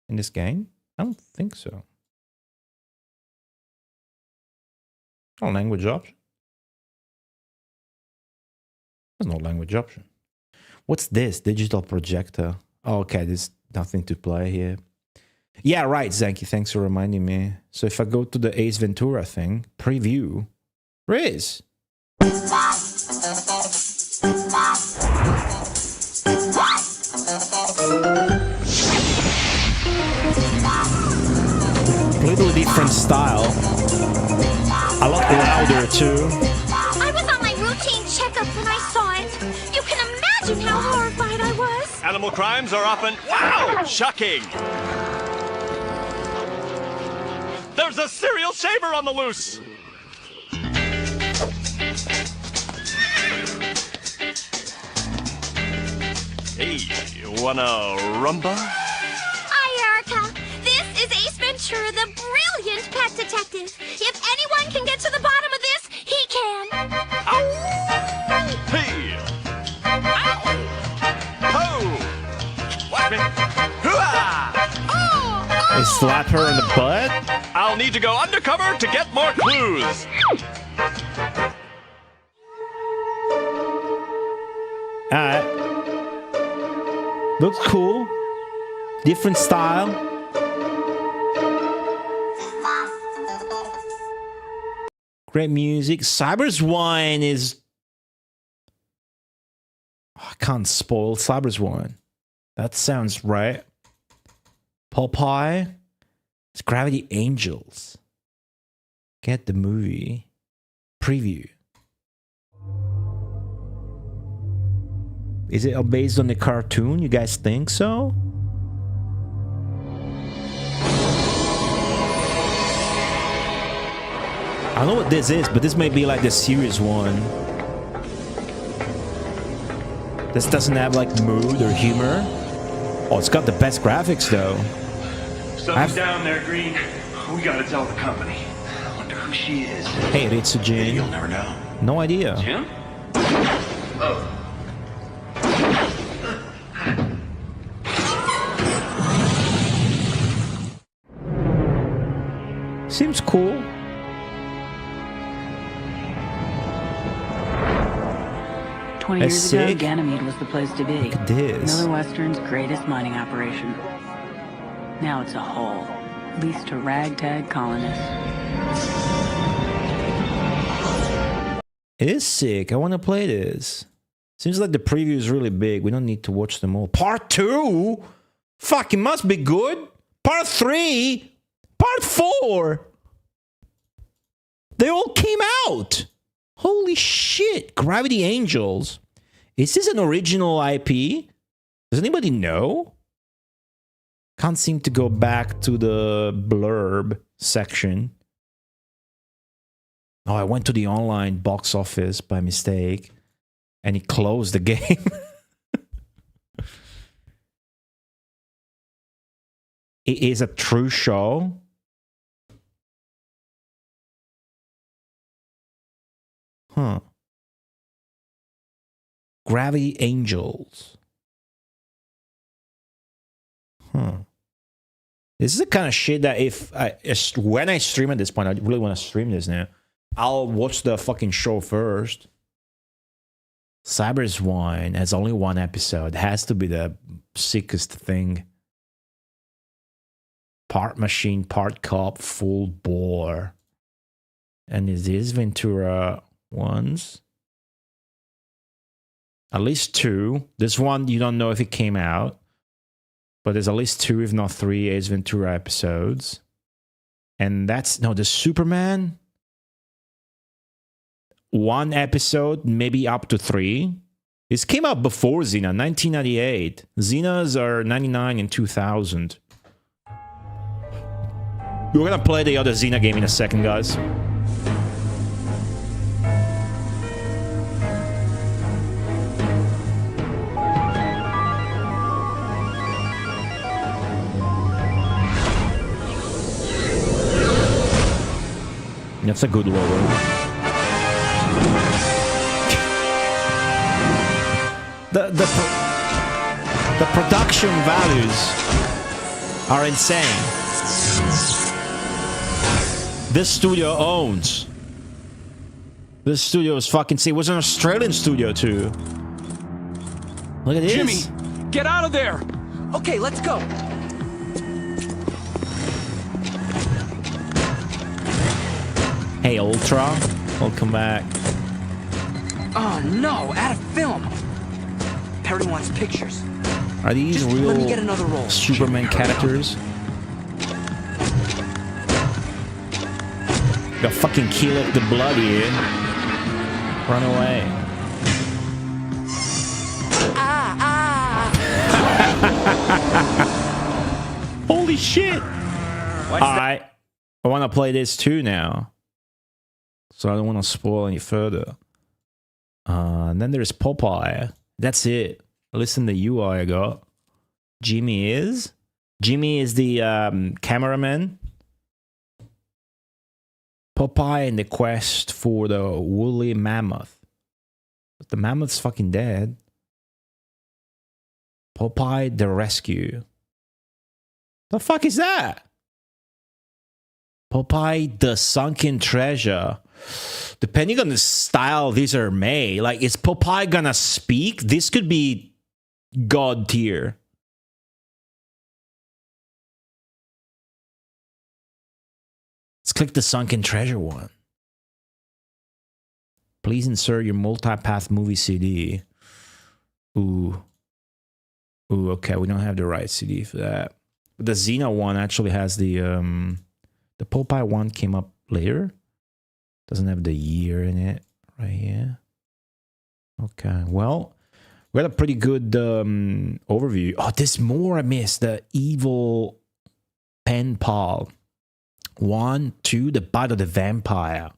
C: in this game? I don't think so. No language option. There's no language option. What's this? Digital projector. Oh, okay, there's nothing to play here. Yeah, right, Zanky. Thanks for reminding me. So if I go to the Ace Ventura thing, preview, Riz. Completely different style. A lot louder too.
P: I was on my routine checkup when I saw it. You can imagine how horrified I was.
S: Animal crimes are often, wow, shocking. There's a serial shaver on the loose. Hey, you wanna rumba?
P: Hi, Erica. This is Ace Ventura, the brilliant pet detective. If anyone can get to the bottom of this, he can.
S: Ow! Hey! Ow! Ho! Watch me! Hoo-ah!
C: They slap her on the butt?
S: I'll need to go undercover to get more clues.
C: Alright. Looks cool. Different style. Great music. Cyber's Wine is... Oh, I can't spoil Cyber's Wine. That sounds right. Popeye. It's Gravity Angels. Get the movie preview. Is it based on the cartoon? You guys think so? I don't know what this is, but this may be like the serious one. This doesn't have like mood or humor. Oh, it's got the best graphics though.
K: Something's down there, Green. We gotta tell the company. I wonder who she is.
C: Hey, Ritsujin.
K: You'll never know.
C: No idea.
K: Jim? Oh.
C: Seems cool.
T: Years ago, Ganymede was the place to be.
C: Look at this.
T: Miller Western's greatest mining operation. Now it's a hole, leased to ragtag colonists.
C: It is sick. I want to play this. Seems like the preview is really big. We don't need to watch them all. Part 2? Fuck, it must be good. Part 3? Part 4? They all came out. Holy shit. Gravity Angels. Is this an original IP? Does anybody know? Can't seem to go back to the blurb section. Oh, I went to the online box office by mistake. And it closed the game. It is a true show. Huh. Gravity Angels. Huh. This is the kind of shit that when I stream at this point, I really want to stream this now. I'll watch the fucking show first. Cyberswine has only one episode. Has to be the sickest thing. Part machine, part cop, full bore. And it is Ventura ones. At least 2. This one, you don't know if it came out. But there's at least 2, if not 3, Ace Ventura episodes. And that's... No, the Superman... 1 episode, maybe up to 3. This came out before Xena, 1998. Xenas are 99 and 2000. We're gonna play the other Xena game in a second, guys. That's a good logo. The production values are insane. This studio owns. This studio is fucking sick. It was an Australian studio too. Look at this.
E: Jimmy, get out of there.
J: Okay, let's go.
C: Hey, Ultra. Welcome back.
J: Oh no, out of film. Perry wants pictures.
C: Are these
J: Just
C: real
J: let me get another roll.
C: Superman characters? Got fucking kill up the blood here. Run away. Holy shit! Alright. I want to play this too now. So I don't want to spoil any further. And then there's Popeye. That's it. Listen to the UI I got. Jimmy is the cameraman. Popeye and the quest for the woolly mammoth. But the mammoth's fucking dead. Popeye the rescue. The fuck is that? Popeye the sunken treasure. Depending on the style these are made, like, is Popeye gonna speak? This could be god tier. Let's click the sunken treasure one. Please insert your multipath movie CD. Ooh. Ooh, okay, we don't have the right CD for that. The Xena one actually has the Popeye one came up later. Doesn't have the year in it right here. Okay, well, we had a pretty good overview. Oh, there's more I missed. The evil pen pal. 1, 2, the bite of the vampire.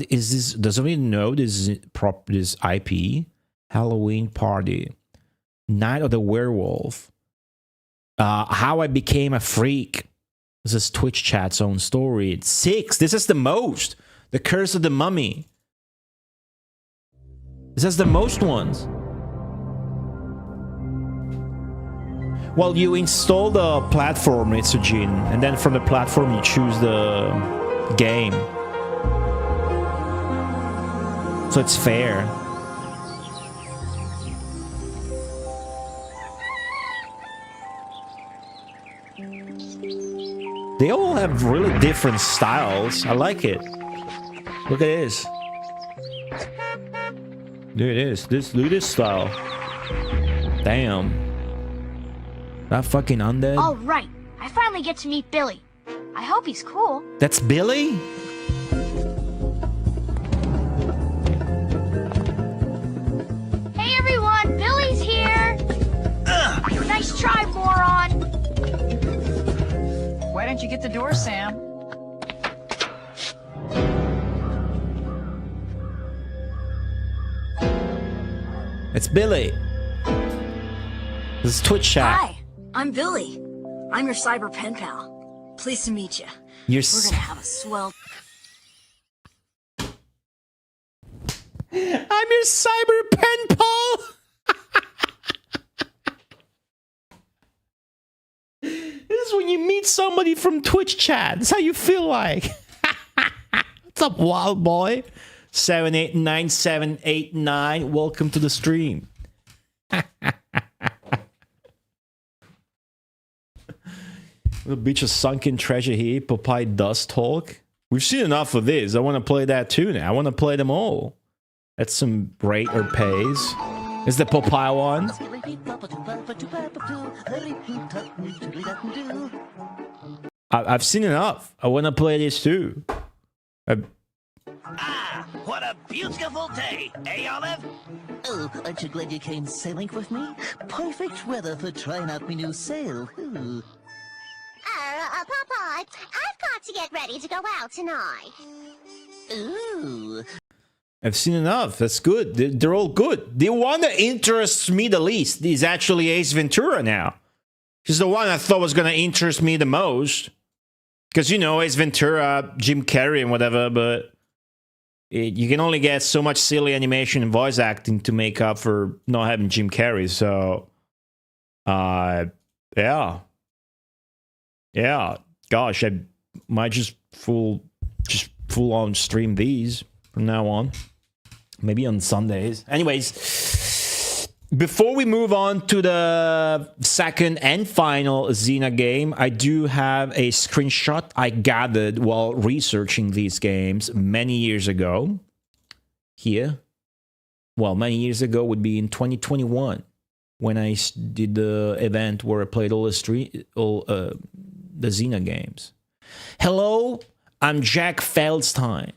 C: Is this? Does somebody know this IP? Halloween party. Night of the werewolf. How I became a freak. This is Twitch chat's own story. It's 6. This is the most. The Curse of the Mummy. This has the most ones. Well, you install the platform, Mitsujin, and then from the platform you choose the game. So it's fair. They all have really different styles. I like it. Look at this. There it is. Look at this style. Damn. That fucking undead.
P: All right, I finally get to meet Billy. I hope he's cool.
C: That's Billy?
P: Hey everyone, Billy's here. Nice try, moron.
U: Why don't you get the door, Sam?
C: It's Billy. This is Twitch chat.
V: Hi, I'm Billy. I'm your cyber pen pal. Pleased to meet you. We're gonna have a swell...
C: I'm your cyber pen pal. This is when you meet somebody from Twitch chat. That's how you feel like. What's up, wild boy? 789789. Welcome to the stream. The beach of sunken treasure here. Popeye does talk. We've seen enough of this. I want to play that too now. I want to play them all. That's some rate or pays. Is the Popeye one? I've seen enough. I want to play this too.
G: What a beautiful day, eh, Olive?
W: Oh, aren't you glad you came sailing with me? Perfect weather for trying out my new sail. Ooh.
P: Papa, I've got to get ready to go out tonight.
W: Ooh.
C: I've seen enough. That's good. They're all good. The one that interests me the least is actually Ace Ventura now. He's the one I thought was going to interest me the most. Because, you know, Ace Ventura, Jim Carrey and whatever, but you can only get so much silly animation and voice acting to make up for not having Jim Carrey. So, yeah. Yeah. Gosh, I might just full on stream these from now on. Maybe on Sundays. Anyways, before we move on to the second and final Xena game, I do have a screenshot I gathered while researching these games many years ago. Here. Well, many years ago would be in 2021 when I did the event where I played all the Xena games. Hello, I'm Jack Feldstein,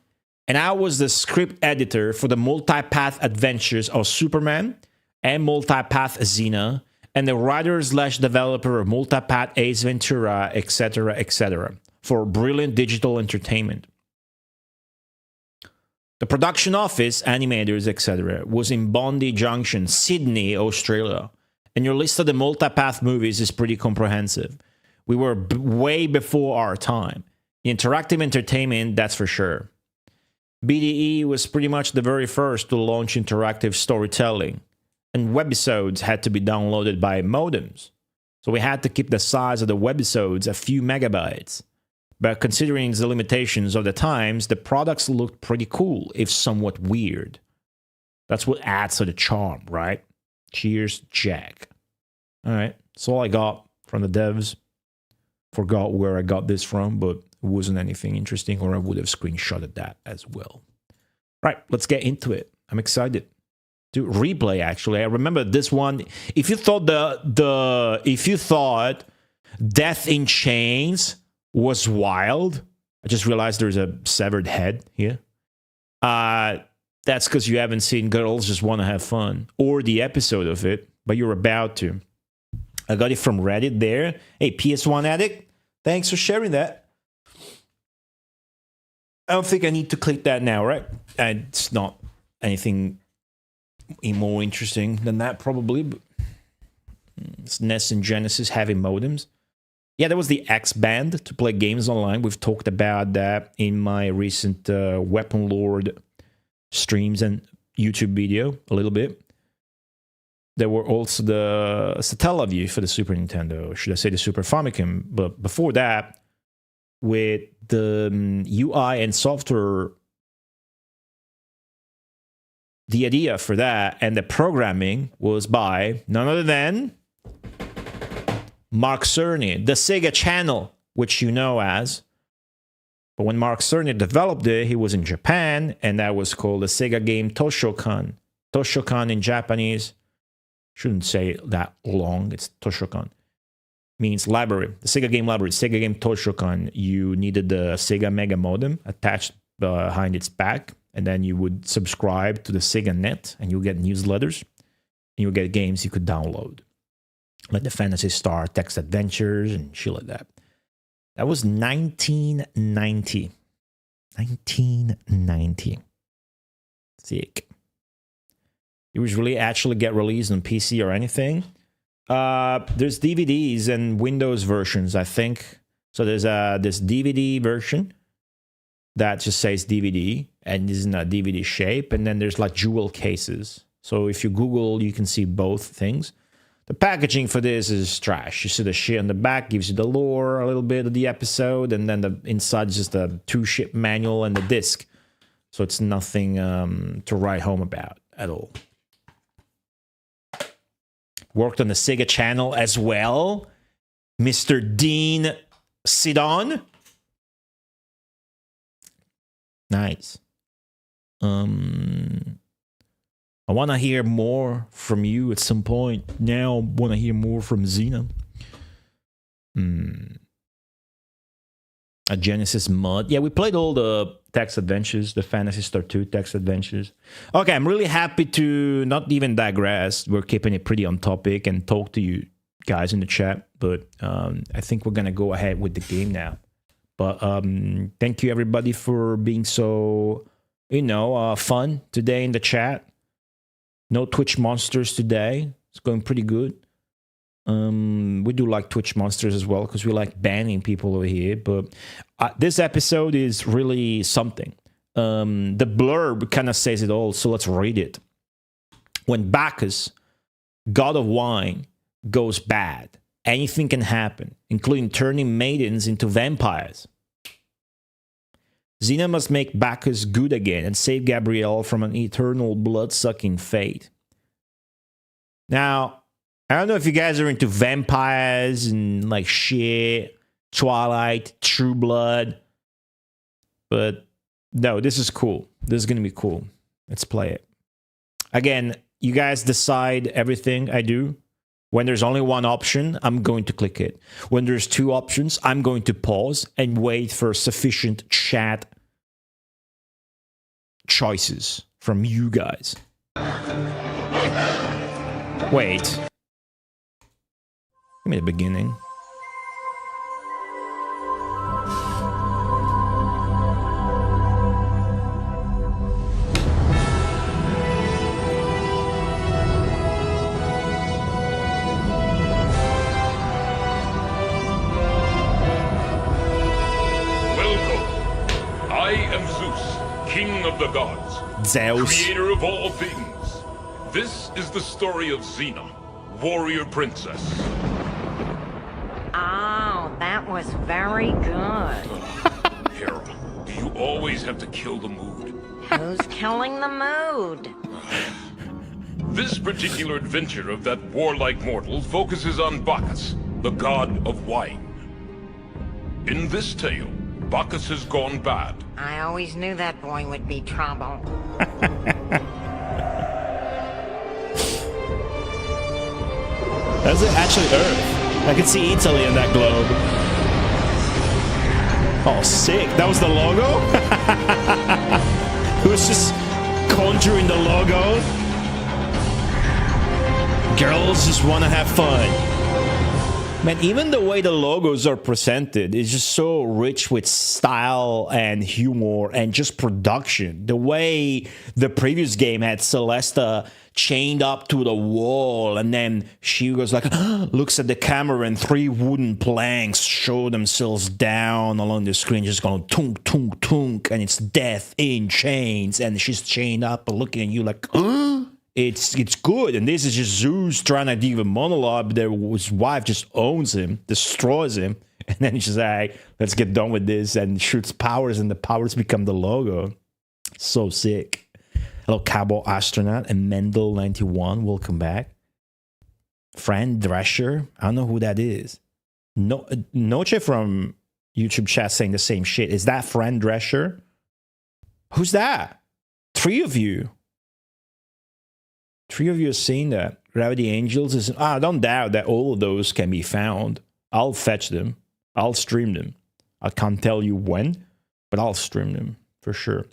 C: and I was the script editor for the MULTIPATH Adventures of Superman and MULTIPATH Xena, and the writer/developer of MULTIPATH Ace Ventura, etc., etc., for Brilliant Digital Entertainment. The production office, animators, etc., was in Bondi Junction, Sydney, Australia, and your list of the MULTIPATH movies is pretty comprehensive. We were way before our time. Interactive entertainment, that's for sure. BDE was pretty much the very first to launch interactive storytelling, and webisodes had to be downloaded by modems. So we had to keep the size of the webisodes a few megabytes. But considering the limitations of the times, the products looked pretty cool, if somewhat weird. That's what adds to the charm, right? Cheers, Jack. All right, that's all I got from the devs. Forgot where I got this from, but it wasn't anything interesting, or I would have screenshotted that as well. Right, let's get into it. I'm excited to replay. Actually, I remember this one. If you thought if you thought Death in Chains was wild, I just realized there's a severed head here. That's because you haven't seen Girls Just Want to Have Fun or the episode of it, but you're about to. I got it from Reddit there. Hey, PS1 Addict, thanks for sharing that. I don't think I need to click that now, right? It's not anything more interesting than that, probably. But it's NES and Genesis having modems. Yeah, there was the X band to play games online. We've talked about that in my recent Weapon Lord streams and YouTube video a little bit. There were also the Satellaview for the Super Nintendo, should I say the Super Famicom. But before that, with the UI and software, the idea for that and the programming was by none other than Mark Cerny, the Sega Channel, which you know as. But when Mark Cerny developed it, he was in Japan, and that was called the Sega game Toshokan. Toshokan in Japanese, shouldn't say that long, it's Toshokan. Means library, the Sega game library, Sega game Toshokan. You needed the Sega Mega modem attached behind its back, and then you would subscribe to the Sega Net, and you get newsletters, and you get games you could download, like the Phantasy Star Text Adventures and shit like that. That was 1990. 1990. Sick. It was really actually get released on PC or anything. There's DVDs and Windows versions, I think. So there's this DVD version that just says DVD and is in a DVD shape. And then there's like jewel cases. So if you Google, you can see both things. The packaging for this is trash. You see the shit on the back, gives you the lore, a little bit of the episode, and then the inside is just a 2-ship manual and the disc. So it's nothing to write home about at all. Worked on the Sega Channel as well. Mr. Dean Sidon. Nice. I want to hear more from you at some point. Now I want to hear more from Xena. A Genesis mod. Yeah, we played all the text adventures, the Phantasy Star 2 text adventures. Okay, I'm really happy to not even digress. We're keeping it pretty on topic and talk to you guys in the chat. But I think we're going to go ahead with the game now. But thank you, everybody, for being so, fun today in the chat. No Twitch monsters today. It's going pretty good. We do like Twitch monsters as well because we like banning people over here. But this episode is really something. The blurb kind of says it all, so let's read it. When Bacchus, god of wine, goes bad, anything can happen, including turning maidens into vampires. Xena must make Bacchus good again and save Gabrielle from an eternal blood-sucking fate. Now, I don't know if you guys are into vampires and like shit, Twilight, True Blood, but no, this is cool. This is going to be cool. Let's play it. Again, you guys decide everything I do. When there's only one option, I'm going to click it. When there's 2 options, I'm going to pause and wait for sufficient chat choices from you guys. Wait. Give me the beginning.
A: King of the gods,
C: Zeus,
A: creator of all things. This is the story of Xena, warrior princess.
V: Oh, that was very good.
A: Hera, do you always have to kill the mood?
V: Who's killing the mood?
A: This particular adventure of that warlike mortal focuses on Bacchus, the god of wine. In this tale, Bacchus has gone bad.
V: I always knew that boy would be trouble.
C: That's actually Earth. I can see Italy in that globe. Oh, sick. That was the logo? It was just conjuring the logo. Girls just want to have fun. Man, even the way the logos are presented is just so rich with style and humor and just production. The way the previous game had Celesta chained up to the wall, and then she was like, looks at the camera, and 3 wooden planks show themselves down along the screen, just going tunk, tunk, tunk, and it's death in chains, and she's chained up and looking at you like, It's good, and this is just Zeus trying to give a monologue, but his wife just owns him, destroys him, and then he's just like, let's get done with this, and shoots powers, and the powers become the logo. So sick. Hello, Cabo Astronaut and Mendel91, welcome back. Fran Drescher, I don't know who that is. No, Noche from YouTube chat saying the same shit. Is that Fran Drescher? Who's that? 3 of you. 3 of you are saying that. Gravity Angels is... I don't doubt that all of those can be found. I'll fetch them. I'll stream them. I can't tell you when, but I'll stream them for sure.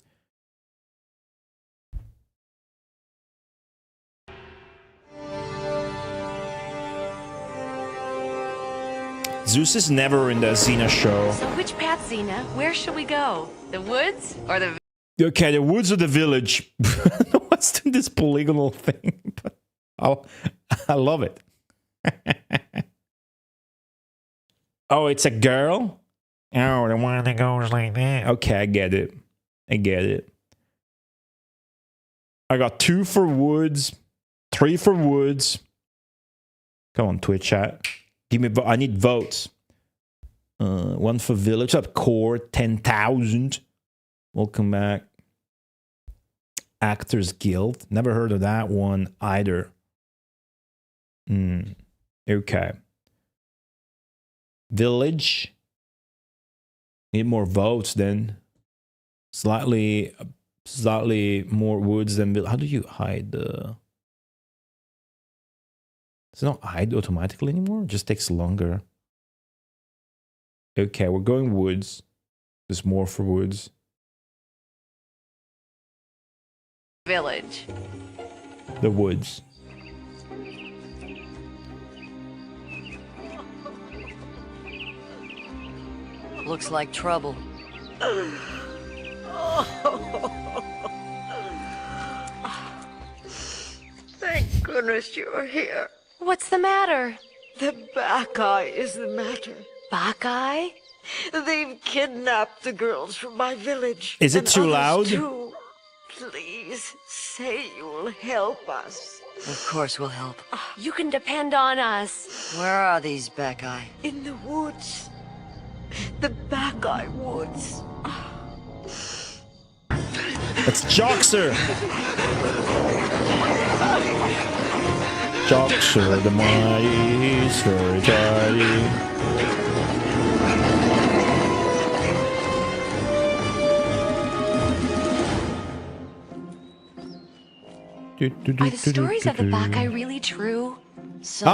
C: Zeus is never in the Xena show.
N: So which path, Xena? Where should we go? The woods or the...
C: Okay, the woods or the village. What's this polygonal thing? But I love it. Oh, it's a girl? Oh, the one that goes like that. Okay, I get it. I get it. I got 2 for woods, 3 for woods. Come on, Twitch chat. Give me. I need votes. 1 for village. Up core 10,000. Welcome back. Actors Guild. Never heard of that one either. Okay. Village. Need more votes then. Slightly more woods than village. How do you hide the... Does it not hide automatically anymore? It just takes longer. Okay, we're going woods. There's more for woods.
N: Village.
C: The woods.
I: Looks like trouble.
M: Thank goodness you're here.
N: What's the matter?
M: The Bacchae is the matter.
N: Bacchae?
M: They've kidnapped the girls from my village.
C: Is it
M: and
C: too
M: others
C: loud?
M: Too. Please, say you'll help us.
I: Of course we'll help.
N: You can depend on us.
I: Where are these Bacchae?
M: In the woods. The Bacchae woods.
C: It's Joxer! Joxer, the mighty, is very tidy.
N: Are the stories of the Bacchae really true?
I: Some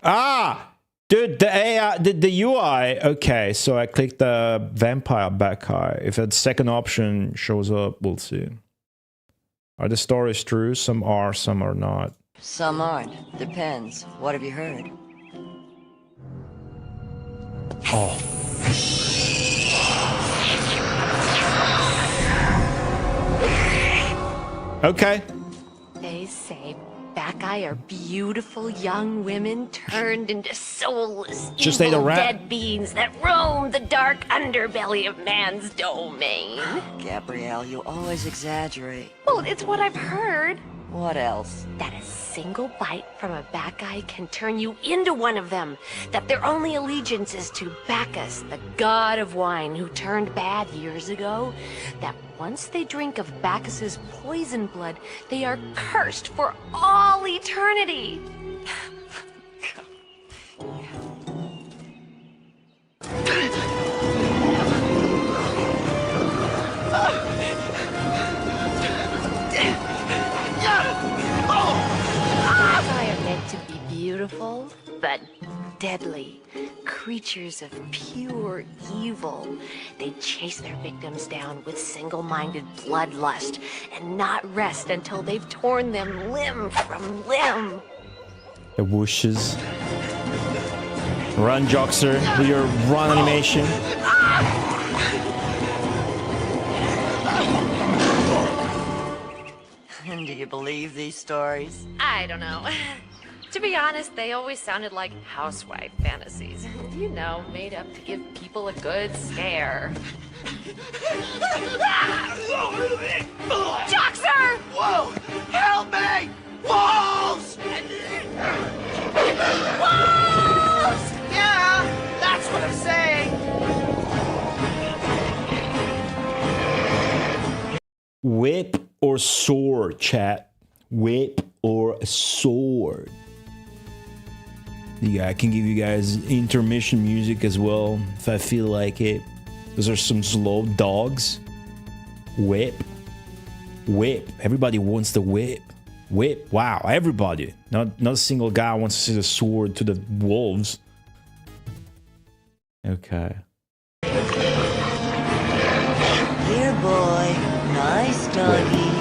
I: are.
C: Dude, the AI, the UI. Okay, so I click the vampire Bacchae. If that second option shows up, we'll see. Are the stories true? Some are not.
I: Some aren't. Depends. What have you heard?
C: Oh. Okay.
N: They say Bacchae are beautiful young women turned into soulless,
C: Just ate a
N: evil
C: rat.
N: dead beings that roam the dark underbelly of man's domain.
I: Gabrielle, you always exaggerate.
N: Well, it's what I've heard.
I: What else?
N: That a single bite from a Bacchae can turn you into one of them. That their only allegiance is to Bacchus, the god of wine who turned bad years ago. That once they drink of Bacchus's poison blood, they are cursed for all eternity. Bacchae are meant to be beautiful, but deadly. Creatures of pure evil. They chase their victims down with single-minded bloodlust and not rest until they've torn them limb from limb.
C: The whooshes. Run, Joxer. Do your run animation.
I: Do you believe these stories?
N: I don't know. To be honest, they always sounded like housewife fantasies. You know, made up to give people a good scare. Joxer!
K: Whoa! Help me! Wolves!
J: Wolves! Yeah, that's what I'm saying.
C: Whip or sword, chat. Whip or sword. Yeah, I can give you guys intermission music as well if I feel like it. Those are some slow dogs. Whip. Whip. Everybody wants the whip. Whip. Wow, everybody. Not a single guy wants to see the sword to the wolves. Okay.
I: Here, boy. Nice doggy.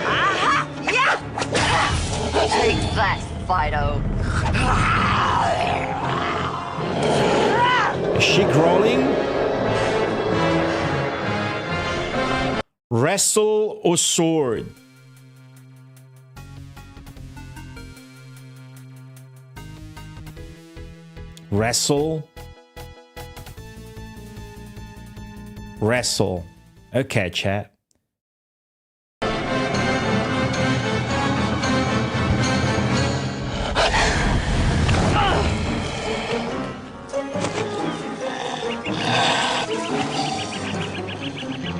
I: Aha! Yeah! Take that, Fido.
C: Is she crawling? Wrestle or sword? Wrestle. Wrestle. Okay, chat.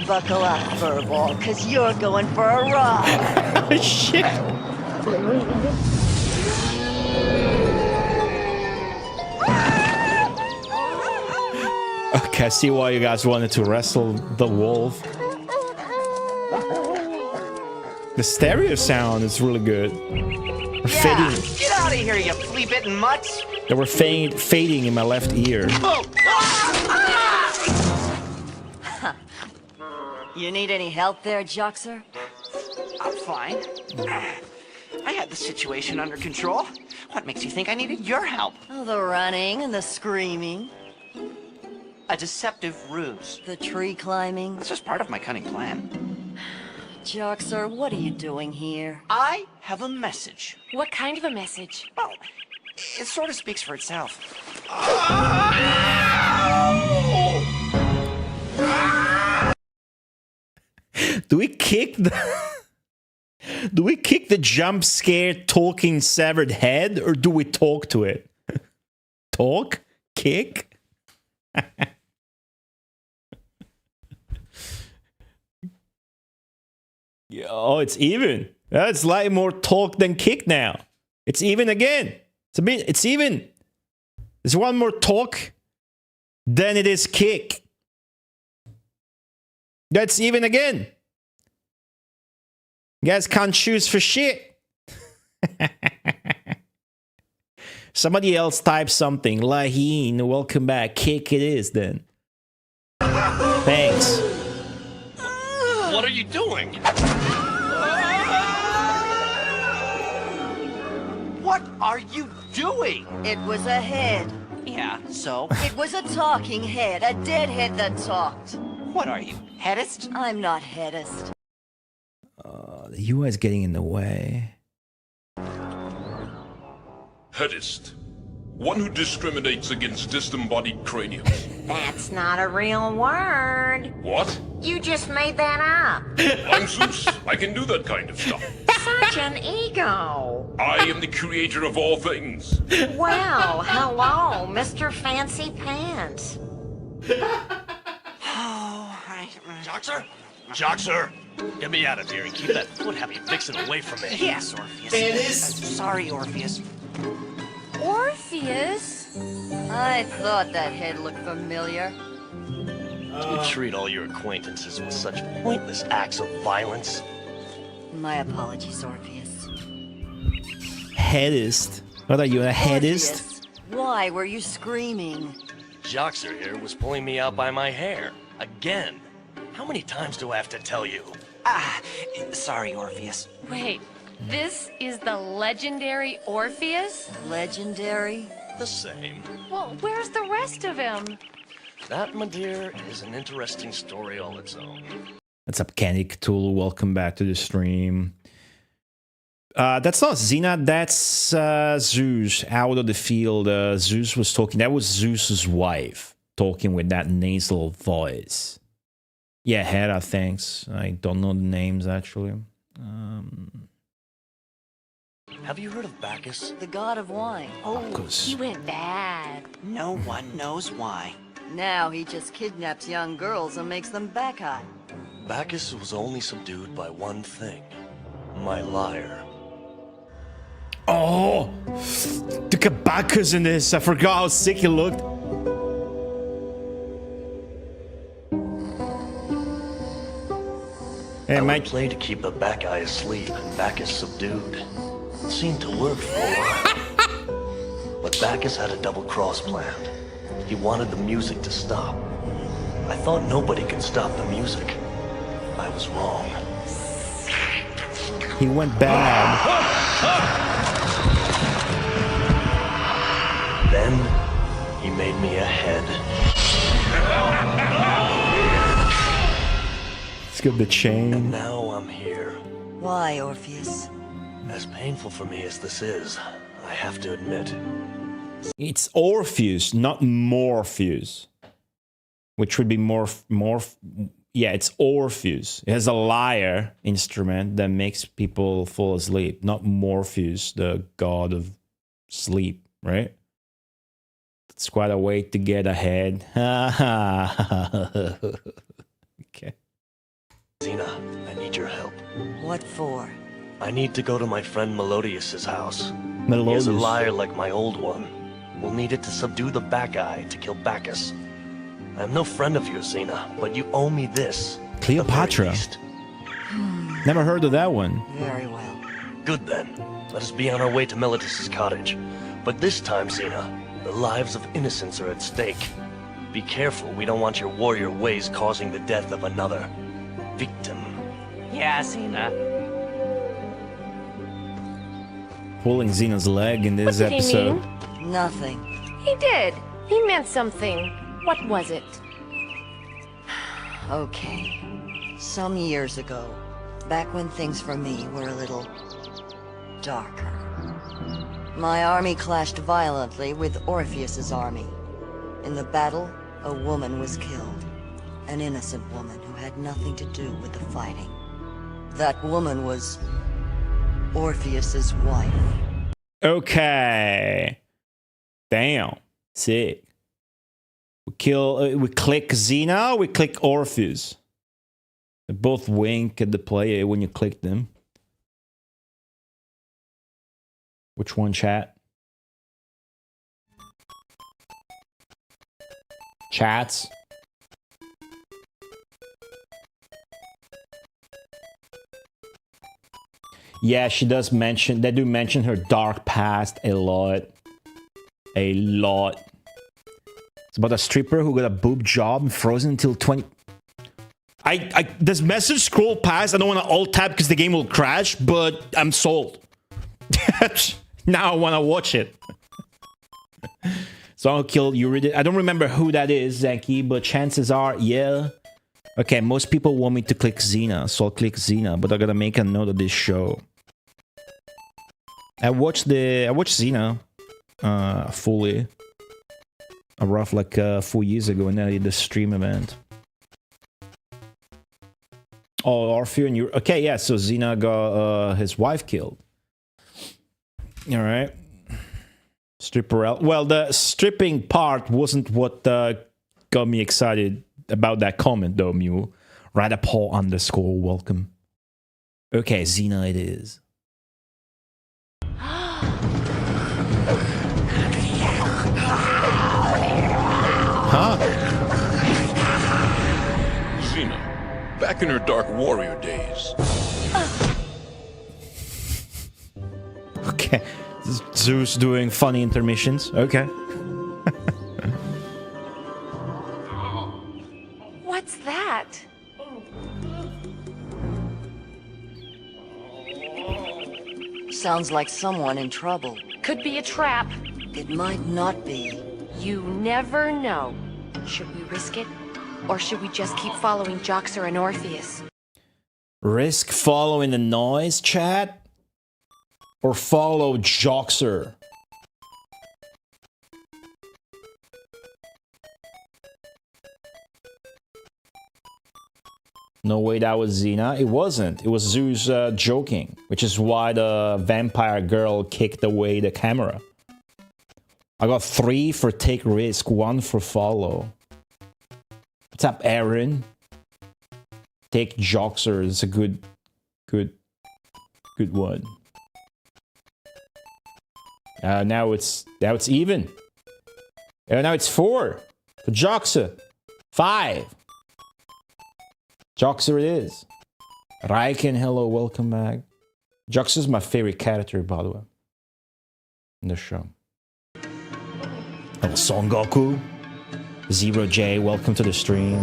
I: Buckle up, Furball, because you're going for a ride.
C: Shit. Okay, I see why you guys wanted to wrestle the wolf. The stereo sound is really good.
J: Yeah, get out of here, you flea-bitten mutts!
C: They were fading in my left ear.
J: Oh.
I: You need any help there, Joxer?
J: I'm fine. I had the situation under control. What makes you think I needed your help?
I: Oh, the running and the screaming.
J: A deceptive ruse.
I: The tree climbing.
J: It's just part of my cunning plan.
I: Joxer, what are you doing here?
J: I have a message.
N: What kind of a message?
J: Well, it sort of speaks for itself.
C: Do we kick the... Do we kick the jump scare talking severed head, or do we talk to it? Talk? Kick? Oh, it's even. It's like more talk than kick now. It's even again. It's even. There's one more talk than it is kick. That's even again. You guys can't choose for shit. Somebody else type something. Laheen, welcome back. Kick it is then. Thanks.
S: What are you doing?
J: What are you doing?
I: It was a head.
J: Yeah, so?
I: It was a talking head, a dead head that talked.
J: What are you, headist?
I: I'm not headist.
C: The UI's getting in the way.
A: Headist. One who discriminates against disembodied craniums.
V: That's not a real word.
A: What?
V: You just made that up.
A: I'm Zeus. I can do that kind of stuff.
V: Such an ego.
A: I am the creator of all things.
V: Well, hello, Mr. Fancy Pants.
S: Joxer? Joxer! Get me out of here and keep that foot-happy vixen away from me.
J: Yes, Orpheus. Sorry, Orpheus.
N: Orpheus?
I: I thought that head looked familiar.
S: You treat all your acquaintances with such pointless acts of violence.
I: My apologies, Orpheus.
C: Headist. What are you, a headist?
I: Why were you screaming?
S: Joxer here was pulling me out by my hair. Again. How many times do I have to tell you?
B: Sorry, Orpheus.
N: Wait, this is the legendary Orpheus?
I: Legendary?
S: The same.
N: Well, where's the rest of him?
S: That, my dear, is an interesting story all its own.
C: What's up, Candy Cthulhu? Welcome back to the stream. That's not Xena, that's Zeus. Out of the field, Zeus was talking. That was Zeus's wife talking with that nasal voice. Yeah, Hera, thanks. I don't know the names, actually.
S: Have you heard of Bacchus?
I: The god of wine.
N: He went bad.
B: No one knows why.
I: Now he just kidnaps young girls and makes them Bacchae.
S: Bacchus was only subdued by one thing. My lyre.
C: Oh! Look at Bacchus in this. I forgot how sick he looked.
S: Hey, I would play to keep the Bacchae asleep and Bacchus subdued. It seemed to work for a while. But Bacchus had a double cross planned. He wanted the music to stop. I thought nobody could stop the music. I was wrong.
C: He went bad.
S: Then, he made me a head.
C: Let's get the chain.
S: And now I'm here.
I: Why, Orpheus?
S: As painful for me as this is, I have to admit.
C: It's Orpheus, not Morpheus. Which would be yeah, it's Orpheus. It has a lyre instrument that makes people fall asleep, not Morpheus, the god of sleep, right? It's quite a way to get ahead. Okay.
S: Xena, I need your help.
I: What for?
S: I need to go to my friend Melodius's house.
C: Melodius.
S: He has a lyre like my old one. We'll need it to subdue the Bacchae to kill Bacchus. I'm no friend of yours, Xena, but you owe me this.
C: Cleopatra. Never heard of that one.
I: Very well.
S: Good then. Let us be on our way to Melodius's cottage. But this time, Xena, the lives of innocents are at stake. Be careful, we don't want your warrior ways causing the death of another victim.
B: Yeah, Xena.
C: Pulling Xena's leg in this
N: What did
C: episode.
N: He mean?
I: Nothing.
N: He did. He meant something. What was it?
I: Okay. Some years ago, back when things for me were a little darker. My army clashed violently with Orpheus's army. In the battle, a woman was killed. An innocent woman who had nothing to do with the fighting. That woman was Orpheus's wife.
C: Okay. Damn. Sick. We click Xena, we click Orpheus. They both wink at the player when you click them. Which one, chat? Chats? Yeah, she does mention, they do mention her dark past a lot. A lot. It's about a stripper who got a boob job and frozen until 20... Does message scroll past? I don't want to alt tab because the game will crash, but I'm sold. Now I want to watch it. So I'll kill Eurydice. I don't remember who that is, Zanky, but chances are, yeah. Okay, most people want me to click Xena, so I'll click Xena, but I gotta make a note of this show. I watched Xena fully. A rough like 4 years ago, and then I did the stream event. Oh, Orpheus and you. Okay, yeah. So Xena got his wife killed. All right. Stripper out. Well, the stripping part wasn't what got me excited about that comment, though. Mew. Radapol _ welcome. Okay, Xena it is. Huh?
A: Xena, back in her Dark Warrior days.
C: Okay. Zeus doing funny intermissions. Okay.
N: What's that?
I: Sounds like someone in trouble.
N: Could be a trap.
I: It might not be.
N: You never know. Should we risk it? Or should we just keep following Joxer and Orpheus?
C: Risk following the noise, chat? Or follow Joxer? No way that was Xena. It wasn't. It was Zeus joking, which is why the vampire girl kicked away the camera. I got 3 for take risk, 1 for follow. What's up, Aaron? Take Joxer. It's a good one. Now it's even. Now it's 4 for Joxer. 5. Joxer it is. Raiken, hello, welcome back. Joxer's my favorite character, by the way, in the show. Oh, Son Goku. Zero J, welcome to the stream.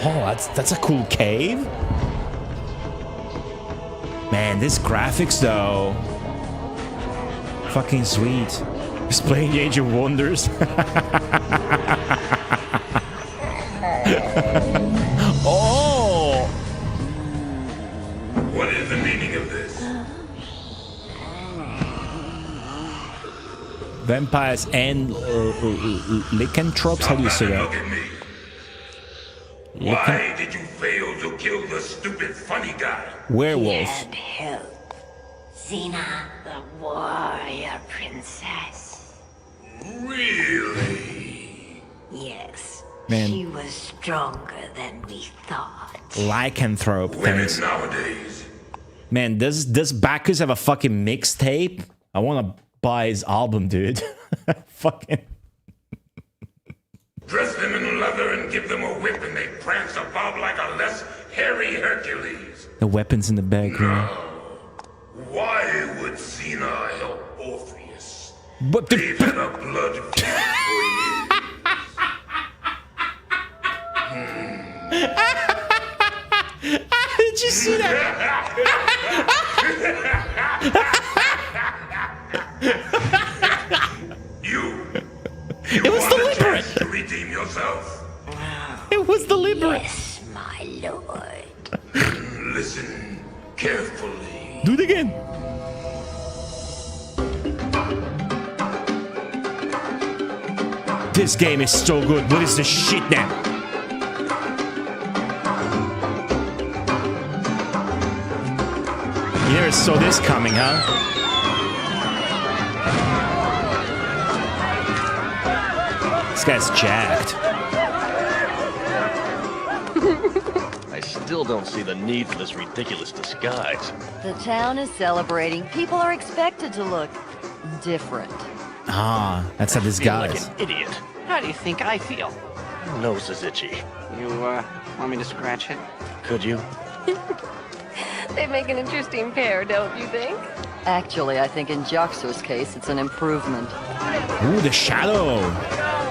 C: Oh, that's a cool cave. Man, this graphics though. Fucking sweet. He's playing Age of Wonders. Oh!
A: What is the meaning of this?
C: Vampires and lycanthropes? How do you say that?
A: Why did you fail to kill the stupid funny guy?
C: Werewolf.
L: Had help. Xena, the warrior princess.
A: Really?
L: Yes.
C: Man.
L: She was stronger than we thought.
C: Lycanthrope,
A: Women
C: thanks.
A: nowadays.
C: Man, does Bacchus have a fucking mixtape? I want to buy his album, dude. Fucking.
A: Dress them in leather and give them a whip and they prance about like a less hairy Hercules.
C: The weapons in the bag, man.
A: Why would Xena help Orpheus?
C: But
A: they've had a blood feud for years.
C: Did you see that?
A: You
C: It was
A: want a
C: deliberate.
A: chance to redeem yourself?
C: It was deliberate.
L: Yes, my lord.
A: Listen carefully.
C: Do it again. This game is so good. What is this shit now? You never saw this coming, huh? This guy's jacked.
S: I still don't see the need for this ridiculous disguise.
I: The town is celebrating. People are expected to look different.
C: Ah, that's a
S: I feel
C: disguise.
S: like an idiot.
B: How do you think I feel?
S: My nose is itchy.
B: You, want me to scratch it?
S: Could you?
N: They make an interesting pair, don't you think?
I: Actually, I think in Joxer's case, it's an improvement.
C: Ooh, the shadow.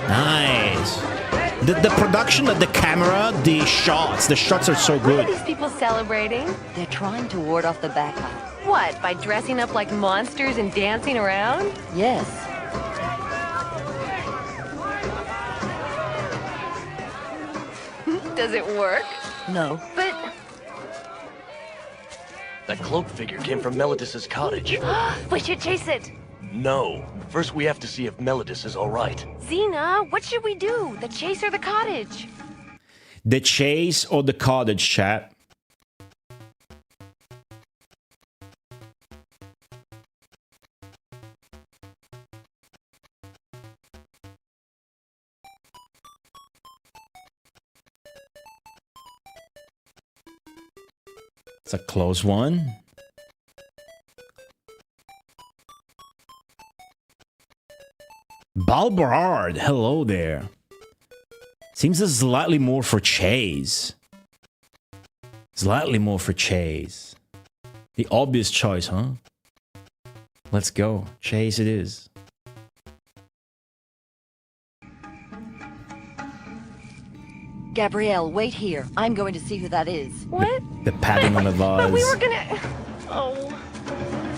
C: Nice. The production of the camera, the shots are so
N: What
C: good.
N: are these people celebrating?
I: They're trying to ward off the back eye.
N: What, by dressing up like monsters and dancing around?
I: Yes.
N: Does it work?
I: No.
N: But
S: That cloak figure came from Melodis's cottage.
N: we should chase it.
S: No. First we have to see if Melodis is alright.
N: Xena, what should we do? The chase or the cottage?
C: The chase or the cottage, chat? It's a close one. Balbrard, hello there. Seems it's slightly more for Chase. Slightly more for Chase. The obvious choice, huh? Let's go. Chase it is.
I: Gabrielle, wait here. I'm going to see who that is.
N: What?
C: The padding on the vase.
N: But we were gonna... Oh.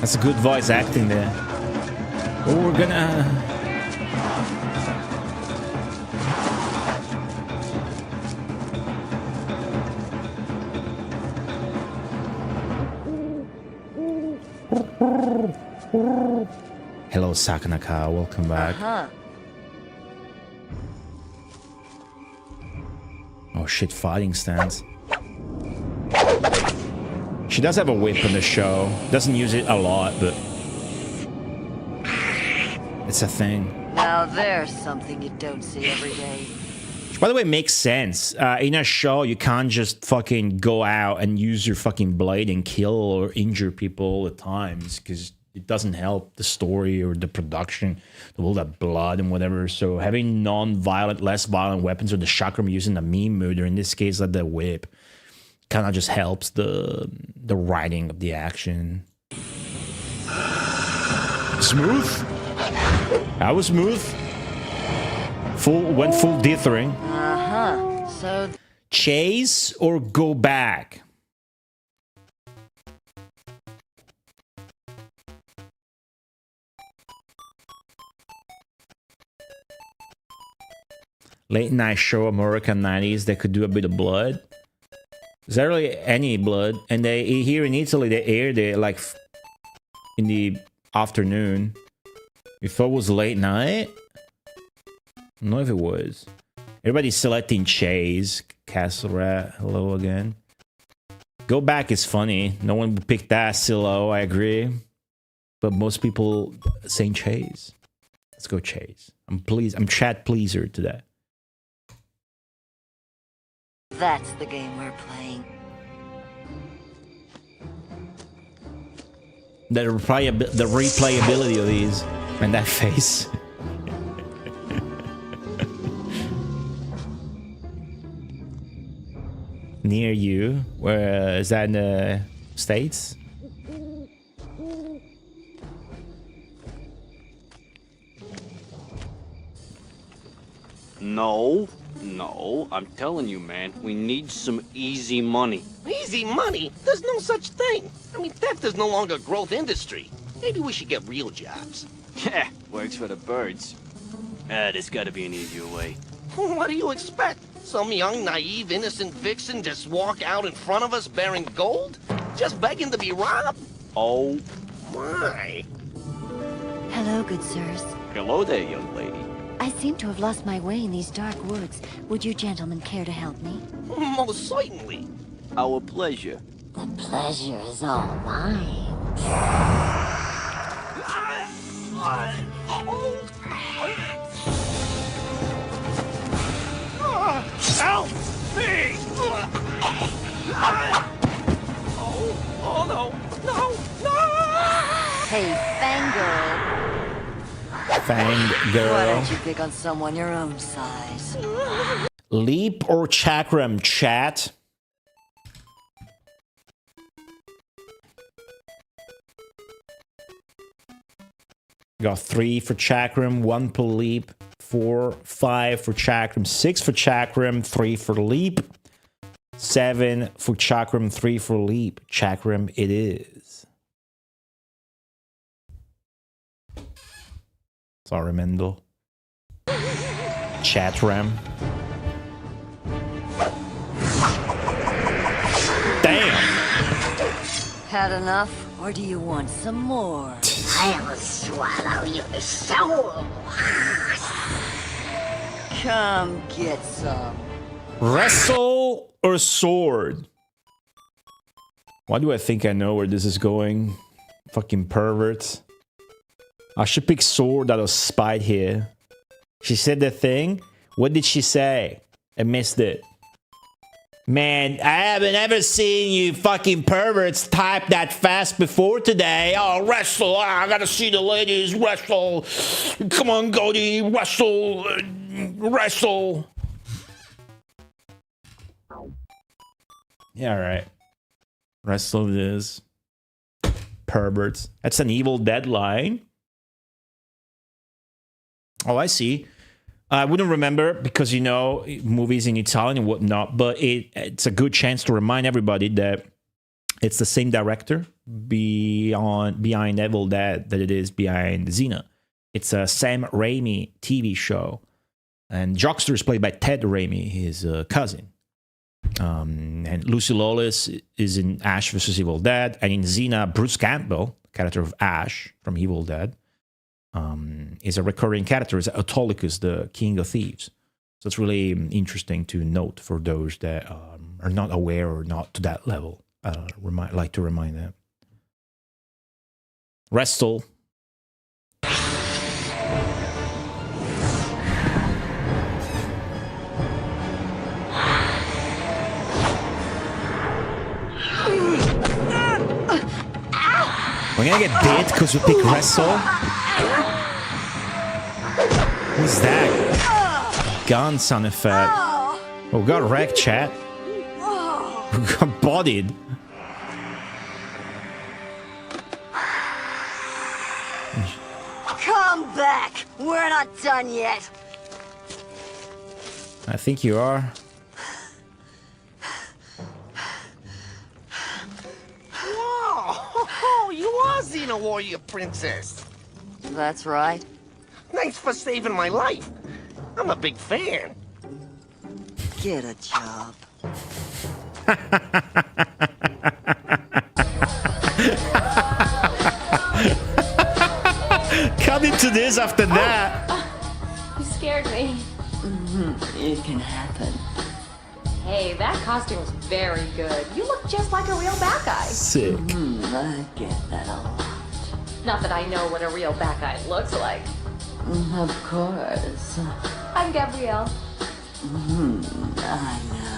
C: That's a good voice acting there. Oh, we're gonna... Hello, Sakanaka. Welcome back. Oh shit, fighting stance. She does have a whip in the show. Doesn't use it a lot, but it's a thing.
I: Now there's something you don't see every day.
C: Which, by the way, makes sense. In a show, you can't just fucking go out and use your fucking blade and kill or injure people all the times, because it doesn't help the story or the production, all that blood and whatever. So having non-violent, less violent weapons, or the chakram using a meme mood, or in this case, like the whip, kind of just helps the writing of the action. Smooth. That was smooth. Went full dithering.
I: So
C: Chase or go back? Late night show, American 90s, they could do a bit of blood. Is there really any blood? And they here in Italy, they aired it like in the afternoon. If it was late night, I don't know if it was. Everybody's selecting Chase. Castle Rat, hello again. Go back is funny. No one would pick that. Silo, I agree. But most people saying Chase. Let's go Chase. I'm pleased. I'm chat pleaser to that.
I: that's the game we're playing.
C: The replayability of these and that face. Near you, where is that in the States?
D: No, I'm telling you, man, we need some easy money.
F: Easy money? There's no such thing. I mean, theft is no longer a growth industry. Maybe we should get real jobs.
D: Yeah, works for the birds. There's gotta be an easier way.
F: What do you expect? Some young, naive, innocent vixen just walk out in front of us bearing gold? Just begging to be robbed?
D: Oh.
F: My.
L: Hello, good sirs.
D: Hello there, young lady.
L: I seem to have lost my way in these dark woods. Would you gentlemen care to help me?
F: Most certainly.
D: Our pleasure.
L: The pleasure is all mine.
F: Help me! Oh no! No!
I: Hey, Fangirl.
C: Fang girl.
I: Why don't you pick on someone your own size?
C: Leap or chakram, chat? Got 3 for chakram, 1 per leap, 4, 5 for chakram, 6 for chakram, 3 for leap, 7 for chakram, 3 for leap. Chakram it is. Sorry, Mendel. Chatram. Damn!
I: Had enough, or do you want some more?
P: I will swallow your soul.
I: Come get some.
C: Wrestle or sword? Why do I think I know where this is going? Fucking perverts. I should pick sword out of spite here. She said the thing. What did she say? I missed it. Man, I haven't ever seen you fucking perverts type that fast before today. Oh, wrestle. I gotta see the ladies wrestle. Come on, Goldie, wrestle. Wrestle. Yeah, all right. Wrestle this. Perverts. That's an Evil Dead line. Oh, I see. I wouldn't remember because, you know, movies in Italian and whatnot, but it's a good chance to remind everybody that it's the same director behind Evil Dead that it is behind Xena. It's a Sam Raimi TV show. And Jockster is played by Ted Raimi, his cousin. And Lucy Lawless is in Ash vs. Evil Dead. And in Xena, Bruce Campbell, character of Ash from Evil Dead, is a recurring character, is Autolycus, the King of Thieves. So it's really interesting to note for those that are not aware or not to that level. Like to remind them. Wrestle. We're gonna get bit because we pick wrestle. What's that? Gun sound effect. Oh, we got wrecked, chat. We got bodied.
I: Come back! We're not done yet!
C: I think you are.
F: Whoa! You are Xena Warrior Princess.
I: That's right.
F: Thanks for saving my life. I'm a big fan.
I: Get a job.
C: Cut into this after that.
N: You scared me.
L: It can happen.
N: Hey, that costume was very good. You look just like a real bad guy.
C: Sick.
L: I get that a lot.
N: Not that I know what a real bad guy looks like.
L: Of course.
N: I'm Gabrielle.
L: I know.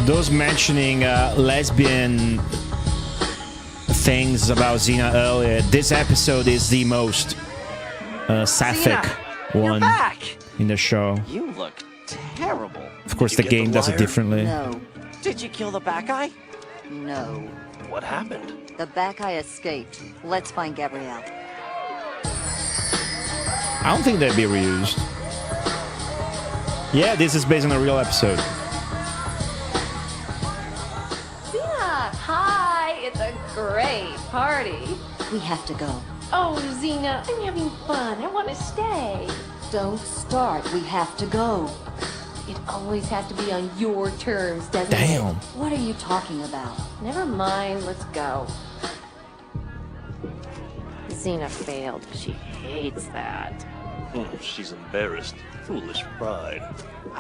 C: Those mentioning lesbian things about Xena earlier, this episode is the most sapphic one in the show.
B: You look terrible.
C: Of course, the game does it differently.
I: No.
B: Did you kill the bad guy?
I: No.
S: What happened?
I: The bad guy escaped. Let's find Gabrielle.
C: I don't think they'd be reused. Yeah, this is based on a real episode.
N: Xena, hi! It's a great party.
I: We have to go.
N: Oh, Xena, I'm having fun. I want to stay.
I: Don't start. We have to go.
N: It always has to be on your terms, doesn't
C: Damn.
N: it?
I: What are you talking about?
N: Never mind, let's go. Xena failed. She hates that.
S: She's embarrassed. Foolish pride.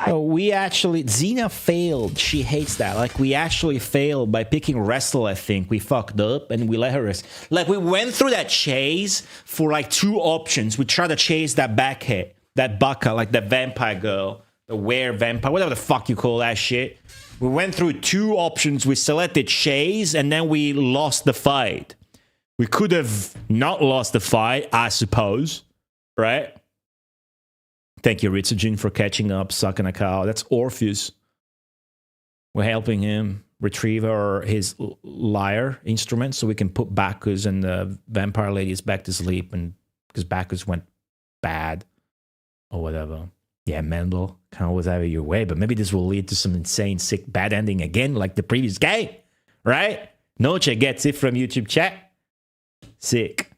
C: Oh, we actually... Xena failed. She hates that. Like, we actually failed by picking Wrestle, I think. We fucked up and we let her... Like, we went through that chase for, like, 2 options. We tried to chase that backhead. That Baka, like, that vampire girl. The were-vampire. Whatever the fuck you call that shit. We went through 2 options. We selected chase and then we lost the fight. We could have not lost the fight, I suppose. Right? Thank you, Ritsujin, for catching up, sucking a cow. That's Orpheus. We're helping him retrieve his lyre instrument so we can put Bacchus and the vampire ladies back to sleep, and because Bacchus went bad or whatever. Yeah, Mendel, can't always have it your way, but maybe this will lead to some insane, sick, bad ending again, like the previous game, right? Noche gets it from YouTube chat. Sick.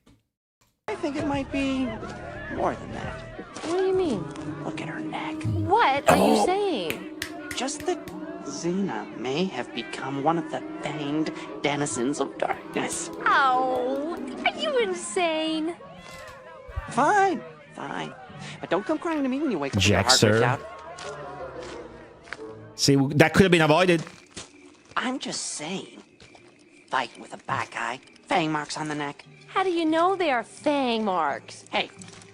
B: I think it might be more than that.
N: What do you mean?
B: Look at her neck.
N: What are you saying?
B: Just that Xena may have become one of the fanged denizens of darkness.
N: Oh, are you insane?
B: Fine. But don't come crying to me when you wake up with your
C: Jack,
B: heart ripped
C: sir.
B: out.
C: See, that could have been avoided.
B: I'm just saying. Fight with a bad guy, fang marks on the neck.
N: How do you know they are fang marks?
B: Hey,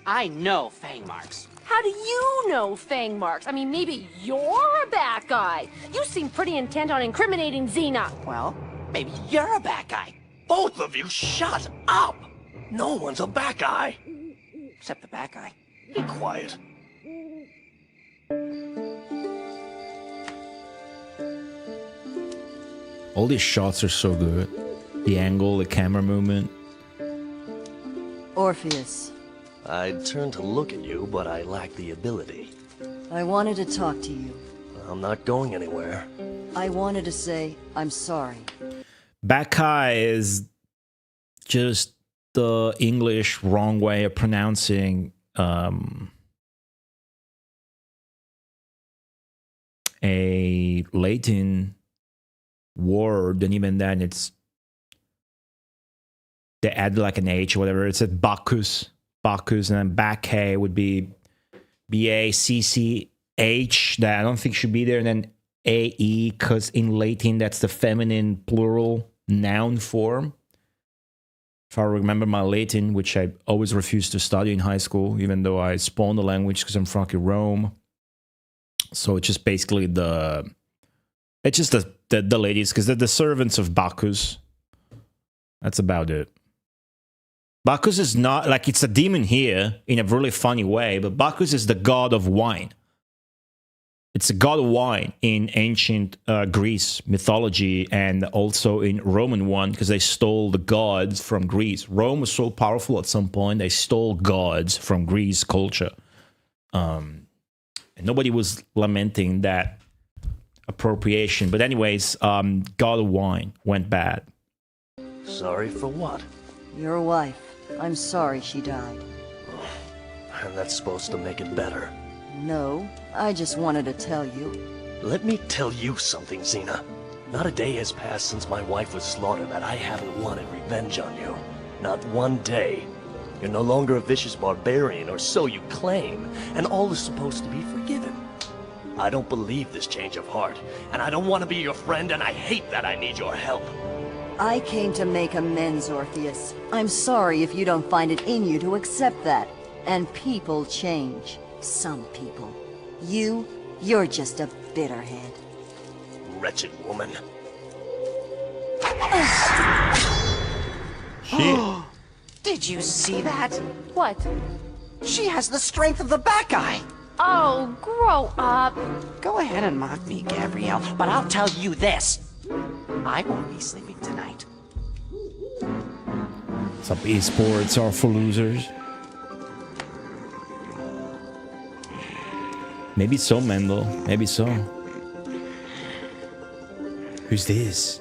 B: I know fang marks.
N: How do you know fang marks? I mean, maybe you're a bad guy. You seem pretty intent on incriminating Xena.
B: Well, maybe you're a bad guy.
S: Both of you shut up! No one's a bad guy.
B: Except the bad guy.
S: Be quiet.
C: All these shots are so good. The angle, the camera movement.
I: Orpheus,
S: I'd turn to look at you, but I lack the ability.
I: I wanted to talk to you.
S: I'm not going anywhere.
I: I wanted to say I'm sorry.
C: Bakai is just the English wrong way of pronouncing a Latin word, and even then it's they add like an H or whatever. It's at Bacchus, and then Bacchae would be B-A-C-C-H. That I don't think should be there, and then A-E, because in Latin that's the feminine plural noun form. If I remember my Latin, which I always refused to study in high school, even though I spawned the language because I'm from fucking Rome. So it's just basically the ladies, because they're the servants of Bacchus. That's about it. Bacchus is not, like, it's a demon here in a really funny way, but Bacchus is the god of wine. It's a god of wine in ancient Greece mythology and also in Roman one, because they stole the gods from Greece. Rome was so powerful at some point, they stole gods from Greece culture. And nobody was lamenting that appropriation. But anyways, god of wine went bad.
S: Sorry for what?
I: Your wife. I'm sorry she died.
S: And that's supposed to make it better.
I: No, I just wanted to tell you.
S: Let me tell you something, Xena. Not a day has passed since my wife was slaughtered that I haven't wanted revenge on you. Not one day. You're no longer a vicious barbarian, or so you claim, and all is supposed to be forgiven. I don't believe this change of heart, and I don't want to be your friend, and I hate that I need your help.
I: I came to make amends, Orpheus. I'm sorry if you don't find it in you to accept that. And people change. Some people. You're just a bitterhead.
S: Wretched woman.
B: Did you see that?
N: What?
B: She has the strength of the bad guy.
N: Oh, grow up.
B: Go ahead and mock me, Gabrielle, but I'll tell you this. I won't be sleeping tonight.
C: Some esports are for losers. Maybe so, Mendel. Maybe so. Who's this?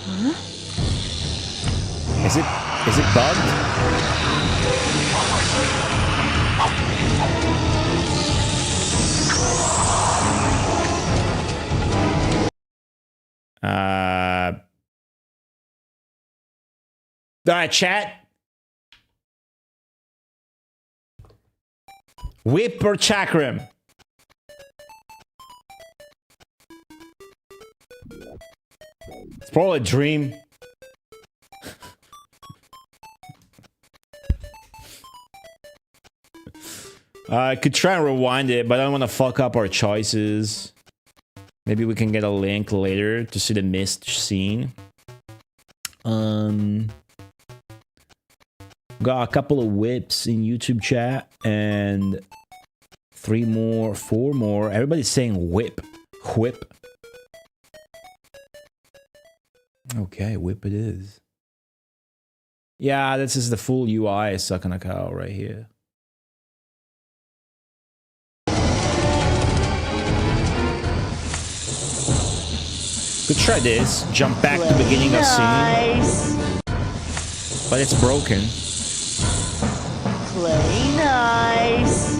I: Huh?
C: Is it bugged? Alright, chat. Whip or chakram? It's probably a dream. I could try and rewind it, but I don't want to fuck up our choices. Maybe we can get a link later to see the mist scene. Got a couple of whips in YouTube chat and 4 more. Everybody's saying whip. Whip. Okay, whip it is. Yeah, this is the full UI sucking a cow right here. Could try this. Jump back to the beginning of scene. But it's broken.
L: Play nice.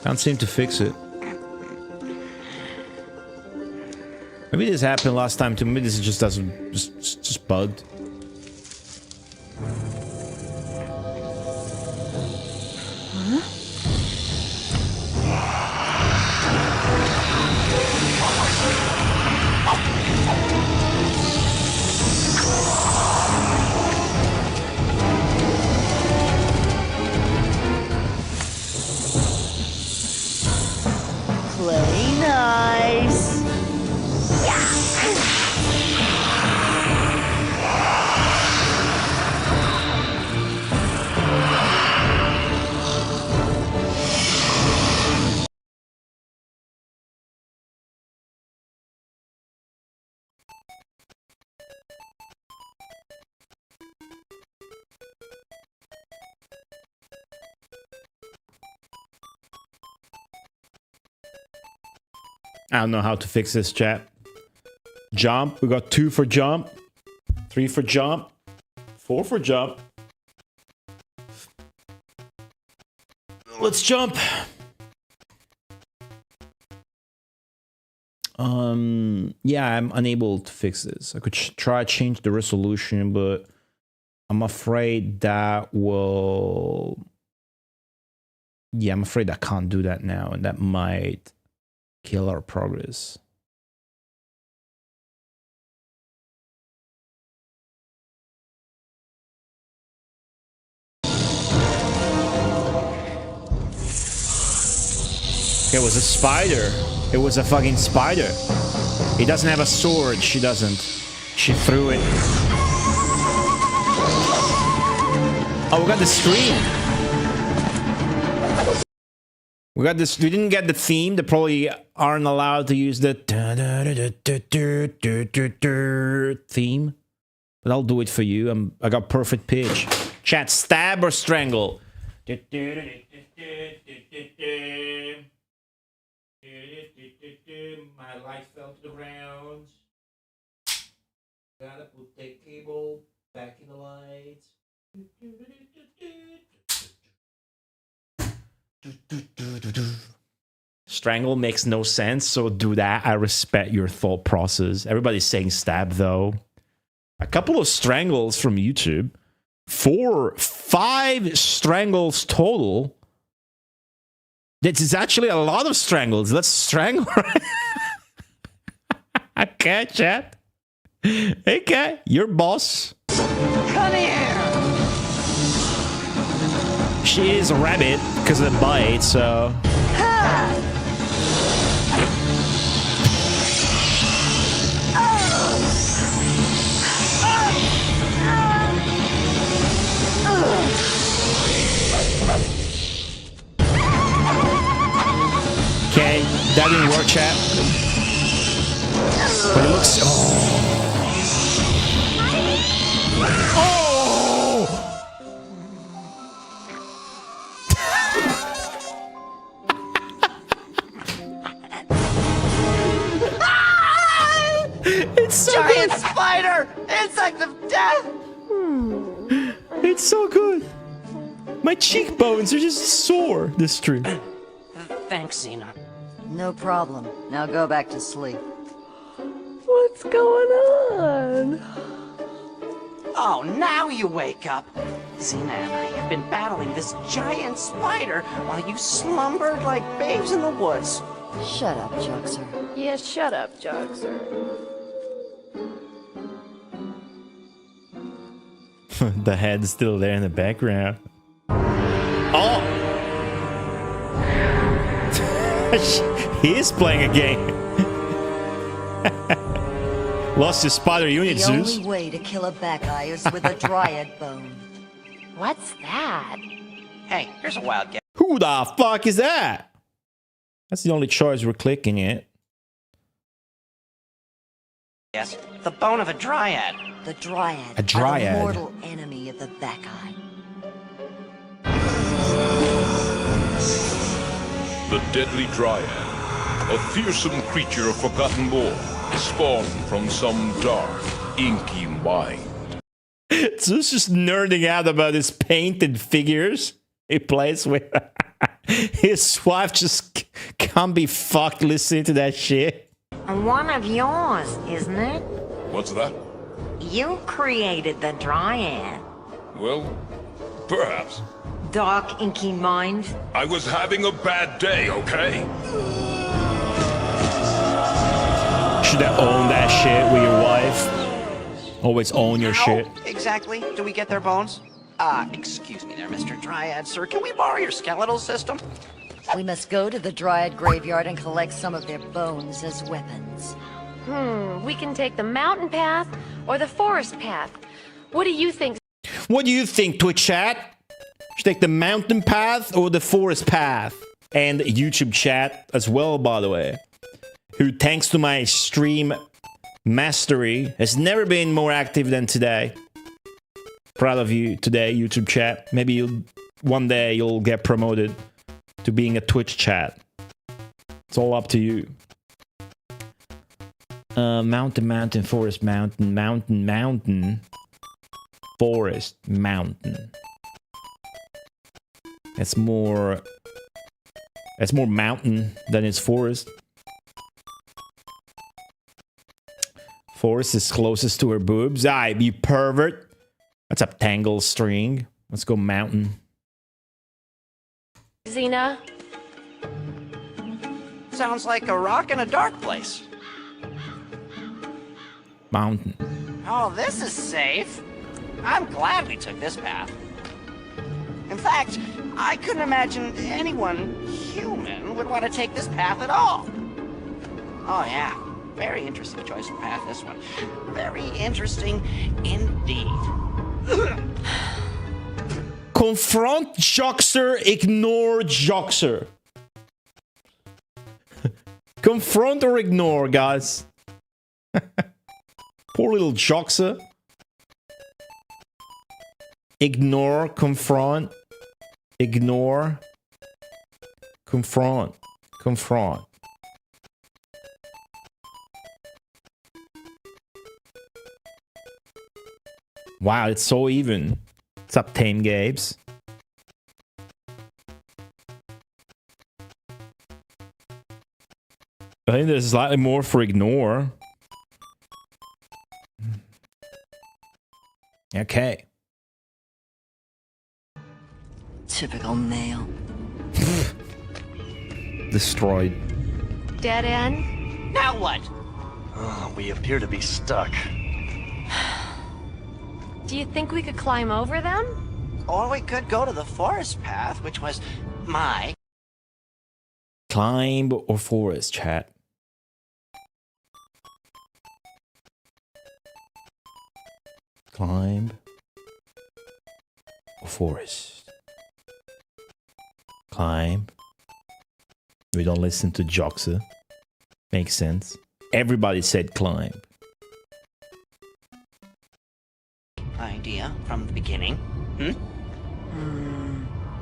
C: Can't seem to fix it. Maybe this happened last time to me. This just doesn't just bugged.
L: Play nice.
C: I don't know how to fix this, chat. Jump. We got 2 for jump. 3 for jump. 4 for jump. Let's jump. Yeah, I'm unable to fix this. I could try change the resolution, but I'm afraid that will... Yeah, I'm afraid I can't do that now, and that might kill our progress. It was a spider. It was a fucking spider. He doesn't have a sword. She doesn't. She threw it. Oh, we got the screen. We got this. We didn't get the theme. They probably aren't allowed to use the theme. But I'll do it for you. I got perfect pitch. Chat, stab or strangle? My light fell to the ground. Gotta put the cable back in the light. Strangle makes no sense, so do that. I respect your thought process. Everybody's saying stab though. A couple of strangles from YouTube. 5 strangles total. This is actually a lot of strangles. Let's strangle. Okay, chat. Okay, your boss.
J: Come here!
C: She is a rabbit because of the bite, so... Okay, that didn't work, chat. But it looks... Oh! It's so
J: Giant
C: good.
J: spider! Insect of death!
C: It's so good. My cheekbones are just sore this stream.
B: Thanks, Xena.
I: No problem. Now go back to sleep.
H: What's going on?
B: Oh, now you wake up. Xena and I have been battling this giant spider while you slumbered like babes in the woods.
I: Shut up, Juxer.
H: Yeah, shut up, Juxer.
C: The head's still there in the background. Oh! He is playing a game. Lost his spider unit,
I: The
C: Zeus.
I: only way to kill a Bacchae is with a dryad bone.
N: What's that?
B: Hey, here's a wild guess.
C: Who the fuck is that? That's the only choice we're clicking it.
B: Yes, the bone of a dryad.
I: The dryad.
C: A dryad.
I: Are the mortal enemy of the Bacchae.
A: The deadly dryad, a fearsome creature of forgotten lore, spawned from some dark, inky mind.
C: Zeus is nerding out about his painted figures he plays with. His wife just can't be fucked listening to that shit.
O: One of yours, isn't it?
A: What's that?
O: You created the Dryad.
A: Well, perhaps.
O: Dark, inky mind.
A: I was having a bad day, okay?
C: Should have owned that shit with your wife. Always own your shit.
B: Exactly. Do we get their bones? Excuse me there, Mr. Dryad, sir. Can we borrow your skeletal system?
I: We must go to the Dryad graveyard and collect some of their bones as weapons.
N: We can take the mountain path or the forest path. What do you think?
C: What do you think, Twitch chat? Should take the mountain path or the forest path? And YouTube chat as well, by the way. Who, thanks to my stream mastery, has never been more active than today. Proud of you today, YouTube chat. Maybe one day you'll get promoted to being a Twitch chat. It's all up to you. Mountain, forest, mountain, forest, mountain. That's more mountain than it's forest. Forest is closest to her boobs. Aye, you pervert. That's a tangle string. Let's go mountain.
N: Xena?
B: Sounds like a rock in a dark place.
C: Mountain.
B: Oh, this is safe. I'm glad we took this path. In fact, I couldn't imagine anyone human would want to take this path at all. Oh, yeah. Very interesting choice of path, this one. Very interesting indeed.
C: Confront Joxer, ignore Joxer. Confront or ignore, guys. Poor little Joxer. Ignore, confront. Ignore. Confront. Confront. Wow, it's so even. What's up, Tame Gabes? I think there's slightly more for ignore. Okay.
I: Typical male.
C: Destroyed.
N: Dead end?
B: Now what?
S: Oh, we appear to be stuck.
N: Do you think we could climb over them?
B: Or we could go to the forest path, which was my...
C: Climb or forest, chat? Climb or forest? Climb. We don't listen to Joxer. Makes sense. Everybody said climb.
B: Idea from the beginning.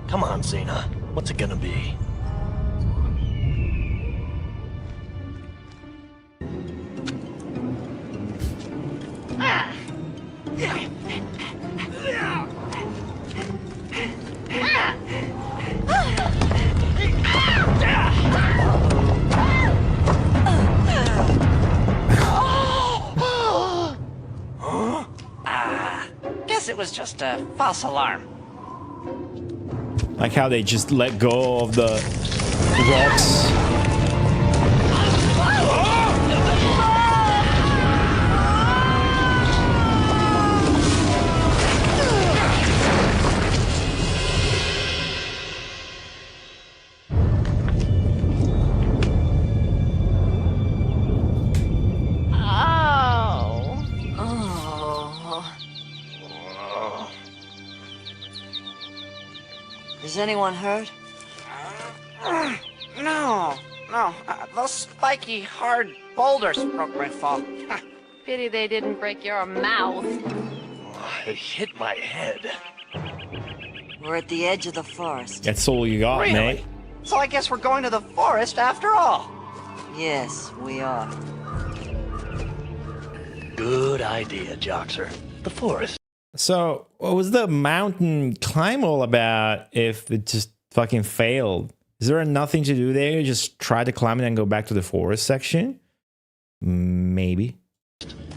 S: Come on, Xena. What's it gonna be?
B: Guess it was just a false alarm.
C: Like how they just let go of the rocks.
I: Is anyone hurt?
B: No. Those spiky, hard boulders broke my fall.
N: Pity they didn't break your mouth.
S: It hit my head.
I: We're at the edge of the forest.
C: That's all you got,
B: Really?
C: mate.
B: So I guess we're going to the forest after all.
I: Yes, we are.
S: Good idea, Joxer. The forest.
C: So, what was the mountain climb all about if it just fucking failed? Is there nothing to do there? You just try to climb it and go back to the forest section? Maybe.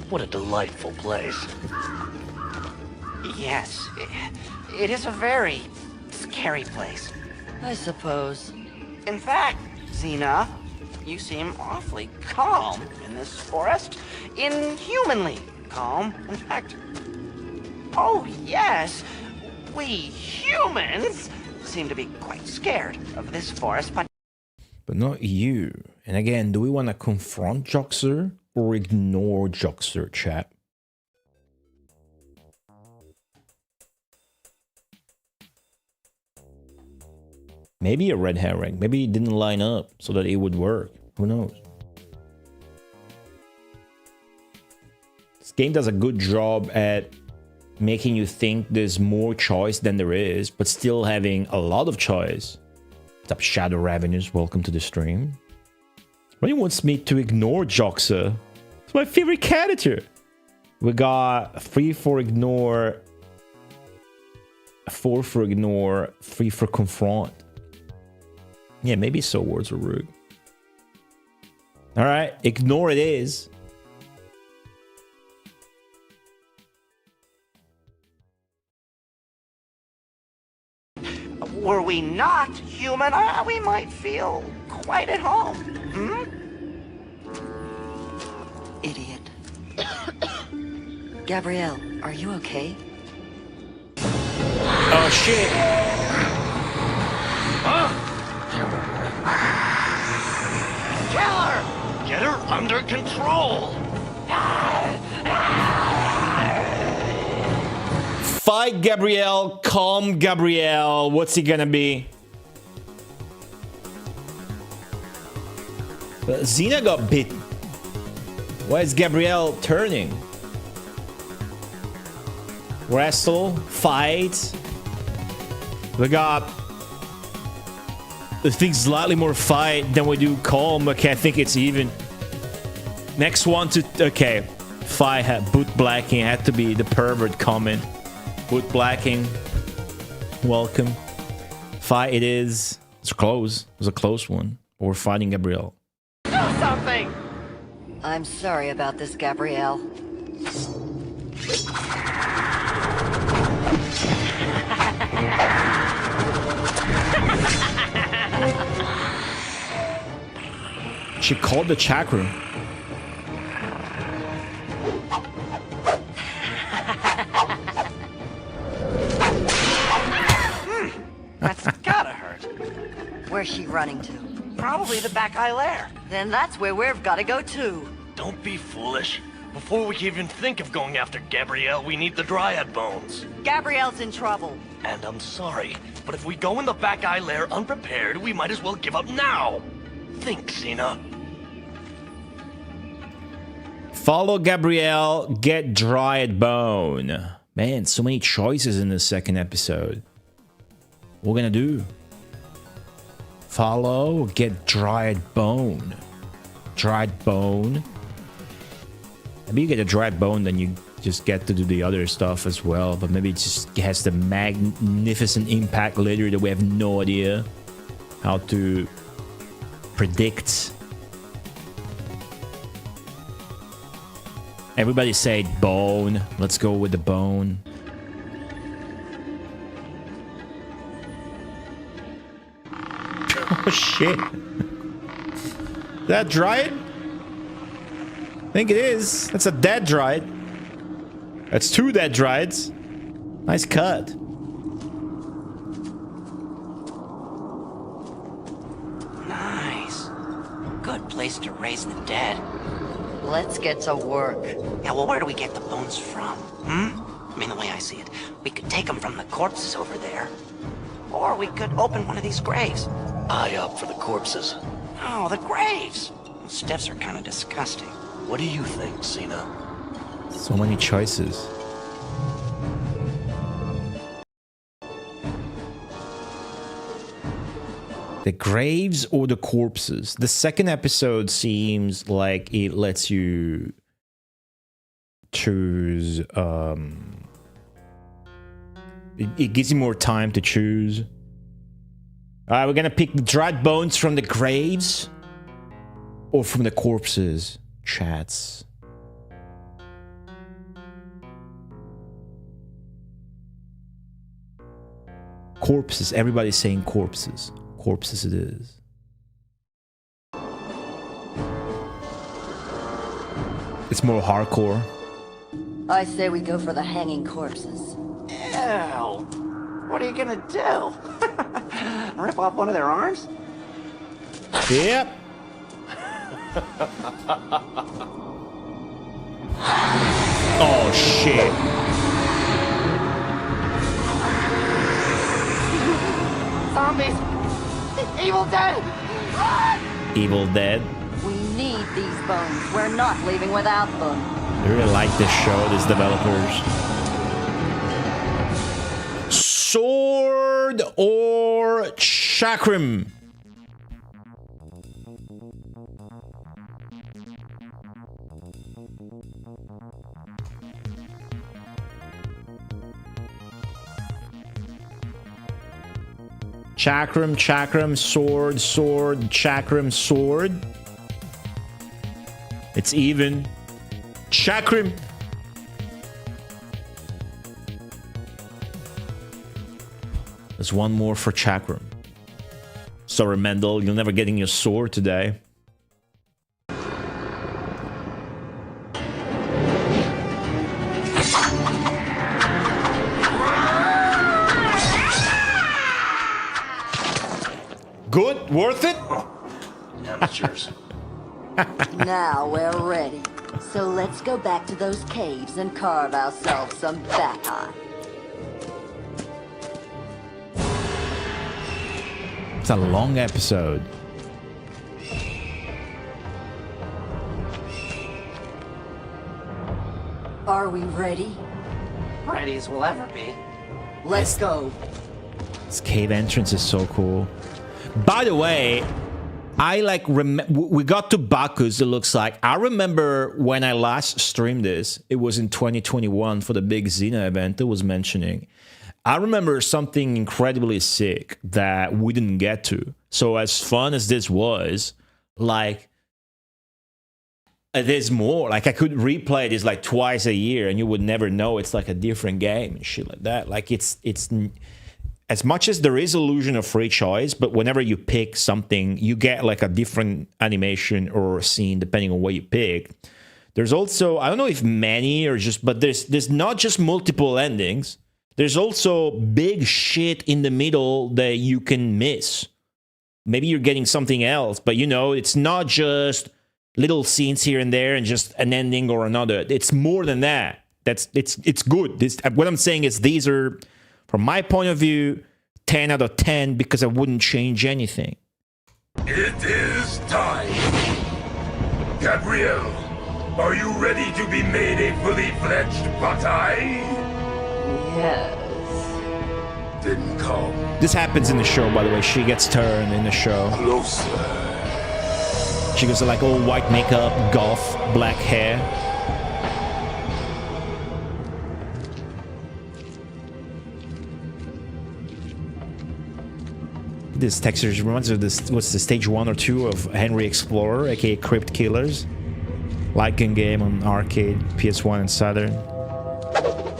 S: What a delightful place.
B: Yes, it is a very scary place.
I: I suppose.
B: In fact, Xena, you seem awfully calm in this forest. Inhumanly calm, in fact. Oh, yes, we humans seem to be quite scared of this forest, but
C: not you. And again, do we want to confront Joxer or ignore Joxer, chat? Maybe a red herring. Maybe it didn't line up so that it would work. Who knows? This game does a good job at making you think there's more choice than there is, but still having a lot of choice. What's up, Shadow Ravenous? Welcome to the stream. Somebody wants me to ignore Joxer. It's my favorite character. We got 3 for ignore, 4 for ignore, 3 for confront. Yeah, maybe so words are rude. Alright, ignore it is.
B: were we not human, we might feel quite at home. Hmm?
I: Idiot. Gabrielle, are you okay?
C: Oh shit!
F: Huh? Kill her! Get her under control!
C: Fight Gabrielle, calm Gabrielle. What's he gonna be? Xena got bit. Why is Gabrielle turning? Wrestle, fight. We got, I think, slightly more fight than we do calm. Okay, I think it's even. Next one to, okay. Fight had boot blacking, had to be the pervert comment. Boot blacking. Welcome. Fight it is. It's close. It was a close one. But we're fighting Gabrielle.
B: Do something!
I: I'm sorry about this, Gabrielle.
C: She called the chakra.
B: That's gotta hurt.
I: Where's she running to?
B: Probably the back eye lair.
I: Then that's where we've got to go too.
S: Don't be foolish. Before we can even think of going after Gabrielle, we need the Dryad bones.
I: Gabrielle's in trouble.
S: And I'm sorry, but if we go in the back eye lair unprepared, we might as well give up now. Think, Xena.
C: Follow Gabrielle, get Dryad bone. Man, so many choices in this second episode. What we're gonna do? Follow, get Dryad bone. Dried bone. Maybe you get a dried bone, then you just get to do the other stuff as well. But maybe it just has the magnificent impact later that we have no idea how to predict. Everybody said bone. Let's go with the bone. Oh shit. Is that dried? I think it is. That's a dead dried. That's 2 dead drieds. Nice cut.
B: Nice. Good place to raise the dead.
I: Let's get to work.
B: Yeah, well, where do we get the bones from? Hmm? I mean, the way I see it, we could take them from the corpses over there. Or we could open one of these graves.
S: I opt for the corpses.
B: Oh, the graves. Those stiffs are kind of disgusting.
S: What do you think, Xena?
C: So many choices. The graves or the corpses? The second episode seems like it lets you choose. It gives you more time to choose. Alright, we're gonna pick the dried bones from the graves or from the corpses. chats. Corpses. Everybody's saying corpses. Corpses it is. It's more hardcore.
I: I say we go for the hanging corpses.
B: Ew. What are you gonna do? Rip off one of their arms?
C: Yep. Oh shit.
B: Zombies! Evil Dead! Run!
C: Evil Dead.
I: We need these bones. We're not leaving without them.
C: I really like this show, these developers. Sword or chakram? Chakram, chakram, sword, sword, chakram, sword. It's even. Chakram. There's one more for chakram. Sorry, Mendel, you're never getting your sword today. Good? Worth it?
S: Amateurs.
I: Now we're ready. So let's go back to those caves and carve ourselves some backai.
C: It's a long episode.
I: Are we ready?
B: Ready as we'll ever be.
I: Let's go.
C: This cave entrance is so cool. By the way, I like we got to Bacchus, it looks like. I remember when I last streamed this, it was in 2021 for the big Xena event I was mentioning. I remember something incredibly sick that we didn't get to. So as fun as this was, like, there's more. Like, I could replay this like twice a year and you would never know it's like a different game and shit like that. Like, it's as much as there is illusion of free choice, but whenever you pick something, you get like a different animation or scene depending on what you pick. There's also, I don't know if many or just, but there's not just multiple endings. There's also big shit in the middle that you can miss. Maybe you're getting something else, but you know, it's not just little scenes here and there and just an ending or another. It's more than that. It's good. What I'm saying is these are, from my point of view, 10 out of 10 because I wouldn't change anything.
K: It is time. Gabrielle, are you ready to be made a fully fledged Batai?
I: Yes.
K: Then come.
C: This happens in the show, by the way. She gets turned in the show.
K: Closer.
C: She goes like all white makeup, goth, black hair. This texture reminds me of this. What's the stage 1 or 2 of Henry Explorer, aka Crypt Killers? Lycan game on arcade, PS1 and Saturn.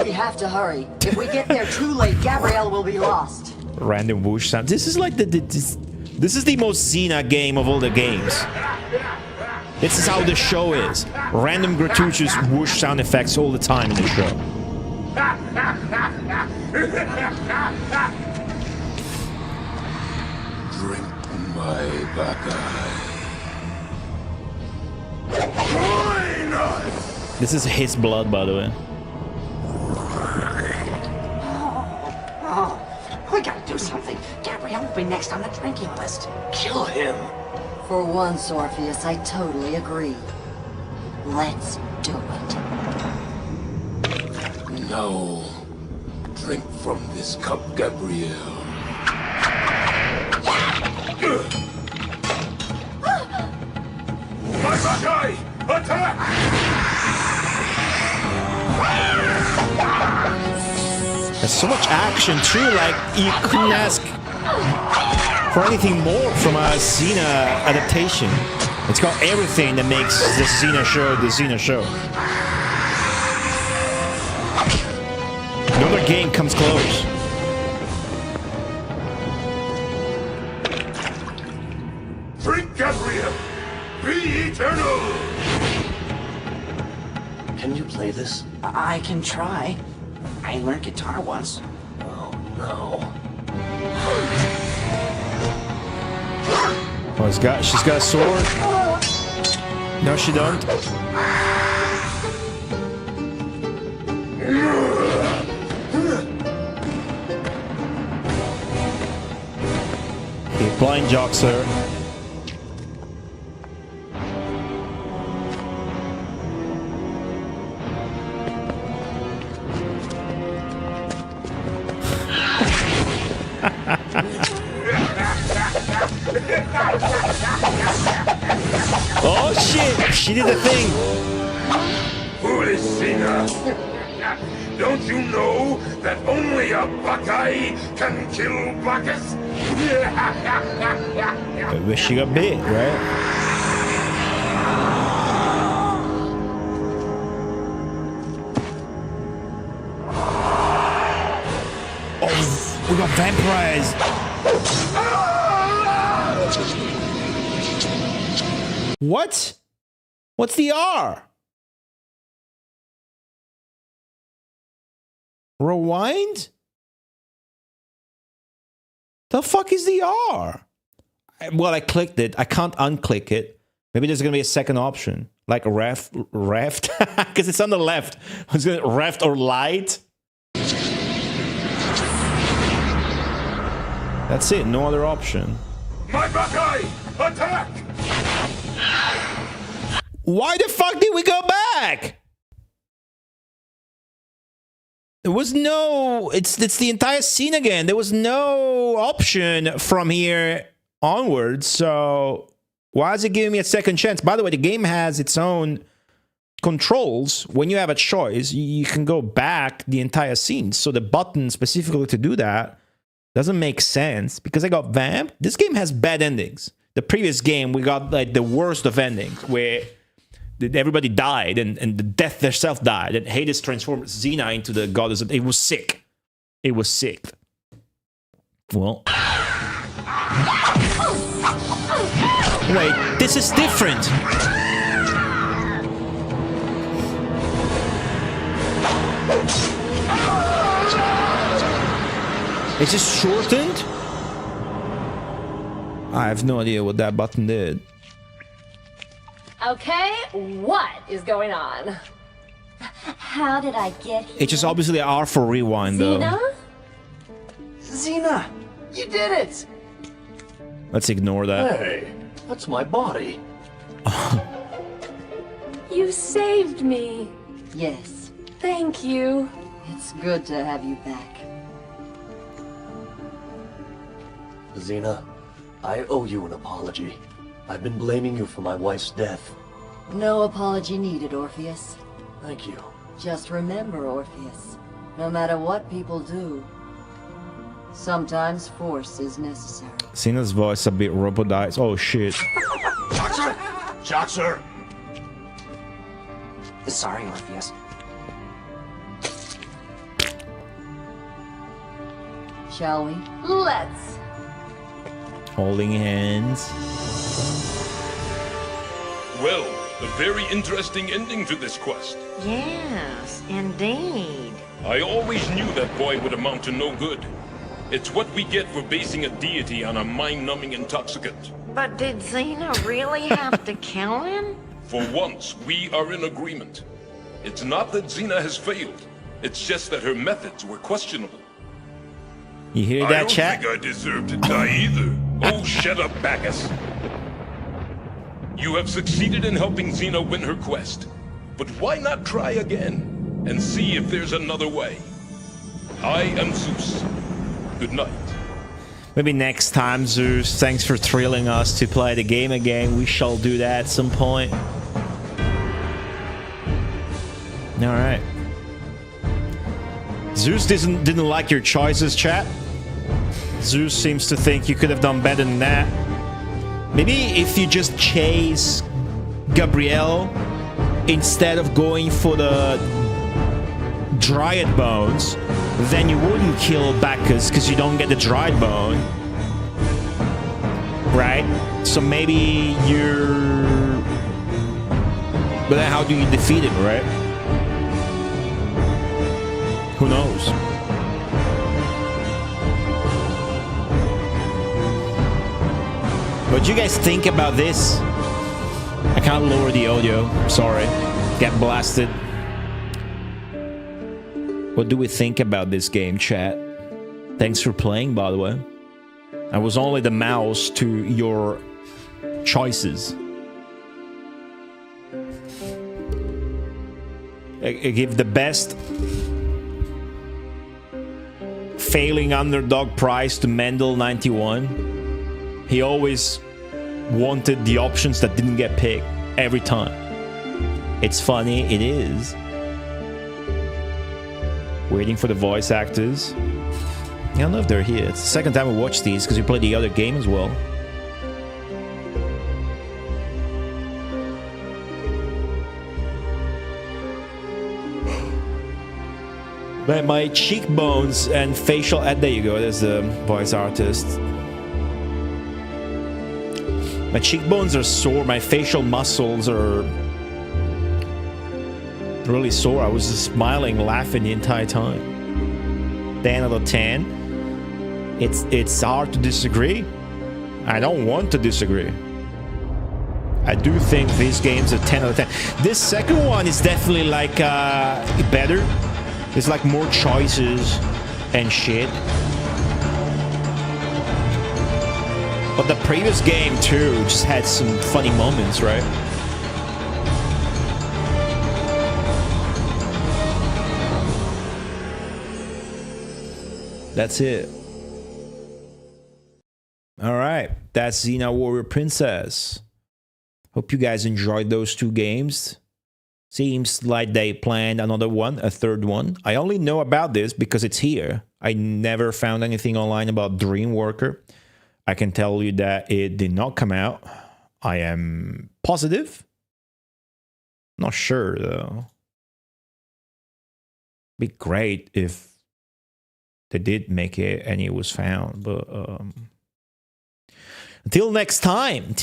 I: We have to hurry. If we get there too late, Gabrielle will be lost.
C: Random whoosh sound. This is like this is the most Xena game of all the games. This is how the show is. Random gratuitous whoosh sound effects all the time in the show.
K: Drink my Bakai.
C: This is his blood, by the way.
B: Oh, we gotta do something. Gabrielle will be next on the drinking list.
S: Kill him.
I: For once, Orpheus, I totally agree. Let's do it.
K: Now, drink from this cup, Gabrielle. My Bakai! Attack!
C: There's so much action too, like you couldn't ask for anything more from a Xena adaptation. It's got everything that makes the Xena show. No other game comes close.
K: Drink, Gabriel! Be eternal!
S: Can you play this?
B: I can try. I learned guitar once.
S: Oh, no.
C: Oh, she's got a sword. No, she don't. He blind jocks her. Oh shit! She did the thing!
K: Foolish Xena! Don't you know that only a Buckeye can kill Bacchus?
C: I wish she got bit, right? Oh, we got vampirized! What? What's the R? Rewind? The fuck is the R? Well, I clicked it. I can't unclick it. Maybe there's gonna be a second option, like a reft, because it's on the left. It's gonna reft or light. That's it. No other option.
K: My Buckeye, attack!
C: Why the fuck did we go back? There was no... It's the entire scene again. There was no option from here onwards, so... Why is it giving me a second chance? By the way, the game has its own controls. When you have a choice, you can go back the entire scene. So the button specifically to do that doesn't make sense. Because I got vamped. This game has bad endings. The previous game, we got like the worst of endings, where everybody died and the death herself died, and Hades transformed Xena into the goddess. It was sick. It was sick. Well, wait, this is different. Is this shortened? I have no idea what that button did.
N: Okay, what is going on?
P: How did I get here?
C: It's just obviously R for rewind, though.
N: Xena?
B: Xena, you did it!
C: Let's ignore that.
S: Hey, that's my body.
H: You saved me.
I: Yes,
H: Thank you.
I: it's good to have you back.
S: Xena, I owe you an apology. I've been blaming you for my wife's death.
I: No apology needed, Orpheus.
S: Thank you.
I: Just remember, Orpheus, no matter what people do, sometimes force is necessary.
C: Xena's voice a bit robotized. Oh shit.
K: Joxer! Joxer!
B: Sorry, Orpheus.
I: Shall we?
N: Let's.
C: Holding hands.
A: Well, a very interesting ending to this quest.
O: Yes, indeed.
A: I always knew that boy would amount to no good. It's what we get for basing a deity on a mind-numbing intoxicant.
O: But did Xena really have to kill him?
A: For once, we are in agreement. It's not that Xena has failed. It's just that her methods were questionable.
C: You hear that, chat?
A: I don't think I deserve to die either. Oh, shut up, Bacchus. You have succeeded in helping Xena win her quest. But why not try again and see if there's another way? I am Zeus. Good night.
C: Maybe next time, Zeus. Thanks for thrilling us to play the game again. We shall do that at some point. Alright. Zeus didn't like your choices, chat. Zeus seems to think you could have done better than that. Maybe if you just chase Gabrielle instead of going for the Dryad bones, then you wouldn't kill Bacchus because you don't get the Dryad bone. Right? So maybe you're... But then how do you defeat him, right? Who knows? What do you guys think about this? I can't lower the audio. Sorry. Get blasted. What do we think about this game, chat? Thanks for playing, by the way. I was only the mouse to your choices. I give the best failing underdog prize to Mendel91. He always wanted the options that didn't get picked every time. It's funny, it is. Waiting for the voice actors. I don't know if they're here. It's the second time we watched these because we played the other game as well. But my cheekbones and facial... there you go, there's the voice artist. My cheekbones are sore, my facial muscles are really sore. I was just smiling, laughing the entire time. 10 out of 10. It's hard to disagree. I don't want to disagree. I do think these games are 10 out of 10. This second one is definitely like better. There's like more choices and shit. But the previous game too just had some funny moments, right? That's it. Alright, that's Xena Warrior Princess. Hope you guys enjoyed those two games. Seems like they planned another one, a third one. I only know about this because it's here. I never found anything online about Dreamworker. I can tell you that it did not come out. I am positive. Not sure though. Be great if they did make it and it was found, but until next time,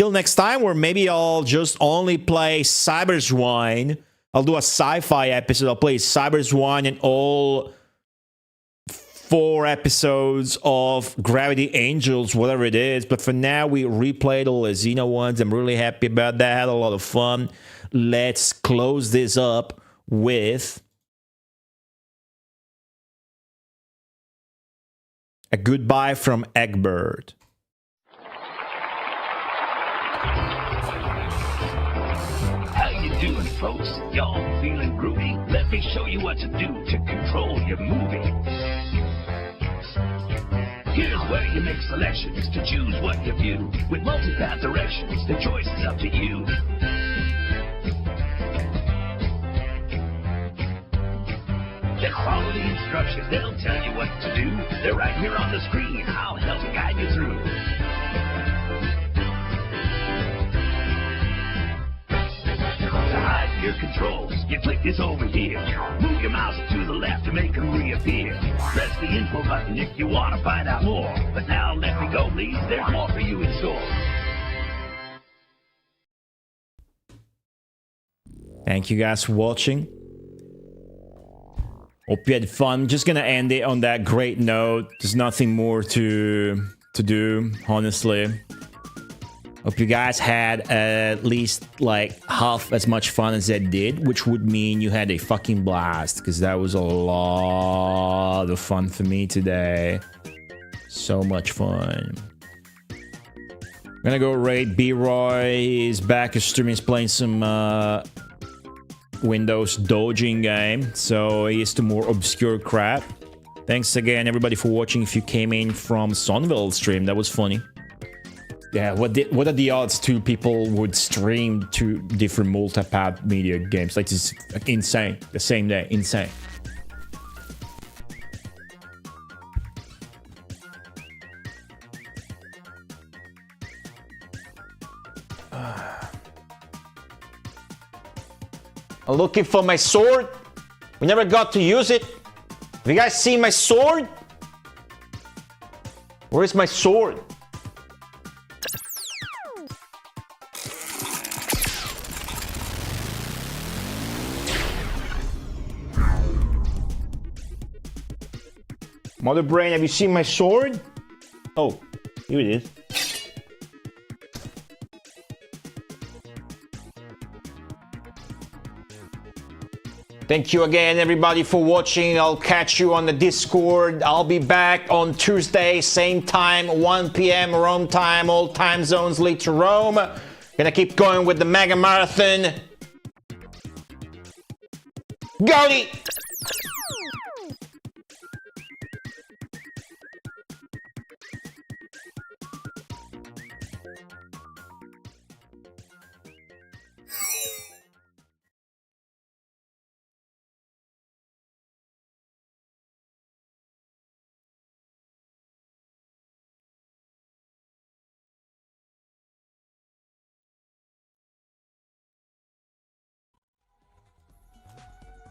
C: where maybe I'll just only play Cyberswine. I'll do a sci-fi episode. I'll play Cyberswine and all 4 episodes of Gravity Angels, whatever it is. But for now, we replayed all the Xena ones. I'm really happy about that. Had a lot of fun. Let's close this up with a goodbye from Egbert.
G: How you doing, folks? Y'all feeling groovy? Let me show you what to do to control your movie. Here's where you make selections to choose what you view. With multipath directions, the choice is up to you. Just follow the instructions, they'll tell you what to do. They're right here on the screen, I'll help guide you through. To hide your controls, you click this over here. Move your mouse to the left to make them reappear. Press the info button if you want to find out more. But now let me go, please, there's more for you in store.
C: Thank you guys for watching. Hope you had fun. I'm just gonna end it on that great note. There's nothing more to do, honestly. Hope you guys had at least like half as much fun as I did, which would mean you had a fucking blast, because that was a lot of fun for me today. So much fun. I'm gonna go raid B-Roy. He's back. His stream is playing some Windows dodging game, so he is to more obscure crap. Thanks again everybody for watching. If you came in from Sonville's stream, that was funny. Yeah, what are the odds 2 people would stream 2 different multipath media games? Like, it's insane. The same day, insane. I'm looking for my sword. We never got to use it. Have you guys seen my sword? Where's my sword? Mother Brain, have you seen my sword? Oh, here it is. Thank you again, everybody, for watching. I'll catch you on the Discord. I'll be back on Tuesday, same time, 1 p.m. Rome time. All time zones lead to Rome. Gonna keep going with the Mega Marathon. Goaty!